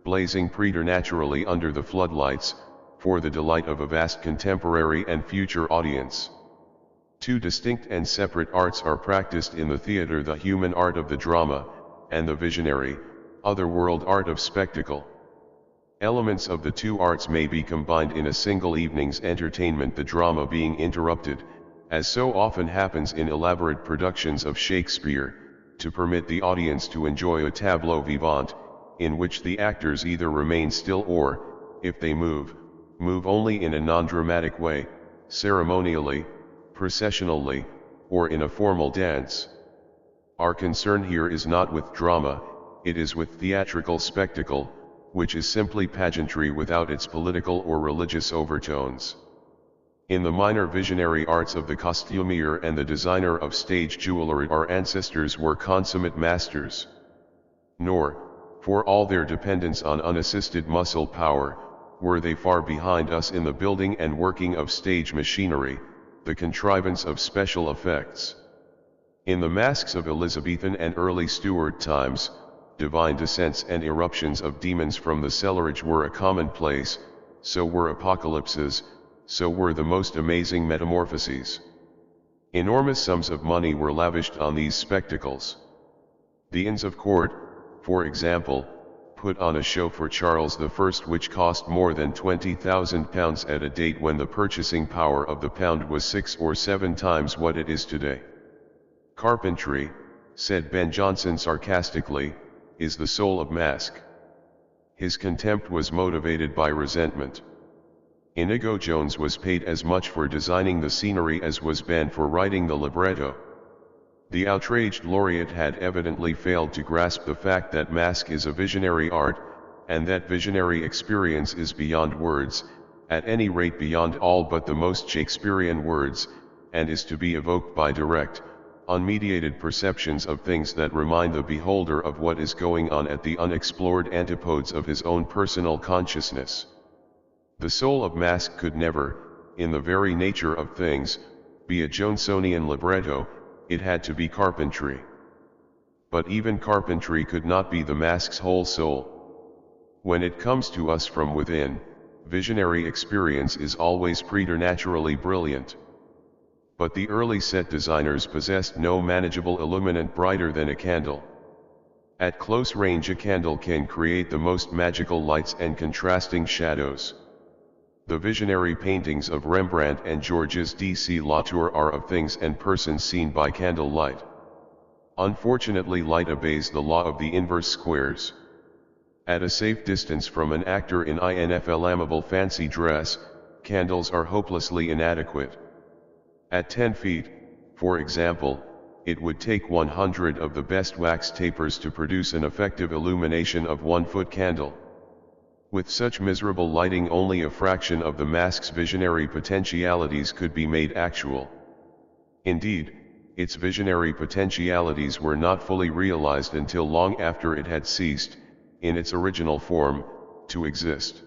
blazing preternaturally under the floodlights, for the delight of a vast contemporary and future audience. Two distinct and separate arts are practiced in the theater: the human art of the drama, and the visionary, otherworld art of spectacle. Elements of the two arts may be combined in a single evening's entertainment, the drama being interrupted, as so often happens in elaborate productions of Shakespeare, to permit the audience to enjoy a tableau vivant, in which the actors either remain still or, if they move only in a non-dramatic way, ceremonially, processionally, or in a formal dance. Our concern here is not with drama, it is with theatrical spectacle, which is simply pageantry without its political or religious overtones. In the minor visionary arts of the costumier and the designer of stage jewelry, our ancestors were consummate masters. Nor, for all their dependence on unassisted muscle power, were they far behind us in the building and working of stage machinery, the contrivance of special effects. In the masks of Elizabethan and early Stuart times, divine descents and eruptions of demons from the cellarage were a commonplace, so were apocalypses, so were the most amazing metamorphoses. Enormous sums of money were lavished on these spectacles. The Inns of Court, for example, put on a show for Charles I which cost more than £20,000 at a date when the purchasing power of the pound was 6 or 7 times what it is today. Carpentry, said Ben Jonson sarcastically, is the soul of mask. His contempt was motivated by resentment. Inigo Jones was paid as much for designing the scenery as was Ben for writing the libretto. The outraged laureate had evidently failed to grasp the fact that mask is a visionary art, and that visionary experience is beyond words, at any rate beyond all but the most Shakespearean words, and is to be evoked by direct, unmediated perceptions of things that remind the beholder of what is going on at the unexplored antipodes of his own personal consciousness. The soul of mask could never, in the very nature of things, be a Johnsonian libretto, it had to be carpentry. But even carpentry could not be the mask's whole soul. When it comes to us from within, visionary experience is always preternaturally brilliant. But the early set designers possessed no manageable illuminant brighter than a candle. At close range a candle can create the most magical lights and contrasting shadows. The visionary paintings of Rembrandt and Georges D. C. Latour are of things and persons seen by candlelight. Unfortunately, light obeys the law of the inverse squares. At a safe distance from an actor in inflammable fancy dress, candles are hopelessly inadequate. At 10 feet, for example, it would take 100 of the best wax tapers to produce an effective illumination of 1-foot candle. With such miserable lighting, only a fraction of the mask's visionary potentialities could be made actual. Indeed, its visionary potentialities were not fully realized until long after it had ceased, in its original form, to exist.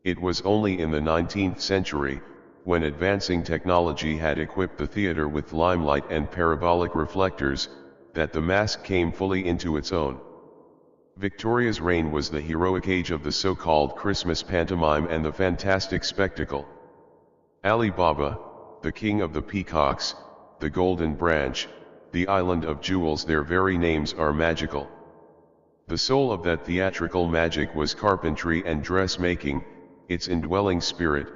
It was only in the 19th century, when advancing technology had equipped the theater with limelight and parabolic reflectors, that the mask came fully into its own. Victoria's reign was the heroic age of the so-called Christmas pantomime and the fantastic spectacle. Ali Baba, the king of the peacocks, the golden branch, the island of jewels, their very names are magical. The soul of that theatrical magic was carpentry and dressmaking, its indwelling spirit,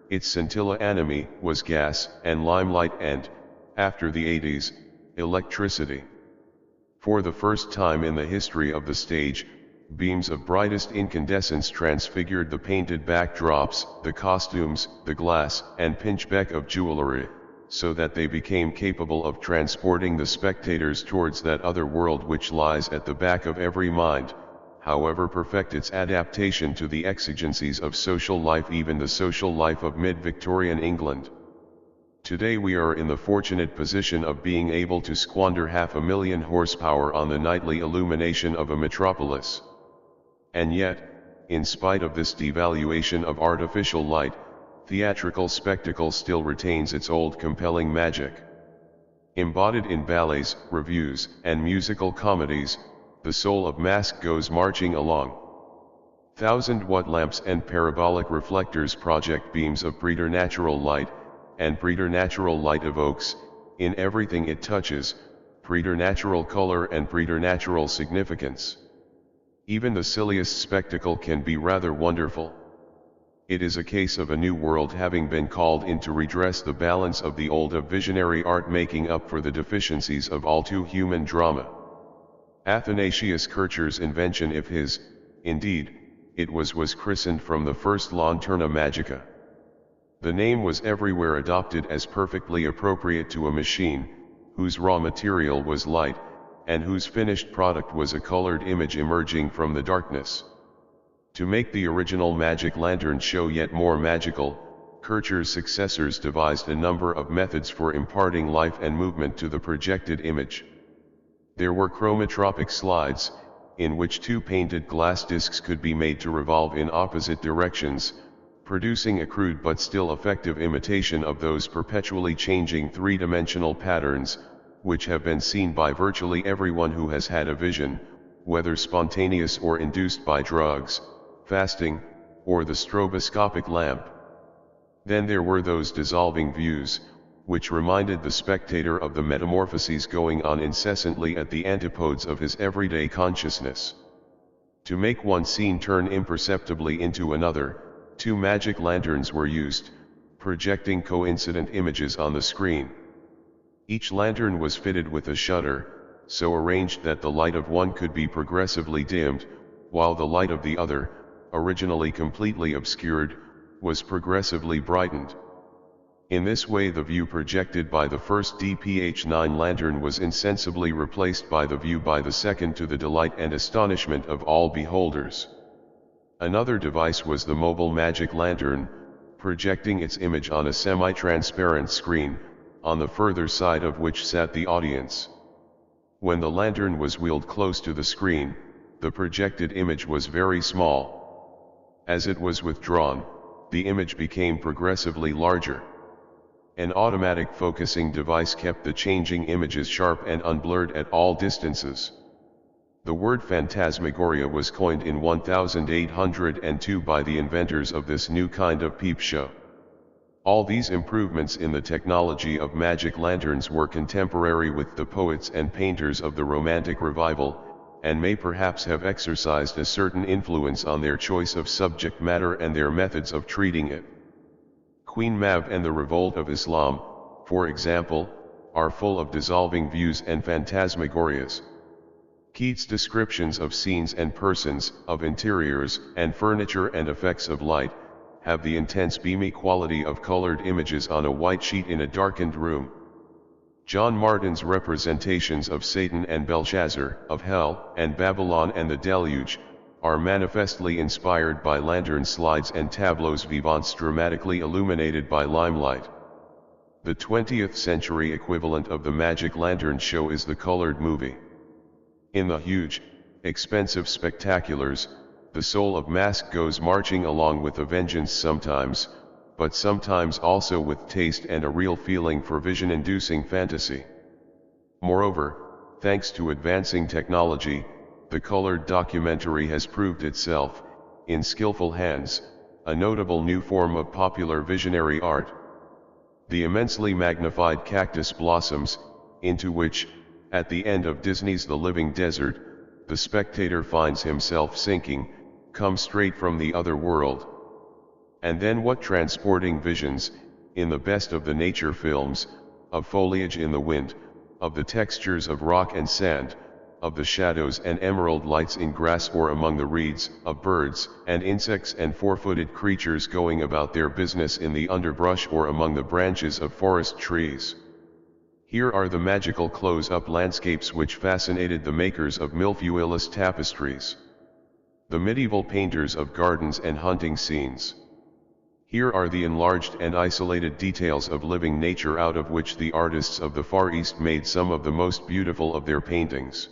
its scintilla animi, was gas and limelight and, after the 80s, electricity. For the first time in the history of the stage, beams of brightest incandescence transfigured the painted backdrops, the costumes, the glass and pinchbeck of jewelry, so that they became capable of transporting the spectators towards that other world which lies at the back of every mind, however perfect its adaptation to the exigencies of social life, even the social life of mid-Victorian England. Today we are in the fortunate position of being able to squander 500,000 horsepower on the nightly illumination of a metropolis. And yet, in spite of this devaluation of artificial light, theatrical spectacle still retains its old compelling magic. Embodied in ballets, revues, and musical comedies, the soul of mask goes marching along. 1000-watt lamps and parabolic reflectors project beams of preternatural light, and preternatural light evokes, in everything it touches, preternatural color and preternatural significance. Even the silliest spectacle can be rather wonderful. It is a case of a new world having been called in to redress the balance of the old, of visionary art making up for the deficiencies of all too human drama. Athanasius Kircher's invention, if his, indeed, it was christened from the first Lanterna Magica. The name was everywhere adopted as perfectly appropriate to a machine, whose raw material was light, and whose finished product was a colored image emerging from the darkness. To make the original magic lantern show yet more magical, Kircher's successors devised a number of methods for imparting life and movement to the projected image. There were chromatropic slides, in which two painted glass discs could be made to revolve in opposite directions, producing a crude but still effective imitation of those perpetually changing three-dimensional patterns, which have been seen by virtually everyone who has had a vision, whether spontaneous or induced by drugs, fasting, or the stroboscopic lamp. Then there were those dissolving views, which reminded the spectator of the metamorphoses going on incessantly at the antipodes of his everyday consciousness. To make one scene turn imperceptibly into another, two magic lanterns were used, projecting coincident images on the screen. Each lantern was fitted with a shutter, so arranged that the light of one could be progressively dimmed, while the light of the other, originally completely obscured, was progressively brightened. In this way the view projected by the first DPH9 lantern was insensibly replaced by the view by the second, to the delight and astonishment of all beholders. Another device was the mobile magic lantern, projecting its image on a semi-transparent screen, on the further side of which sat the audience. When the lantern was wheeled close to the screen, the projected image was very small. As it was withdrawn, the image became progressively larger. An automatic focusing device kept the changing images sharp and unblurred at all distances. The word phantasmagoria was coined in 1802 by the inventors of this new kind of peep show. All these improvements in the technology of magic lanterns were contemporary with the poets and painters of the Romantic Revival, and may perhaps have exercised a certain influence on their choice of subject matter and their methods of treating it. Queen Mab and the Revolt of Islam, for example, are full of dissolving views and phantasmagorias. Keats' descriptions of scenes and persons, of interiors and furniture and effects of light, have the intense beamy quality of colored images on a white sheet in a darkened room. John Martin's representations of Satan and Belshazzar, of Hell and Babylon and the Deluge, are manifestly inspired by lantern slides and tableaux vivants dramatically illuminated by limelight. The 20th century equivalent of the magic lantern show is the colored movie. In the huge, expensive spectaculars, the soul of mask goes marching along with a vengeance sometimes, but sometimes also with taste and a real feeling for vision-inducing fantasy. Moreover, thanks to advancing technology, the colored documentary has proved itself, in skillful hands, a notable new form of popular visionary art. The immensely magnified cactus blossoms, into which, at the end of Disney's The Living Desert, the spectator finds himself sinking, come straight from the other world. And then what transporting visions, in the best of the nature films, of foliage in the wind, of the textures of rock and sand, of the shadows and emerald lights in grass or among the reeds, of birds and insects and four-footed creatures going about their business in the underbrush or among the branches of forest trees. Here are the magical close-up landscapes which fascinated the makers of millefiorous tapestries, the medieval painters of gardens and hunting scenes. Here are the enlarged and isolated details of living nature out of which the artists of the Far East made some of the most beautiful of their paintings.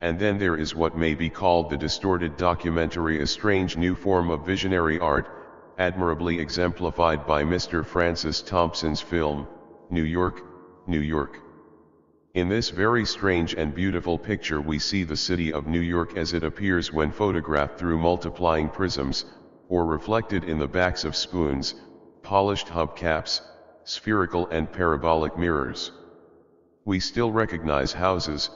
And then there is what may be called the distorted documentary, a strange new form of visionary art, admirably exemplified by Mr. Francis Thompson's film, New York, New York. In this very strange and beautiful picture we see the city of New York as it appears when photographed through multiplying prisms, or reflected in the backs of spoons, polished hubcaps, spherical and parabolic mirrors. We still recognize houses,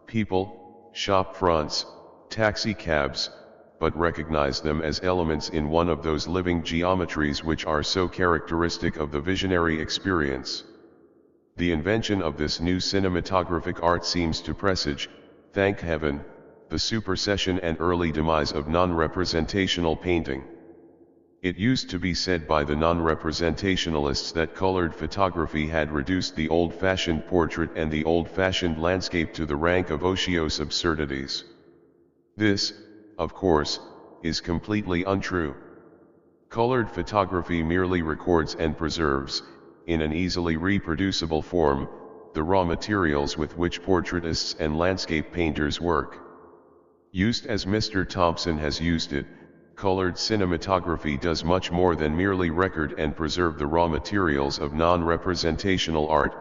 people, shop fronts, taxi cabs, but recognize them as elements in one of those living geometries which are so characteristic of the visionary experience. The invention of this new cinematographic art seems to presage, thank heaven, the supersession and early demise of non-representational painting. It used to be said by the non-representationalists that colored photography had reduced the old-fashioned portrait and the old-fashioned landscape to the rank of otiose absurdities. This, of course, is completely untrue. Colored photography merely records and preserves, in an easily reproducible form, the raw materials with which portraitists and landscape painters work. Used as Mr. Thompson has used it, colored cinematography does much more than merely record and preserve the raw materials of non-representational art,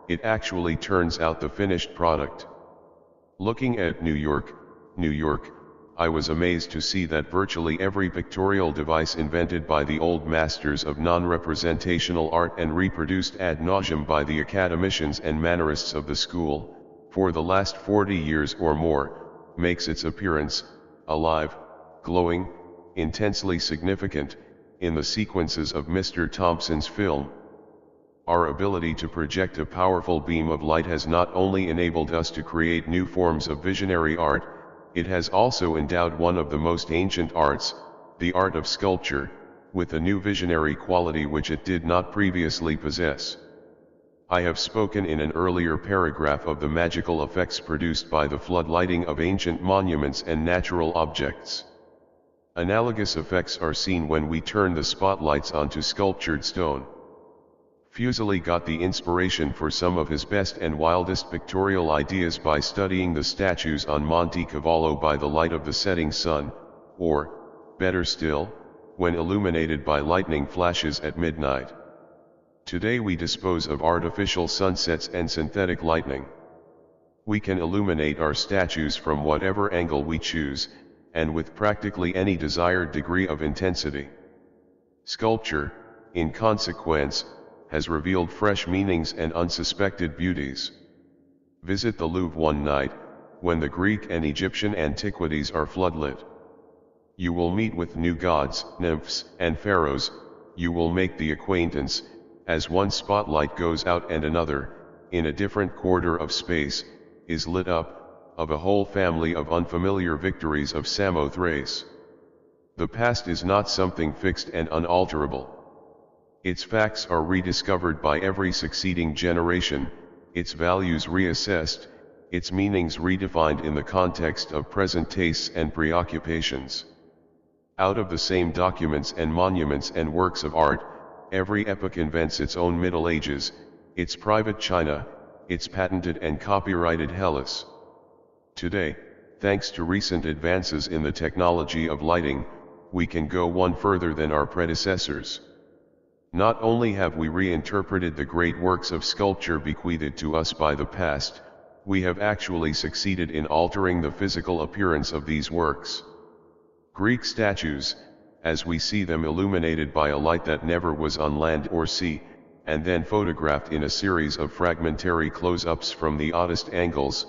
it actually turns out the finished product. Looking at New York, I was amazed to see that virtually every pictorial device invented by the old masters of non-representational art and reproduced ad nauseam by the academicians and mannerists of the school, for the last 40 years or more, makes its appearance, alive, glowing, intensely significant, in the sequences of Mr. Thompson's film. Our ability to project a powerful beam of light has not only enabled us to create new forms of visionary art, it has also endowed one of the most ancient arts, the art of sculpture, with a new visionary quality which it did not previously possess. I have spoken in an earlier paragraph of the magical effects produced by the floodlighting of ancient monuments and natural objects. Analogous effects are seen when we turn the spotlights onto sculptured stone. Fuseli got the inspiration for some of his best and wildest pictorial ideas by studying the statues on Monte Cavallo by the light of the setting sun, or, better still, when illuminated by lightning flashes at midnight. Today we dispose of artificial sunsets and synthetic lightning. We can illuminate our statues from whatever angle we choose, and with practically any desired degree of intensity. Sculpture, in consequence, has revealed fresh meanings and unsuspected beauties. Visit the Louvre one night, when the Greek and Egyptian antiquities are floodlit. You will meet with new gods, nymphs, and pharaohs. You will make the acquaintance, as one spotlight goes out and another, in a different quarter of space, is lit up, of a whole family of unfamiliar victories of Samothrace. The past is not something fixed and unalterable. Its facts are rediscovered by every succeeding generation, its values reassessed, its meanings redefined in the context of present tastes and preoccupations. Out of the same documents and monuments and works of art, every epoch invents its own Middle Ages, its private China, its patented and copyrighted Hellas. Today, thanks to recent advances in the technology of lighting, we can go one further than our predecessors. Not only have we reinterpreted the great works of sculpture bequeathed to us by the past, we have actually succeeded in altering the physical appearance of these works. Greek statues, as we see them illuminated by a light that never was on land or sea, and then photographed in a series of fragmentary close-ups from the oddest angles,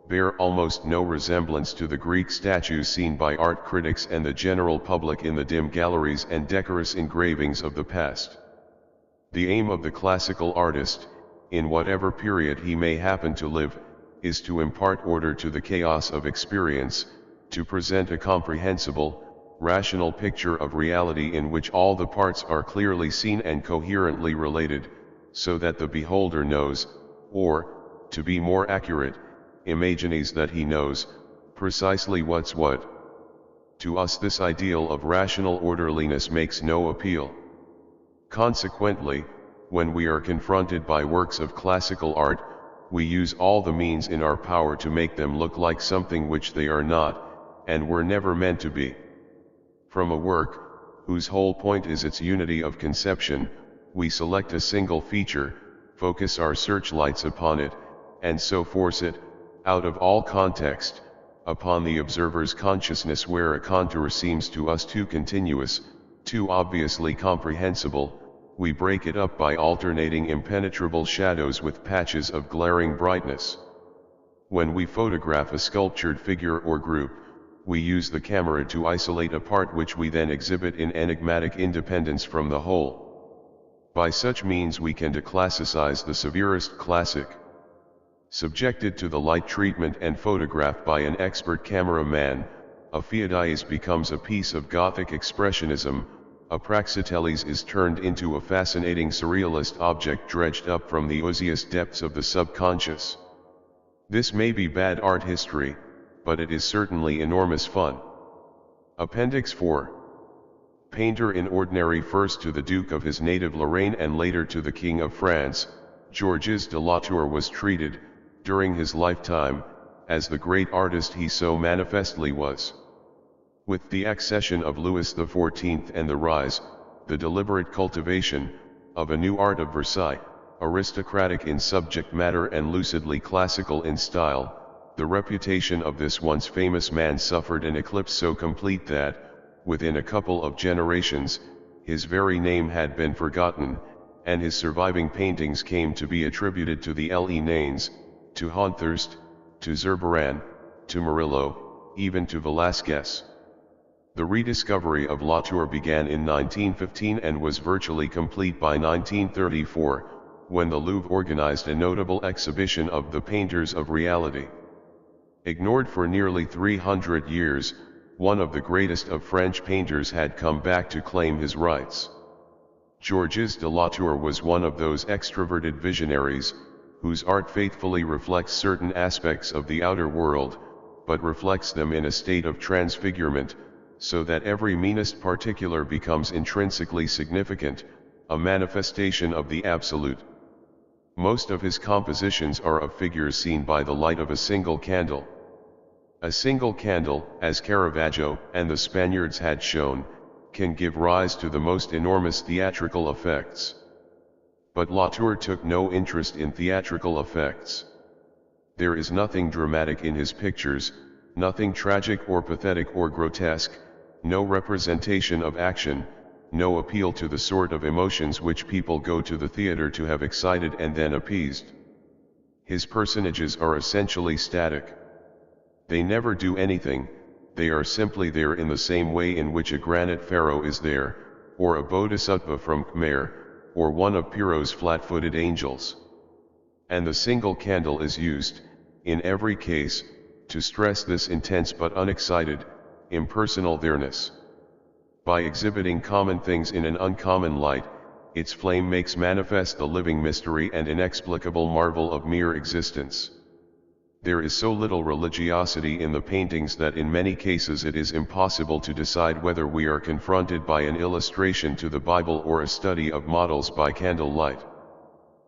bear almost no resemblance to the Greek statues seen by art critics and the general public in the dim galleries and decorous engravings of the past. The aim of the classical artist, in whatever period he may happen to live, is to impart order to the chaos of experience, to present a comprehensible, rational picture of reality in which all the parts are clearly seen and coherently related, so that the beholder knows, or, to be more accurate, imagines that he knows, precisely what's what. To us this ideal of rational orderliness makes no appeal. Consequently, when we are confronted by works of classical art, we use all the means in our power to make them look like something which they are not, and were never meant to be. From a work, whose whole point is its unity of conception, we select a single feature, focus our searchlights upon it, and so force it, out of all context, upon the observer's consciousness where a contour seems to us too continuous, too obviously comprehensible. We break it up by alternating impenetrable shadows with patches of glaring brightness. When we photograph a sculptured figure or group, we use the camera to isolate a part which we then exhibit in enigmatic independence from the whole. By such means we can declassicize the severest classic. Subjected to the light treatment and photographed by an expert cameraman, a Phidias becomes a piece of Gothic expressionism, a Praxiteles is turned into a fascinating surrealist object dredged up from the ooziest depths of the subconscious. This may be bad art history, but it is certainly enormous fun. Appendix 4. Painter in ordinary, first to the Duke of his native Lorraine and later to the King of France, Georges de Latour was treated, during his lifetime, as the great artist he so manifestly was. With the accession of Louis XIV and the rise, the deliberate cultivation, of a new art of Versailles, aristocratic in subject matter and lucidly classical in style, the reputation of this once famous man suffered an eclipse so complete that, within a couple of generations, his very name had been forgotten, and his surviving paintings came to be attributed to the Lenanes, to Honthurst, to Zurbaran, to Murillo, even to Velázquez. The rediscovery of Latour began in 1915 and was virtually complete by 1934, when the Louvre organized a notable exhibition of the painters of reality. Ignored for nearly 300 years, one of the greatest of French painters had come back to claim his rights. Georges de Latour was one of those extroverted visionaries, whose art faithfully reflects certain aspects of the outer world, but reflects them in a state of transfigurement, so that every meanest particular becomes intrinsically significant, a manifestation of the absolute. Most of his compositions are of figures seen by the light of a single candle. A single candle, as Caravaggio and the Spaniards had shown, can give rise to the most enormous theatrical effects. But Latour took no interest in theatrical effects. There is nothing dramatic in his pictures, nothing tragic or pathetic or grotesque, no representation of action, no appeal to the sort of emotions which people go to the theater to have excited and then appeased. His personages are essentially static. They never do anything, they are simply there in the same way in which a granite pharaoh is there, or a bodhisattva from Khmer, or one of Pierrot's flat-footed angels. And the single candle is used, in every case, to stress this intense but unexcited, impersonal there-ness. By exhibiting common things in an uncommon light, its flame makes manifest the living mystery and inexplicable marvel of mere existence. There is so little religiosity in the paintings that in many cases it is impossible to decide whether we are confronted by an illustration to the Bible or a study of models by candlelight.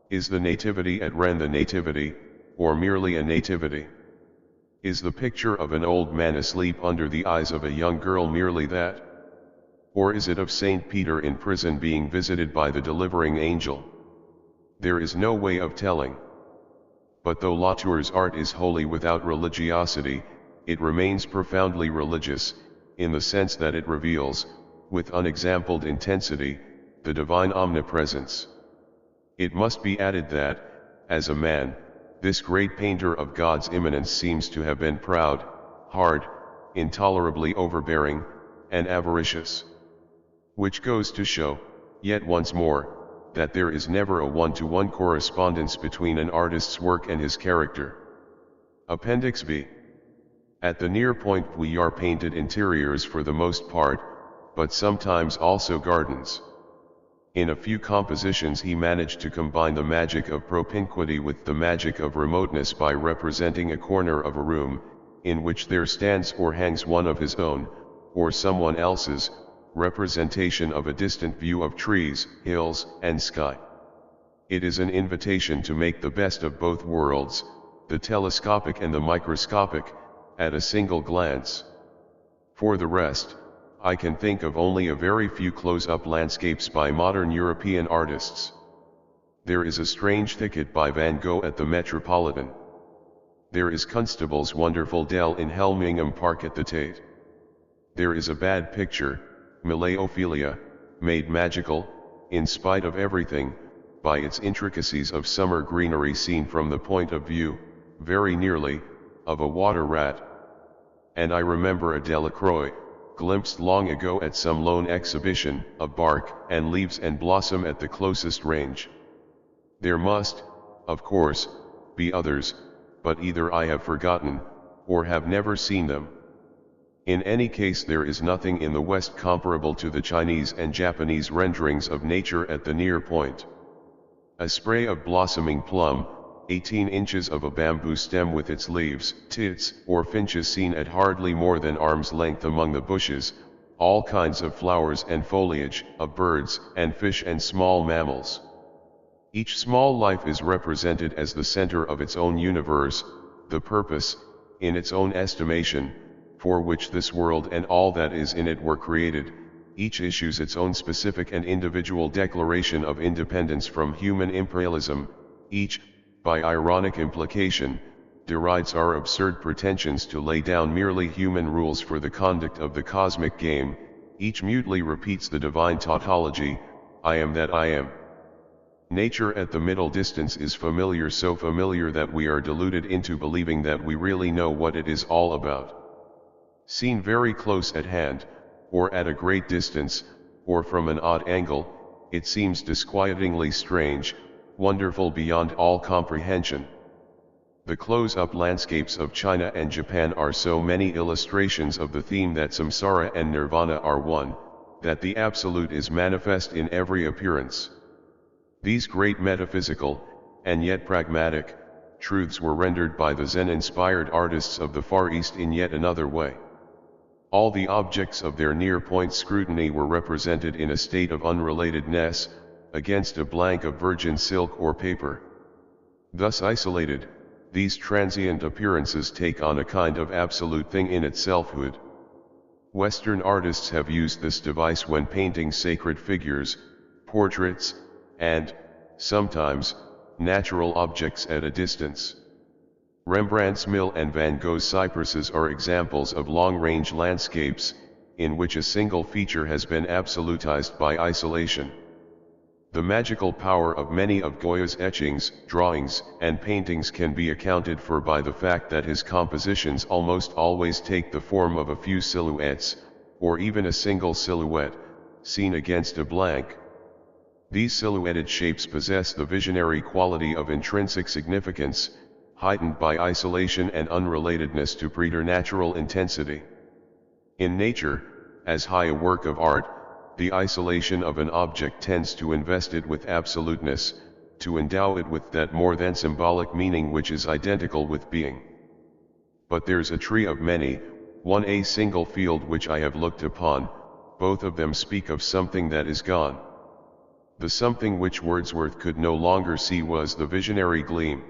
Is the Nativity at Rennes the Nativity, or merely a nativity? Is the picture of an old man asleep under the eyes of a young girl merely that? Or is it of Saint Peter in prison being visited by the delivering angel? There is no way of telling. But though Latour's art is wholly without religiosity, it remains profoundly religious, in the sense that it reveals, with unexampled intensity, the divine omnipresence. It must be added that, as a man, this great painter of God's immanence seems to have been proud, hard, intolerably overbearing, and avaricious. Which goes to show, yet once more, that there is never a one-to-one correspondence between an artist's work and his character. Appendix B. At the near point we are painted interiors for the most part, but sometimes also gardens. In a few compositions he managed to combine the magic of propinquity with the magic of remoteness by representing a corner of a room, in which there stands or hangs one of his own, or someone else's, representation of a distant view of trees, hills, and sky. It is an invitation to make the best of both worlds, the telescopic and the microscopic, at a single glance. For the rest, I can think of only a very few close-up landscapes by modern European artists. There is a strange thicket by Van Gogh at the Metropolitan. There is Constable's wonderful dell in Helmingham Park at the Tate. There is a bad picture, Millet Ophelia, made magical, in spite of everything, by its intricacies of summer greenery seen from the point of view, very nearly, of a water rat. And I remember a Delacroix, glimpsed long ago at some lone exhibition, of bark and leaves and blossom at the closest range. There must, of course, be others, but either I have forgotten, or have never seen them. In any case there is nothing in the West comparable to the Chinese and Japanese renderings of nature at the near point. A spray of blossoming plum, 18 inches of a bamboo stem with its leaves, tits, or finches seen at hardly more than arm's length among the bushes, all kinds of flowers and foliage, of birds and fish and small mammals. Each small life is represented as the center of its own universe, the purpose, in its own estimation, for which this world and all that is in it were created, each issues its own specific and individual declaration of independence from human imperialism, each, by ironic implication, derides our absurd pretensions to lay down merely human rules for the conduct of the cosmic game, each mutely repeats the divine tautology, I am that I am. Nature at the middle distance is familiar, so familiar that we are deluded into believing that we really know what it is all about. Seen very close at hand, or at a great distance, or from an odd angle, it seems disquietingly strange, wonderful beyond all comprehension. The close-up landscapes of China and Japan are so many illustrations of the theme that samsara and nirvana are one, that the absolute is manifest in every appearance. These great metaphysical, and yet pragmatic, truths were rendered by the Zen-inspired artists of the Far East in yet another way. All the objects of their near-point scrutiny were represented in a state of unrelatedness, against a blank of virgin silk or paper. Thus isolated, these transient appearances take on a kind of absolute thing in itselfhood. Western artists have used this device when painting sacred figures, portraits, and, sometimes, natural objects at a distance. Rembrandt's mill and Van Gogh's cypresses are examples of long-range landscapes, in which a single feature has been absolutized by isolation. The magical power of many of Goya's etchings, drawings, and paintings can be accounted for by the fact that his compositions almost always take the form of a few silhouettes, or even a single silhouette, seen against a blank. These silhouetted shapes possess the visionary quality of intrinsic significance, heightened by isolation and unrelatedness to preternatural intensity. In nature, as high a work of art, the isolation of an object tends to invest it with absoluteness, to endow it with that more than symbolic meaning which is identical with being. But there's a tree of many, one a single field which I have looked upon, both of them speak of something that is gone. The something which Wordsworth could no longer see was the visionary gleam.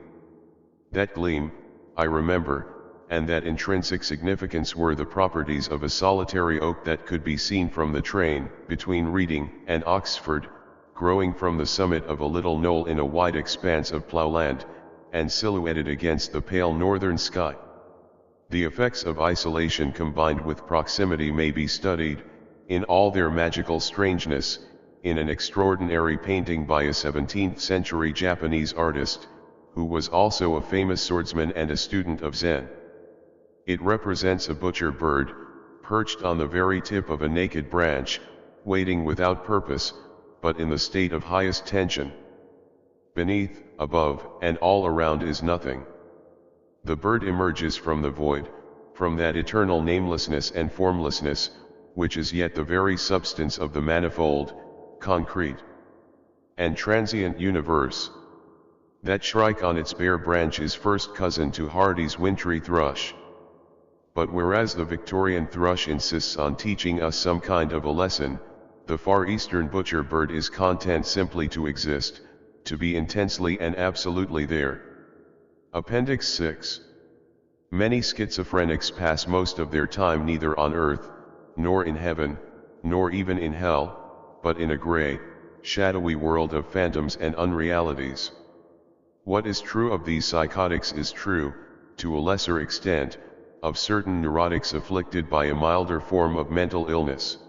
That gleam, I remember, and that intrinsic significance were the properties of a solitary oak that could be seen from the train, between Reading and Oxford, growing from the summit of a little knoll in a wide expanse of ploughland, and silhouetted against the pale northern sky. The effects of isolation combined with proximity may be studied, in all their magical strangeness, in an extraordinary painting by a 17th-century Japanese artist, who was also a famous swordsman and a student of Zen. It represents a butcher bird, perched on the very tip of a naked branch, waiting without purpose, but in the state of highest tension. Beneath, above, and all around is nothing. The bird emerges from the void, from that eternal namelessness and formlessness, which is yet the very substance of the manifold, concrete, and transient universe. That shrike on its bare branch is first cousin to Hardy's wintry thrush. But whereas the Victorian thrush insists on teaching us some kind of a lesson, the Far Eastern butcher bird is content simply to exist, to be intensely and absolutely there. Appendix 6. Many schizophrenics pass most of their time neither on earth, nor in heaven, nor even in hell, but in a gray, shadowy world of phantoms and unrealities. What is true of these psychotics is true, to a lesser extent, of certain neurotics afflicted by a milder form of mental illness.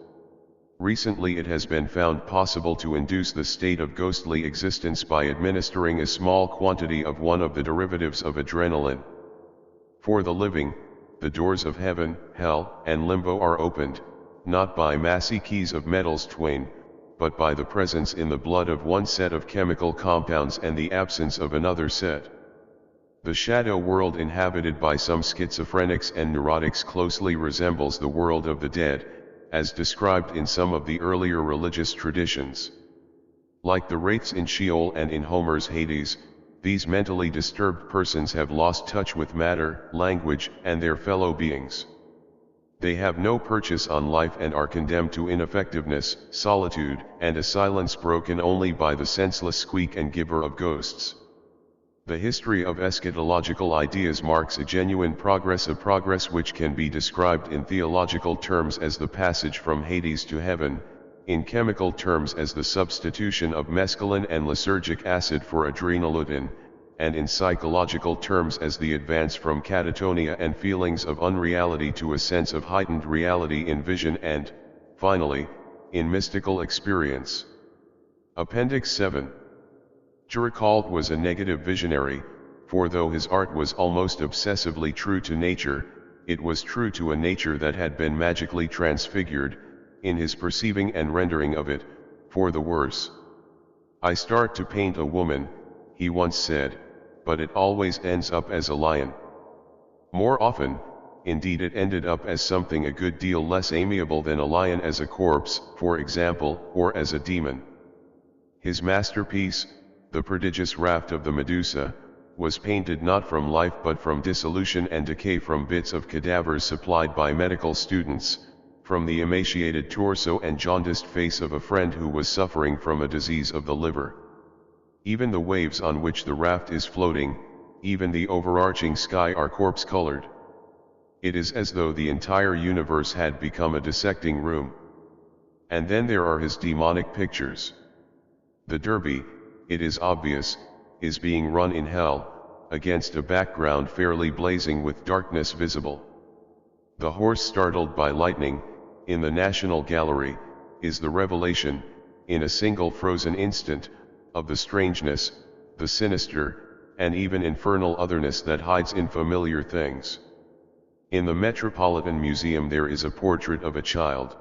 Recently it has been found possible to induce the state of ghostly existence by administering a small quantity of one of the derivatives of adrenaline. For the living, the doors of heaven, hell, and limbo are opened, not by massy keys of metals twain, but by the presence in the blood of one set of chemical compounds and the absence of another set. The shadow world inhabited by some schizophrenics and neurotics closely resembles the world of the dead, as described in some of the earlier religious traditions. Like the wraiths in Sheol and in Homer's Hades, these mentally disturbed persons have lost touch with matter, language, and their fellow beings. They have no purchase on life and are condemned to ineffectiveness, solitude, and a silence broken only by the senseless squeak and gibber of ghosts. The history of eschatological ideas marks a genuine progress, a progress which can be described in theological terms as the passage from Hades to heaven, in chemical terms as the substitution of mescaline and lysergic acid for adrenaludin, and in psychological terms as the advance from catatonia and feelings of unreality to a sense of heightened reality in vision and, finally, in mystical experience. Appendix 7. Géricault was a negative visionary, for though his art was almost obsessively true to nature, it was true to a nature that had been magically transfigured, in his perceiving and rendering of it, for the worse. "I start to paint a woman," he once said, "but it always ends up as a lion." More often, indeed, it ended up as something a good deal less amiable than a lion, as a corpse, for example, or as a demon. His masterpiece, The Prodigious Raft of the Medusa, was painted not from life but from dissolution and decay, from bits of cadavers supplied by medical students, from the emaciated torso and jaundiced face of a friend who was suffering from a disease of the liver. Even the waves on which the raft is floating, even the overarching sky, are corpse-colored. It is as though the entire universe had become a dissecting room. And then there are his demonic pictures. The Derby, it is obvious, is being run in hell, against a background fairly blazing with darkness visible. The horse startled by lightning, in the National Gallery, is the revelation, in a single frozen instant, of the strangeness, the sinister, and even infernal otherness that hides in familiar things. In the Metropolitan Museum there is a portrait of a child.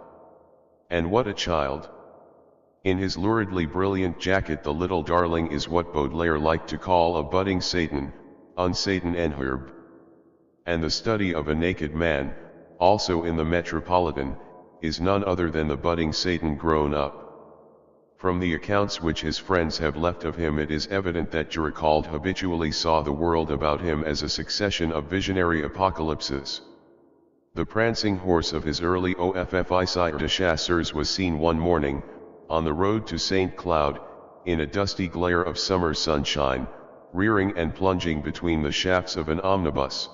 And what a child! In his luridly brilliant jacket the little darling is what Baudelaire liked to call a budding Satan, un Satan en herbe. And the study of a naked man, also in the Metropolitan, is none other than the budding Satan grown up. From the accounts which his friends have left of him it is evident that Géricault habitually saw the world about him as a succession of visionary apocalypses. The prancing horse of his early officier de chasseurs was seen one morning, on the road to St. Cloud, in a dusty glare of summer sunshine, rearing and plunging between the shafts of an omnibus.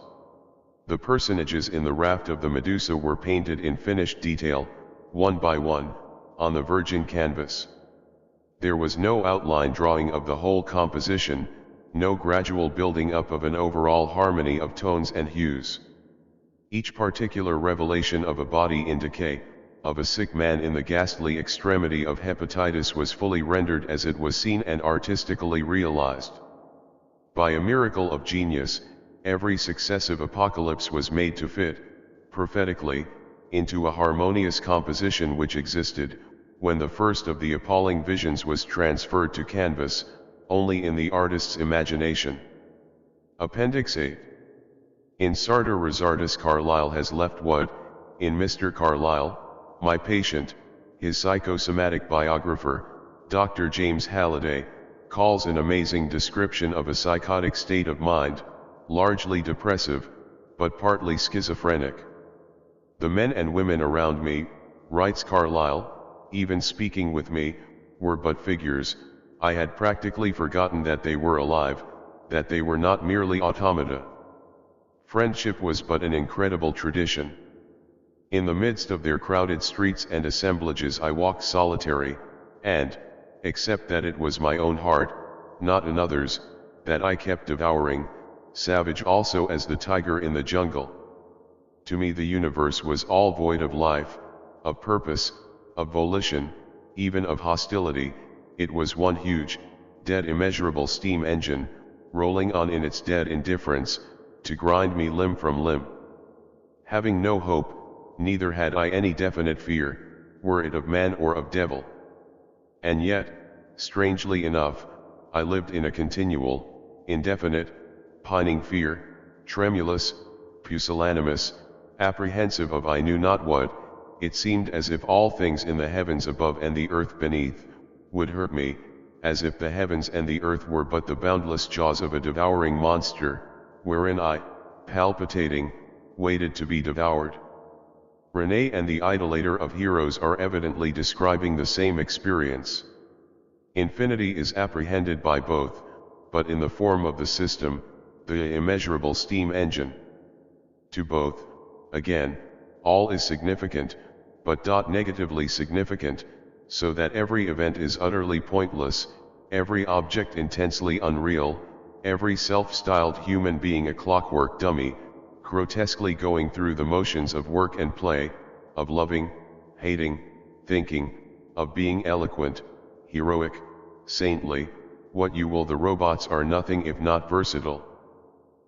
The personages in the raft of the Medusa were painted in finished detail, one by one, on the virgin canvas. There was no outline drawing of the whole composition, no gradual building up of an overall harmony of tones and hues. Each particular revelation of a body in decay, of a sick man in the ghastly extremity of hepatitis, was fully rendered as it was seen and artistically realized. By a miracle of genius, every successive apocalypse was made to fit, prophetically, into a harmonious composition which existed, when the first of the appalling visions was transferred to canvas, only in the artist's imagination. Appendix 8. In Sartor Resartus Carlyle has left what, in Mr. Carlyle, My Patient, his psychosomatic biographer, Dr. James Halliday, calls an amazing description of a psychotic state of mind, largely depressive, but partly schizophrenic. "The men and women around me," writes Carlyle, "even speaking with me, were but figures. I had practically forgotten that they were alive, that they were not merely automata. Friendship was but an incredible tradition. In the midst of their crowded streets and assemblages I walked solitary, and, except that it was my own heart, not another's, that I kept devouring, savage also as the tiger in the jungle. To me the universe was all void of life, of purpose, of volition, even of hostility. It was one huge, dead immeasurable steam engine, rolling on in its dead indifference, to grind me limb from limb. Having no hope, neither had I any definite fear, were it of man or of devil. And yet, strangely enough, I lived in a continual, indefinite, pining fear, tremulous, pusillanimous, apprehensive of I knew not what. It seemed as if all things in the heavens above and the earth beneath, would hurt me, as if the heavens and the earth were but the boundless jaws of a devouring monster, wherein I, palpitating, waited to be devoured. René and the idolater of heroes are evidently describing the same experience. Infinity is apprehended by both, but in the form of the system, the immeasurable steam engine. To both, again, all is significant, but negatively significant, so that every event is utterly pointless, every object intensely unreal, every self-styled human being a clockwork dummy, grotesquely going through the motions of work and play, of loving, hating, thinking, of being eloquent, heroic, saintly, what you will. The robots are nothing if not versatile.